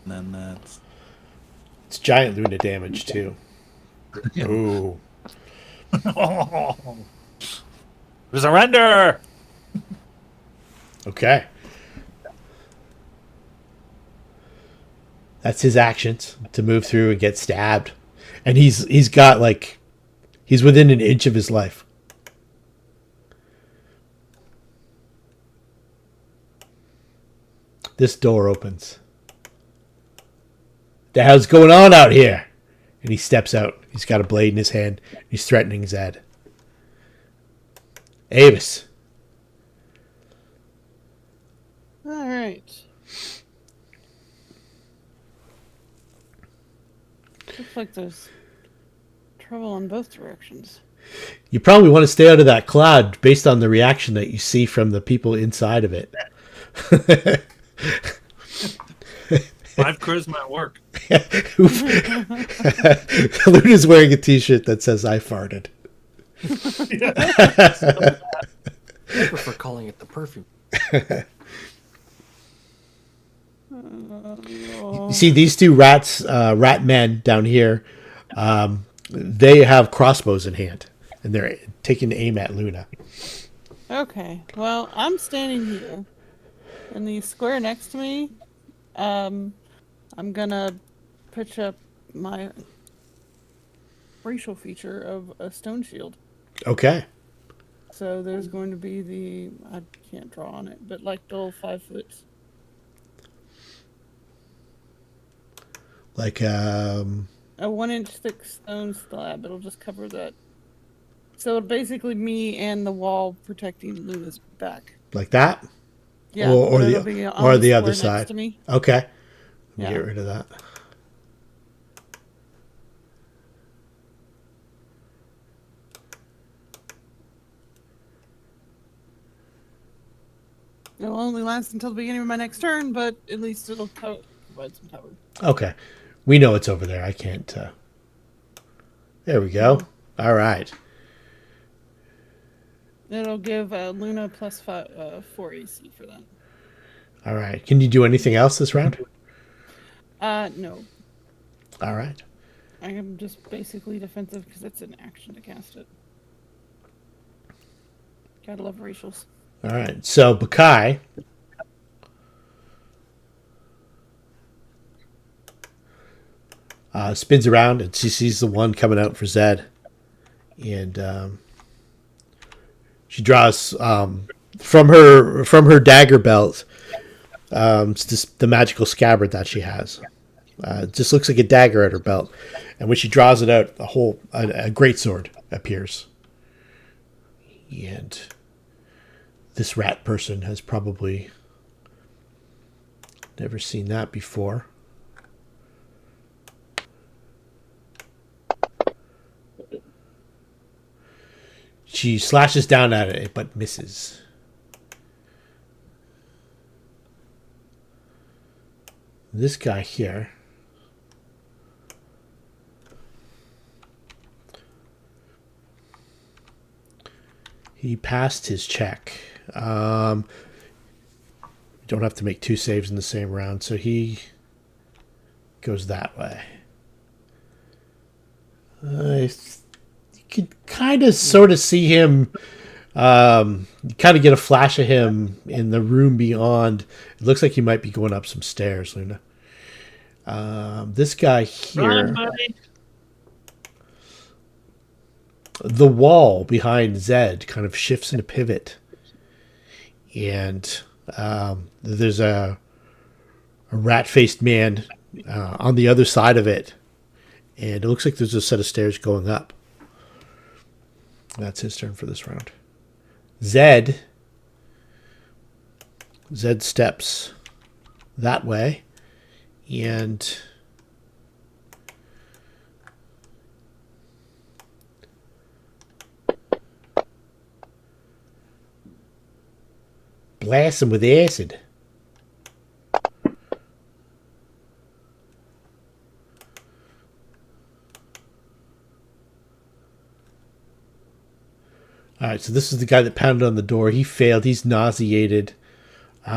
And then that's It's giant Luna damage too. Ooh. surrender. Okay. That's his actions to move through and get stabbed. And he's got like he's within an inch of his life. This door opens. The hell's going on out here? And he steps out. He's got a blade in his hand. He's threatening Zed. Avis. All right. Looks like there's trouble in both directions. You probably want to stay out of that cloud based on the reaction that you see from the people inside of it. 5 charisma at work. Luna's wearing a t-shirt that says I farted. I prefer calling it the perfume. You see these two rat men down here. They have crossbows in hand, and they're taking aim at Luna. Okay, well, I'm standing here, and the square next to me, I'm gonna pitch up my racial feature of a stone shield. Okay. So there's going to be I can't draw on it, but like the old 5 foot. Like, A 1-inch thick stone slab. It'll just cover that. So basically, me and the wall protecting Luna's back. like that? Yeah, Or it'll the be on other square side. next to me. Okay. Let me Yeah. get rid of that. It'll only last until the beginning of my next turn, but at least it'll provide some cover. Okay. We know it's over there. I can't. There we go. All right. It'll give Luna plus 4 AC for that. All right. Can you do anything else this round? No. All right. I am just basically defensive because it's an action to cast it. Gotta love racials. All right. So Bakai spins around and she sees the one coming out for Zed, and she draws from her dagger belt. It's just the magical scabbard that she has. It just looks like a dagger at her belt, and when she draws it out, a greatsword appears. And this rat person has probably never seen that before. She slashes down at it, but misses. This guy here. He passed his check. Don't have to make 2 saves in the same round, so he goes that way. You can kind of sort of see him. You kind of get a flash of him in the room beyond. It looks like he might be going up some stairs, Luna. This guy here. Run, buddy. The wall behind Zed kind of shifts in a pivot, and there's a rat-faced man on the other side of it, and it looks like there's a set of stairs going up. That's his turn for this round. Zed steps that way, and blast him with acid. All right, so this is the guy that pounded on the door. He failed. He's nauseated. He's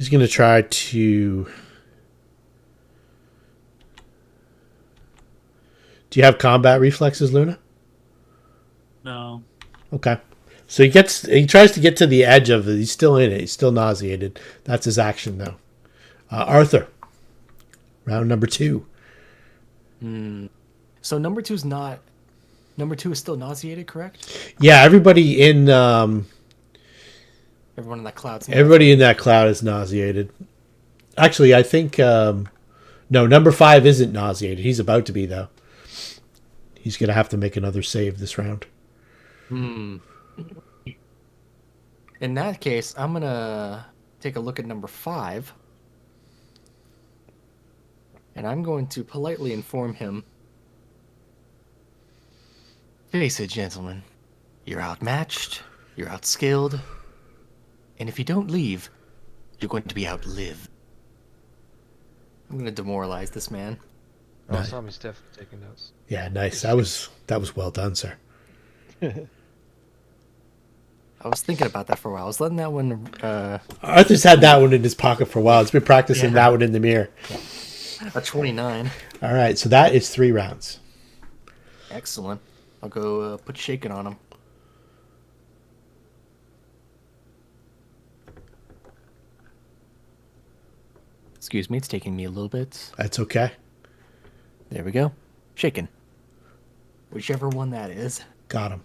going to try to... Do you have combat reflexes, Luna? No. Okay. So he tries to get to the edge of it. He's still in it. He's still nauseated. That's his action, though. Arthur, round number 2. So number two is still nauseated, correct? Yeah, everybody in Everyone in that cloud. everybody in that cloud is nauseated. Actually, I think no, number 5 isn't nauseated. He's about to be, though. He's gonna have to make another save this round. In that case, I'm gonna take a look at number 5, and I'm going to politely inform him. Face it, gentlemen. You're outmatched, you're outskilled, and if you don't leave, you're going to be outlived. I'm going to demoralize this man. Oh, Nice. Sami's definitely taking notes. Yeah, nice. That was well done, sir. I was thinking about that for a while. I was letting that one. Arthur's had that one in his pocket for a while. He's been practicing that one in the mirror. A 29. All right, so that is 3 rounds. Excellent. I'll go put shaken on him. Excuse me, it's taking me a little bit. That's okay. There we go. Shaken. Whichever one that is. Got him.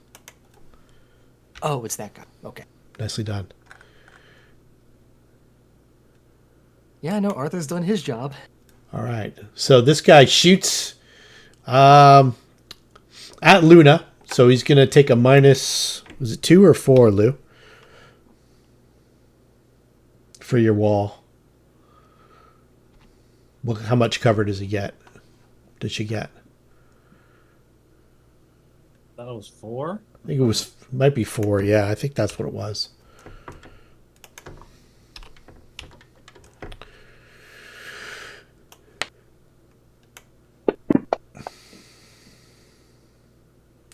Oh, it's that guy. Okay. Nicely done. Yeah, no, Arthur's done his job. All right. So this guy shoots at Luna. So he's going to take a minus, was it 2 or 4, Lou? For your wall. How much cover does he get? Did she get? That was 4. I think might be 4. Yeah, I think that's what it was.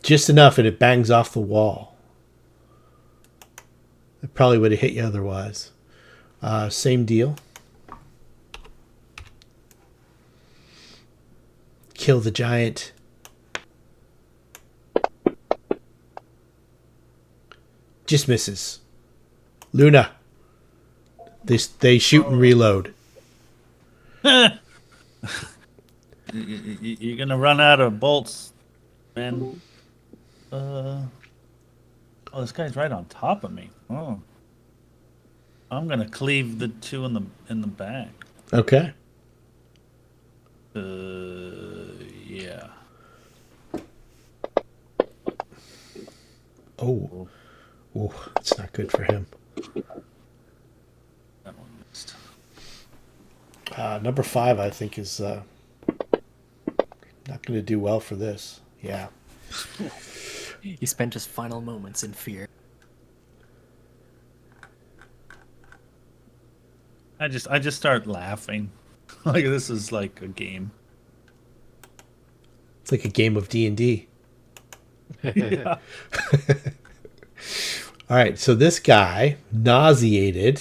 Just enough, and it bangs off the wall. It probably would have hit you otherwise. Same deal. Kill the giant. Just misses. Luna. They shoot and reload. You're gonna run out of bolts, man. Oh, this guy's right on top of me. Oh, I'm gonna cleave the 2 in the back. Okay. Yeah. Oh, it's not good for him. That one missed. Number 5, I think, is not going to do well for this. Yeah. He spent his final moments in fear. I just start laughing. Like this is like a game. It's like a game of D&D. Yeah. All right, so this guy, nauseated.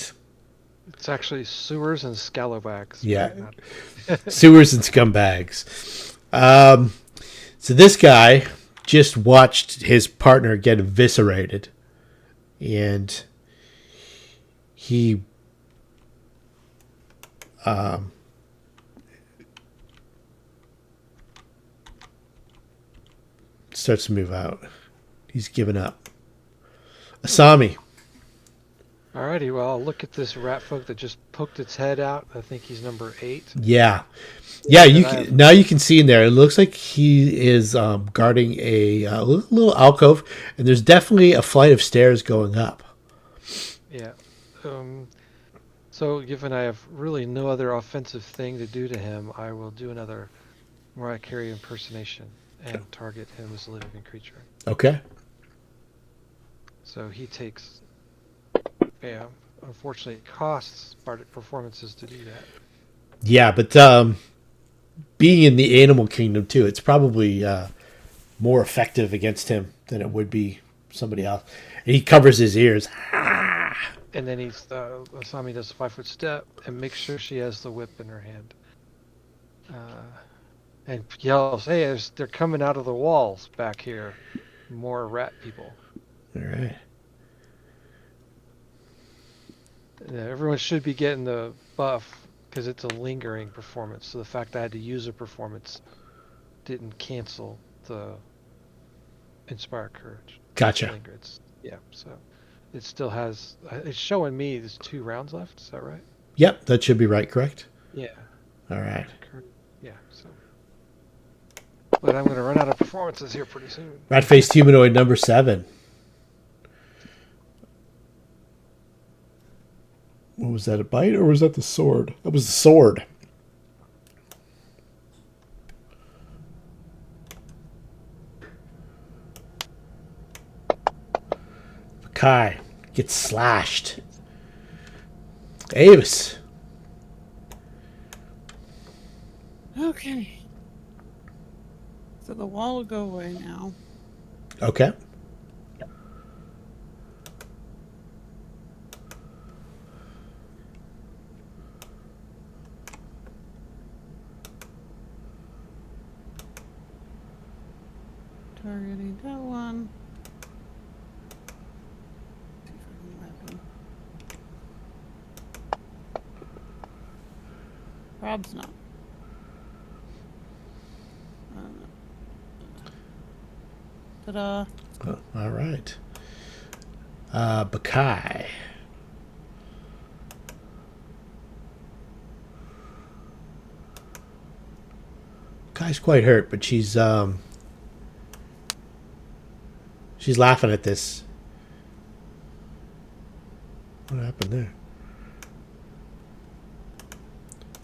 It's actually sewers and scalawags. Yeah. Sewers and scumbags. So this guy just watched his partner get eviscerated. And he starts to move out. He's given up. Asami. Alrighty, well, I'll look at this rat folk that just poked its head out. I think he's number 8. Yeah. Yeah, now you can see in there. It looks like he is guarding a little alcove, and there's definitely a flight of stairs going up. Yeah. So, given I have really no other offensive thing to do to him, I will do another Mariah Carey impersonation and target him as a living creature. Okay. So he takes, yeah, unfortunately it costs Bardic performances to do that. Yeah, but being in the animal kingdom too, it's probably more effective against him than it would be somebody else. And he covers his ears. And then Asami does a 5-foot step and makes sure she has the whip in her hand. And yells, "Hey, they're coming out of the walls back here. More rat people." All right. Everyone should be getting the buff because it's a lingering performance. So the fact I had to use a performance didn't cancel the Inspire Courage. Gotcha. Yeah, so it still has. It's showing me there's 2 rounds left. Is that right? Yep, that should be right, correct? Yeah. All right. Yeah, so. But I'm going to run out of performances here pretty soon. Rat-faced humanoid number 7. What was that, a bite, or was that the sword? That was the sword. Kai gets slashed. Avis. Okay. So the wall will go away now. Okay. targeting that one. See if I can map him. Rob's not. Ta-da. Oh, all right. Bakai. Bakai's quite hurt, but she's laughing at this. What happened there?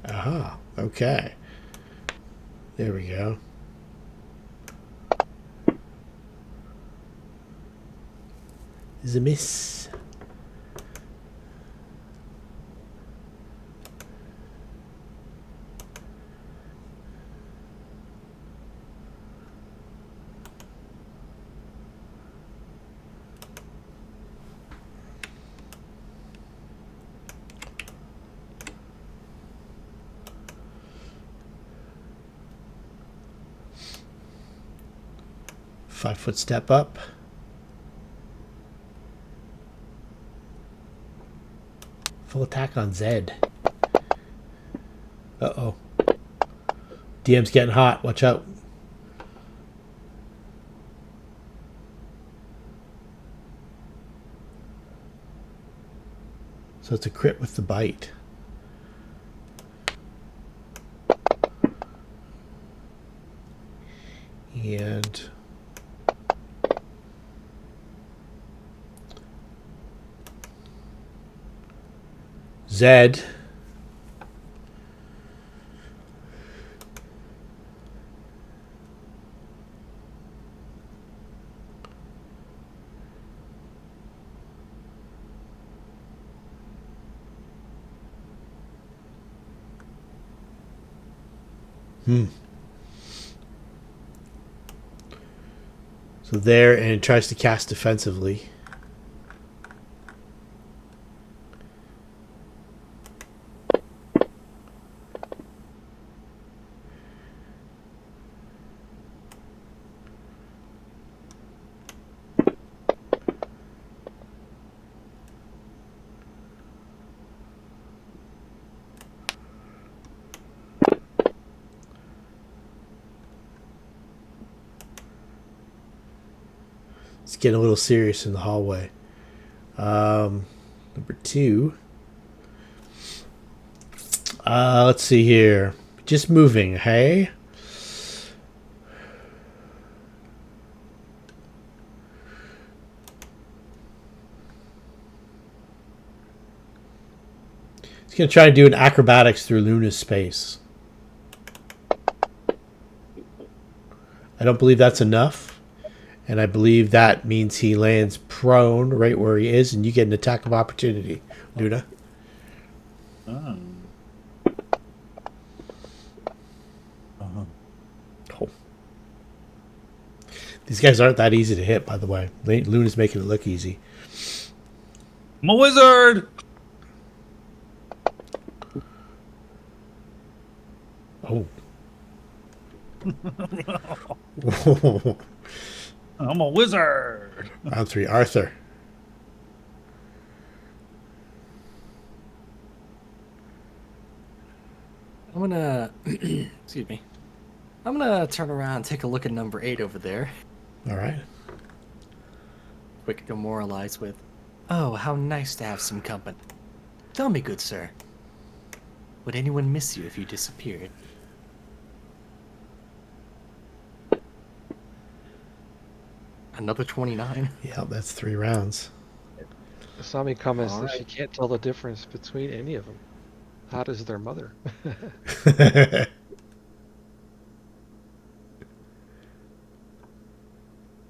Aha. Okay. There we go. Is a miss. Five-foot step up. Full attack on Zed. Uh-oh. DM's getting hot. Watch out. So it's a crit with the bite. And Zed So there, and it tries to cast defensively. It's getting a little serious in the hallway. Number 2. Let's see here. Just moving, hey? He's going to try to do an acrobatics through Luna's space. I don't believe that's enough. And I believe that means he lands prone right where he is, and you get an attack of opportunity, Luna. Oh. Oh. These guys aren't that easy to hit, by the way. Luna's making it look easy. I'm a wizard! Oh. I'm a wizard! Round 3, Arthur. I'm gonna excuse me. I'm gonna turn around and take a look at number 8 over there. All right. Quick demoralize with, "Oh, how nice to have some company. Tell me, good sir, would anyone miss you if you disappeared?" Another 29. Yeah, that's 3 rounds. Sami comments that she Alright. can't tell the difference between any of them. How does their mother?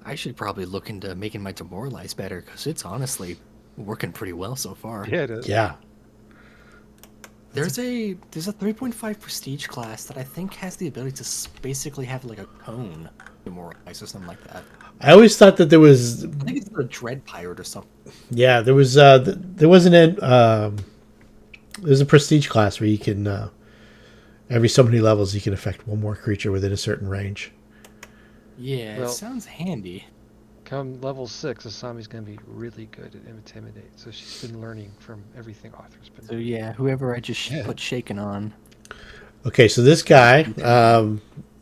I should probably look into making my demoralize better, because it's honestly working pretty well so far. Yeah, it is. Yeah. There's a 3.5 prestige class that I think has the ability to basically have like a cone demoralize or something like that. I always thought that there was... I think it's the Dread Pirate or something. Yeah, there was... there wasn't there's a prestige class where you can... every so many levels, you can affect one more creature within a certain range. Yeah, it Well, sounds handy. come level 6, Asami's going to be really good at Intimidate. So she's been learning from everything Arthur's been So doing. yeah, whoever I just Yeah. put shaken on. Okay, so this guy,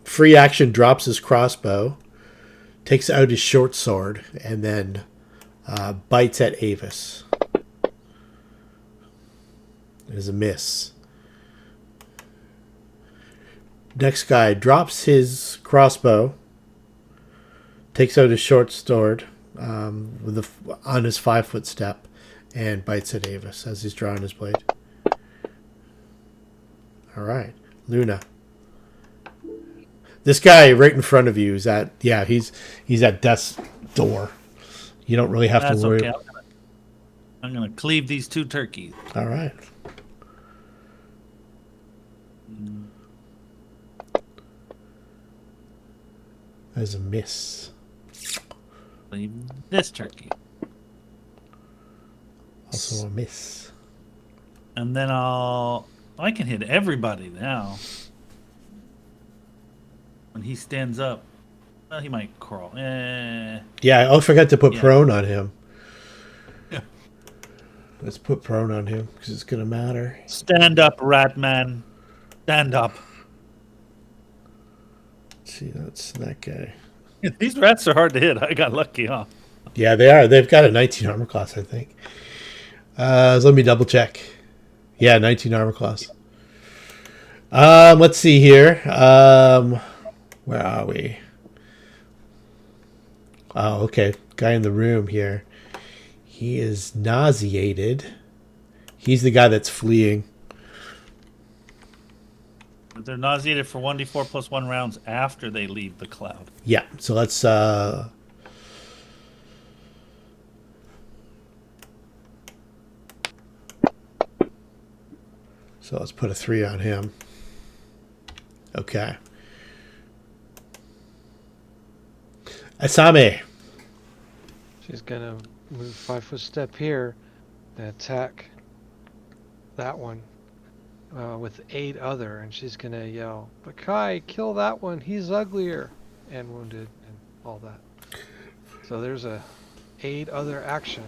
free action, drops his crossbow, takes out his short sword, and then bites at Avis. It is a miss. Next guy drops his crossbow, takes out his short sword on his 5-foot step, and bites at Avis as he's drawing his blade. All right, Luna. This guy right in front of you is at he's at death's door. You don't really have That's to worry. okay. I'm gonna cleave these 2 turkeys. All right. That is a miss. Cleave this turkey, Also a miss. and then I can hit everybody now. When he stands up, well, he might crawl. Yeah, I forgot to put Yeah. prone on him. Yeah. Let's put prone on him because it's gonna matter. Stand up, rat man. Stand up. Let's see, that's that guy. These rats are hard to hit. I got lucky, huh? Yeah, they are. They've got a 19 armor class, I think. So let me double check. Yeah, 19 armor class. Let's see here. Where are we? Oh, okay. Guy in the room here. He is nauseated. He's the guy that's fleeing. They're nauseated for 1d4 plus 1 rounds after they leave the cloud. Yeah, so let's put a 3 on him. Okay. Asame. She's going to move 5-foot step here and attack that one with 8 other. And she's going to yell, Bakai, kill that one. He's uglier and wounded and all that. So there's a 8 other action.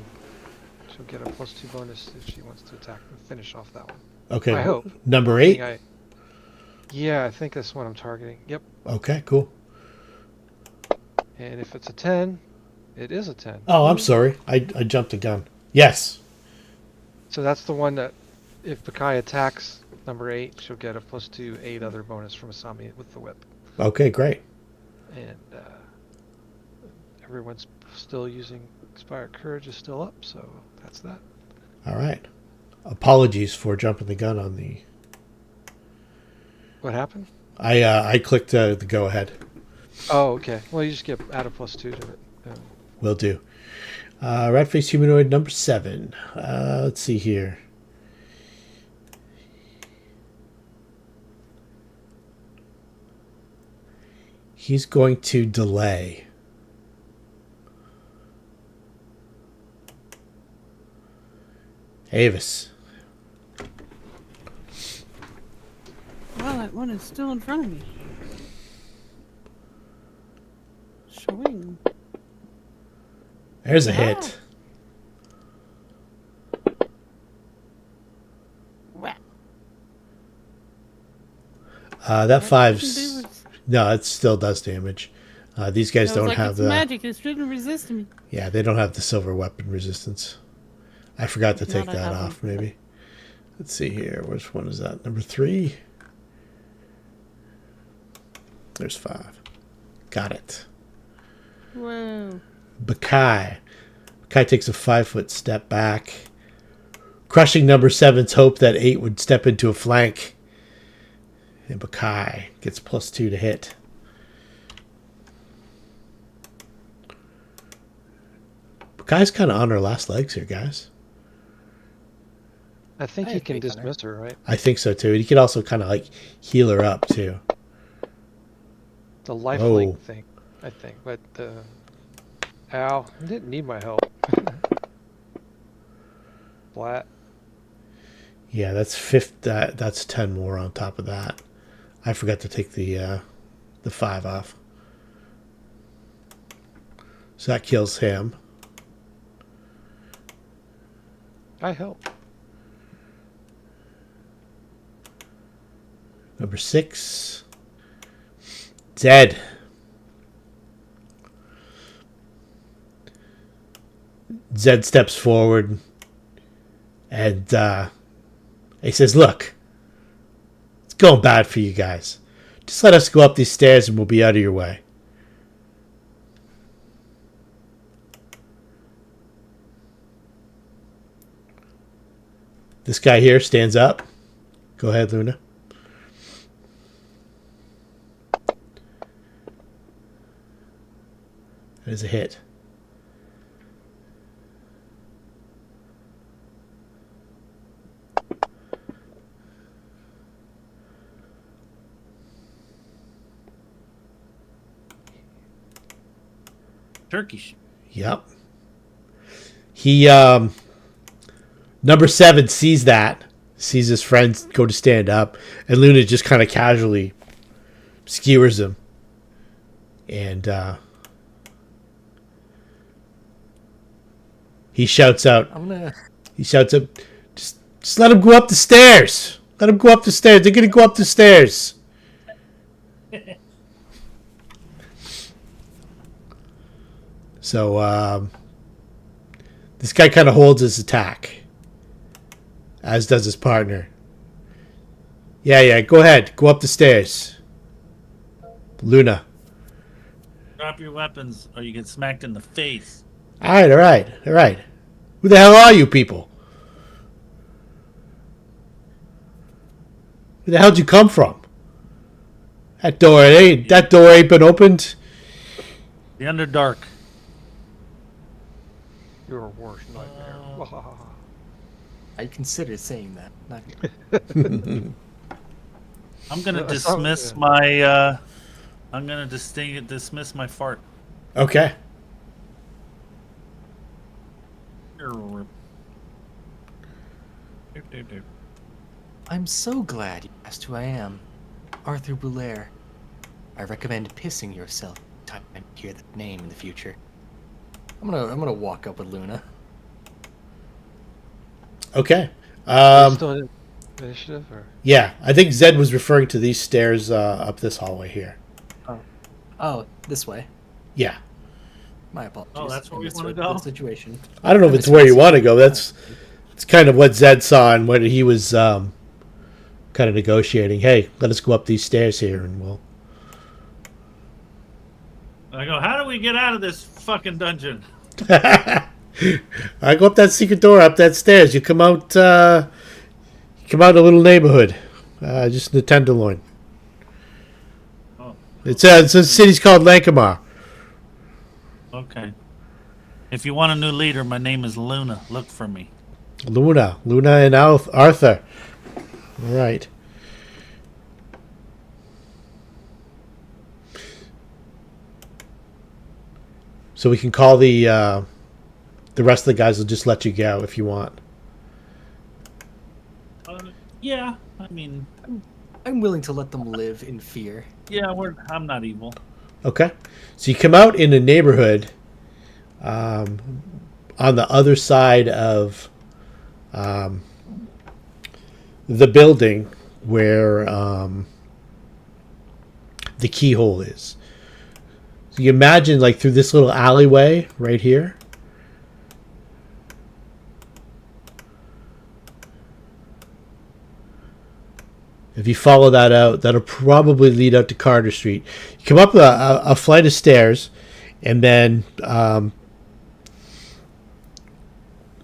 She'll get a +2 bonus if she wants to attack and finish off that one. Okay. I hope. Number 8? I think that's what I'm targeting. Yep. Okay, cool. And if it's a 10, it is a 10. Oh, I'm sorry. I jumped the gun. Yes. So that's the one that if Bakai attacks number 8, she'll get a +2 8 other bonus from Asami with the whip. Okay, great. And everyone's still using Inspired Courage is still up, so that's that. All right. Apologies for jumping the gun on the... What happened? I clicked the go ahead. Oh, okay. Well, you just get add a +2 to it. Will do. Rat-faced humanoid number 7. Let's see here. He's going to delay. Avis. Well, that one is still in front of me. Showing. There's a hit. Wow. That 5's... No, it still does damage. These guys don't have it's the... magic. It shouldn't resist me. Yeah, they don't have the silver weapon resistance. I forgot to take Not I that have off, one. maybe. Let's see here. Which one is that? Number 3? There's 5. Got it. Whoa. Bakai. Bakai takes a 5-foot step back, crushing number 7's hope that 8 would step into a flank. And Bakai gets +2 to hit. Bakai's kind of on her last legs here, guys. I think I he have can faith in her. dismiss her, right? I think so, too. He could also kind of, like, heal her up, too. The lifelink Whoa. thing, I think. But, ow, I didn't need my help. Flat. Yeah, that's that's 10 more on top of that. I forgot to take the 5 off. So that kills him. I help. Number 6. Zed. Zed steps forward and he says, look, it's going bad for you guys. Just let us go up these stairs and we'll be out of your way. This guy here stands up. Go ahead, Luna. That is a hit. Turkish. Yep. He number 7 sees that, sees his friends go to stand up, and Luna just kind of casually skewers him. And he shouts out, just let him go up the stairs. Let him go up the stairs. They're going to go up the stairs. So this guy kind of holds his attack, as does his partner. Yeah, go ahead. Go up the stairs. Luna. Drop your weapons or you get smacked in the face. All right. Who the hell are you people? Where the hell did you come from? That door ain't been opened. The Underdark. Your worst nightmare. I considered saying that. I'm gonna Yeah, dismiss yeah. my. I'm gonna dismiss my fart. Okay. I'm so glad you asked who I am. Arthur Boulaire. I recommend pissing yourself time you hear that name in the future. I'm gonna walk up with Luna. Okay. Are you still in initiative? Or? Yeah, I think Zed was referring to these stairs up this hallway here. Oh, this way. Yeah. My apologies. Oh, that's where we That's wanna the go? situation. I don't know if it's where you want to go. That's it's kind of what Zed saw and what he was kind of negotiating. Hey, let us go up these stairs here, and we'll. I go, how do we get out of this fucking dungeon? I go up that secret door, up that stairs. You come out. A little neighborhood, just in the Tenderloin. Oh, It's a city's called Lankhmar. okay. If you want a new leader, my name is Luna. Look for me. Luna and Arthur. All right. So we can call the rest of the guys will just let you go if you want. Yeah, I mean, I'm willing to let them live in fear. yeah, I'm not evil. Okay. So you come out in a neighborhood on the other side of the building where the keyhole is. So you imagine like through this little alleyway right here. If you follow that out, that'll probably lead out to Carter Street. You come up a flight of stairs, and then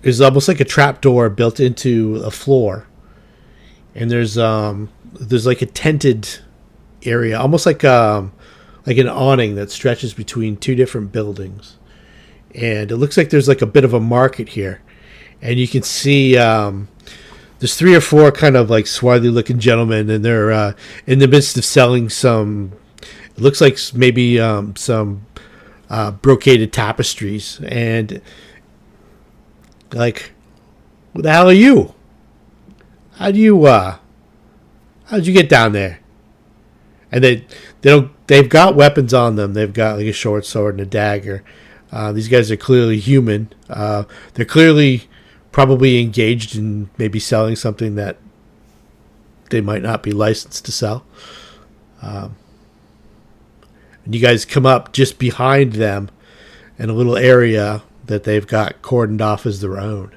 there's almost like a trap door built into a floor, and there's like a tented area, almost like an awning that stretches between two different buildings, and it looks like there's like a bit of a market here, and you can see. There's 3 or 4 kind of like swarthy looking gentlemen, and they're in the midst of selling some. It looks like maybe some brocaded tapestries, and like, what the hell are you? How'd you get down there? And they've got weapons on them. They've got like a short sword and a dagger. These guys are clearly human. They're clearly probably engaged in maybe selling something that they might not be licensed to sell. And you guys come up just behind them in a little area that they've got cordoned off as their own.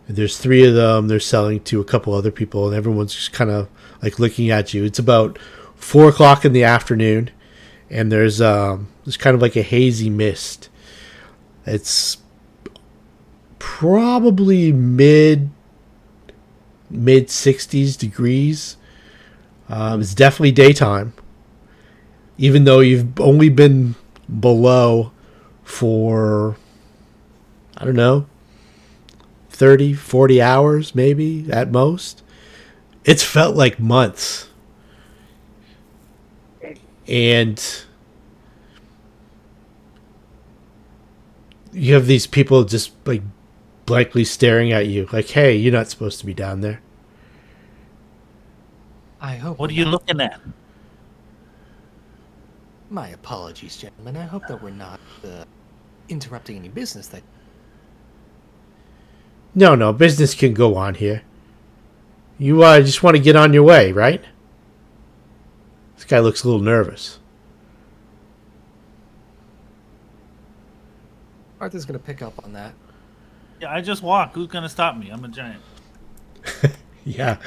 And there's 3 of them. They're selling to a couple other people, and everyone's just kind of like looking at you. It's about 4 o'clock in the afternoon, and there's kind of like a hazy mist. It's probably mid 60s degrees. It's definitely daytime, even though you've only been below for, I don't know, 30, 40 hours maybe at most. It's felt like months. And you have these people just like blankly staring at you like, hey, you're not supposed to be down there. I hope. What are you looking at? My apologies, gentlemen. I hope that we're not interrupting any business. That No, business can go on here. You just want to get on your way, right? This guy looks a little nervous. Arthur's gonna pick up on that. Yeah, I just walk. Who's gonna stop me? I'm a giant. Yeah.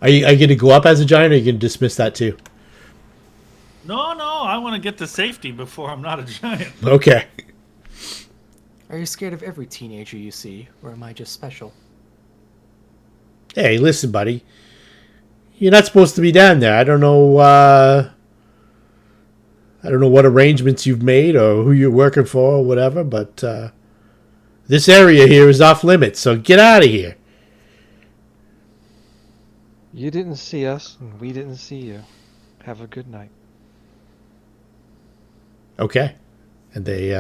Are you going to go up as a giant, or are you going to dismiss that too? No, I want to get to safety before I'm not a giant. Okay. Are you scared of every teenager you see, or am I just special? Hey, listen, buddy. You're not supposed to be down there. I don't know what arrangements you've made or who you're working for or whatever, but this area here is off limits, so get out of here. You didn't see us, and we didn't see you. Have a good night. Okay. And they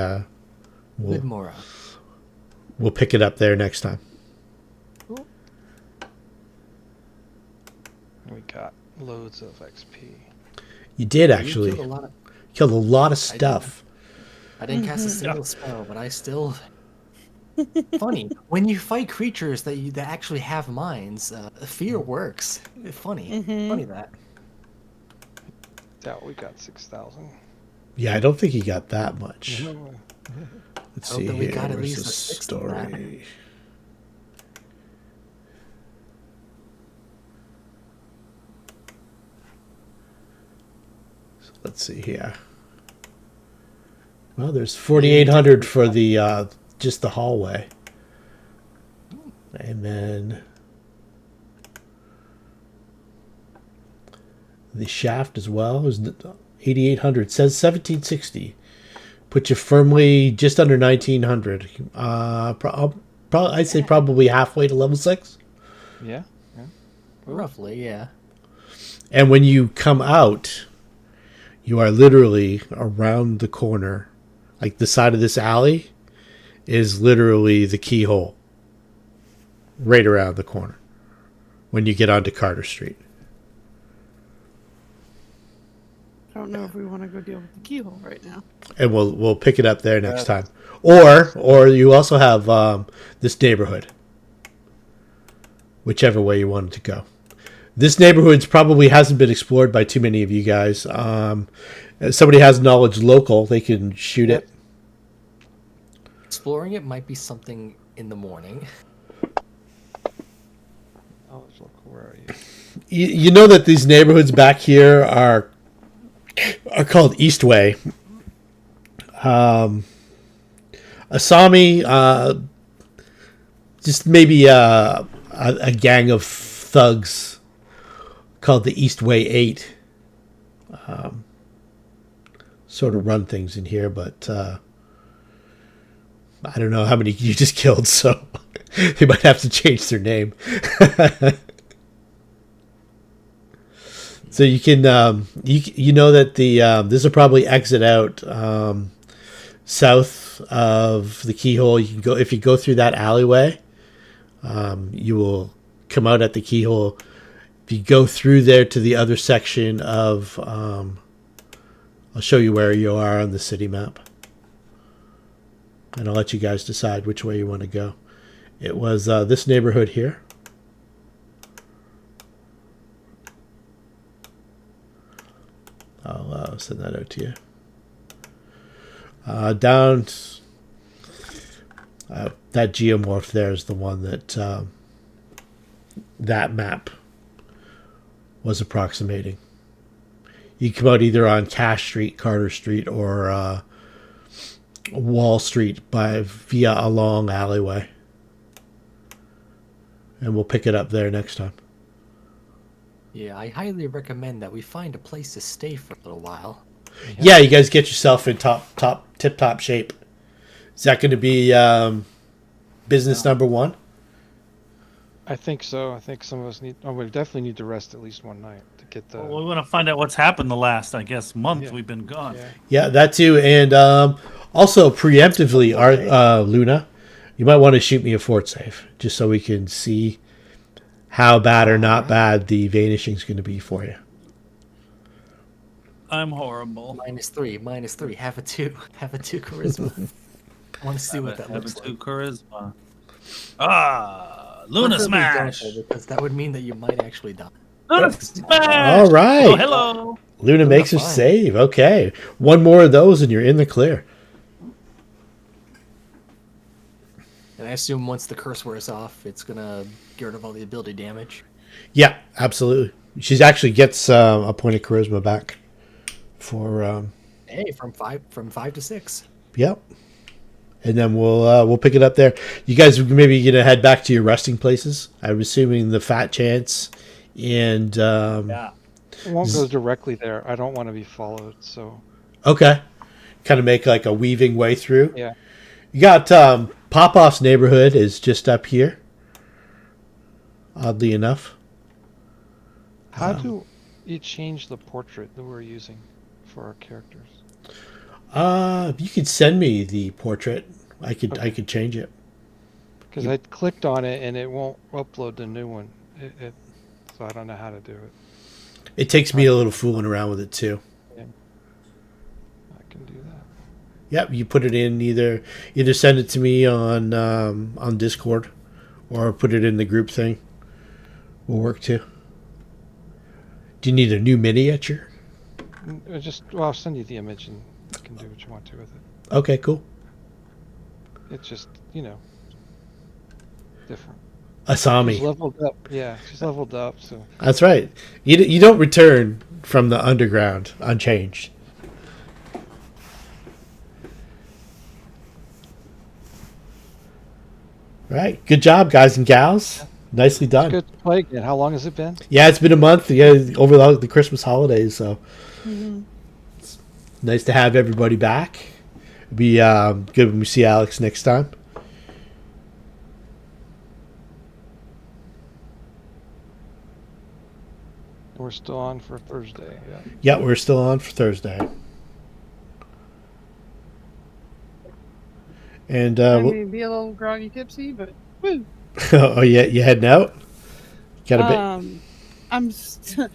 Good morrow. we'll pick it up there next time. We got loads of XP. You did You actually. killed a lot of. Stuff. I didn't cast a single spell, but I still. Funny when you fight creatures that actually have minds. Fear works. Funny, funny that. Doubt we got 6,000. Yeah, I don't think he got that much. Let's I hope see that we here. got at Where's least the a sixth of that. story? So let's see here. Well, there's 4,800 for the just the hallway, and then the shaft as well is 8,800. Says 1,760. Put you firmly just under 1,900. I'd say probably halfway to level 6. Yeah? Roughly, yeah. And when you come out, you are literally around the corner. Like the side of this alley is literally the keyhole. Right around the corner. When you get onto Carter Street. I don't know if we want to go deal with the keyhole right now. And we'll pick it up there next time. Or you also have this neighborhood. Whichever way you want it to go. This neighborhood probably hasn't been explored by too many of you guys. If somebody has knowledge local, they can shoot it. Exploring it might be something in the morning. Oh, look, where are you? You know that these neighborhoods back here are called Eastway. Asami, just maybe a gang of thugs called the Eastway 8. Sort of run things in here, but I don't know how many you just killed, so they might have to change their name. So you can you know that the this will probably exit out south of the keyhole. You can go if you go through that alleyway. You will come out at the keyhole. If you go through there to the other section of, I'll show you where you are on the city map. and I'll let you guys decide which way you want to go. It was this neighborhood here. I'll send that out to you. Down that geomorph there is the one that that map was approximating. You come out either on Cash Street, Carter Street, or Wall Street via a long alleyway. And we'll pick it up there next time. Yeah, I highly recommend that we find a place to stay for a little while. Yeah, you guys get yourself in tip-top shape. Is that going to be business number one? I think so. I think some of us need. Oh, we definitely need to rest at least one night to get the. Well, we want to find out what's happened the last, I guess, month Yeah. we've been gone. Yeah. Yeah, that too. And also, preemptively, Luna, you might want to shoot me a fort save, just so we can see how bad or not bad the vanishing is going to be for you. I'm horrible. -3. Have a 2. Have a 2 charisma. I want to see what that Have looks a 2 like. charisma. Luna Preferably smash. don't, though, because that would mean that you might actually die. Luna smash. All right. Oh, hello. Luna makes her fine. save. Okay. One more of those and you're in the clear. And I assume once the curse wears off, it's gonna get rid of all the ability damage. Yeah, absolutely. She actually gets a point of charisma back for Hey, from 5 to 6. yep. And then we'll pick it up there. You guys are maybe gonna head back to your resting places. I'm assuming the Fat Chance and Yeah. It won't go directly there. I don't want to be followed. So. okay, kind of make like a weaving way through. Yeah. You got Popoff's neighborhood is just up here. Oddly enough. How do you change the portrait that we're using for our characters? You could send me the portrait. I could change it. Because I clicked on it and it won't upload the new one. So I don't know how to do it. It takes me a little fooling around with it too. I can do that. Yep, you put it in either send it to me on Discord or put it in the group thing. Will work too. Do you need a new miniature? I'll send you the image and you can do what you want to with it. Okay, cool. It's just, different. Asami. She's leveled up. Yeah, she's leveled up. So That's right. You don't return from the underground unchanged. Right. Good job, guys and gals. Nicely done. good to play again. How long has it been? Yeah, it's been a month. Yeah, over the Christmas holidays, so it's nice to have everybody back. It'll be good when we see Alex next time. We're still on for Thursday. Yeah. Yeah, we're still on for Thursday. And I may be a little groggy tipsy, but woo. oh yeah, you heading out? Got a bit. I'm st-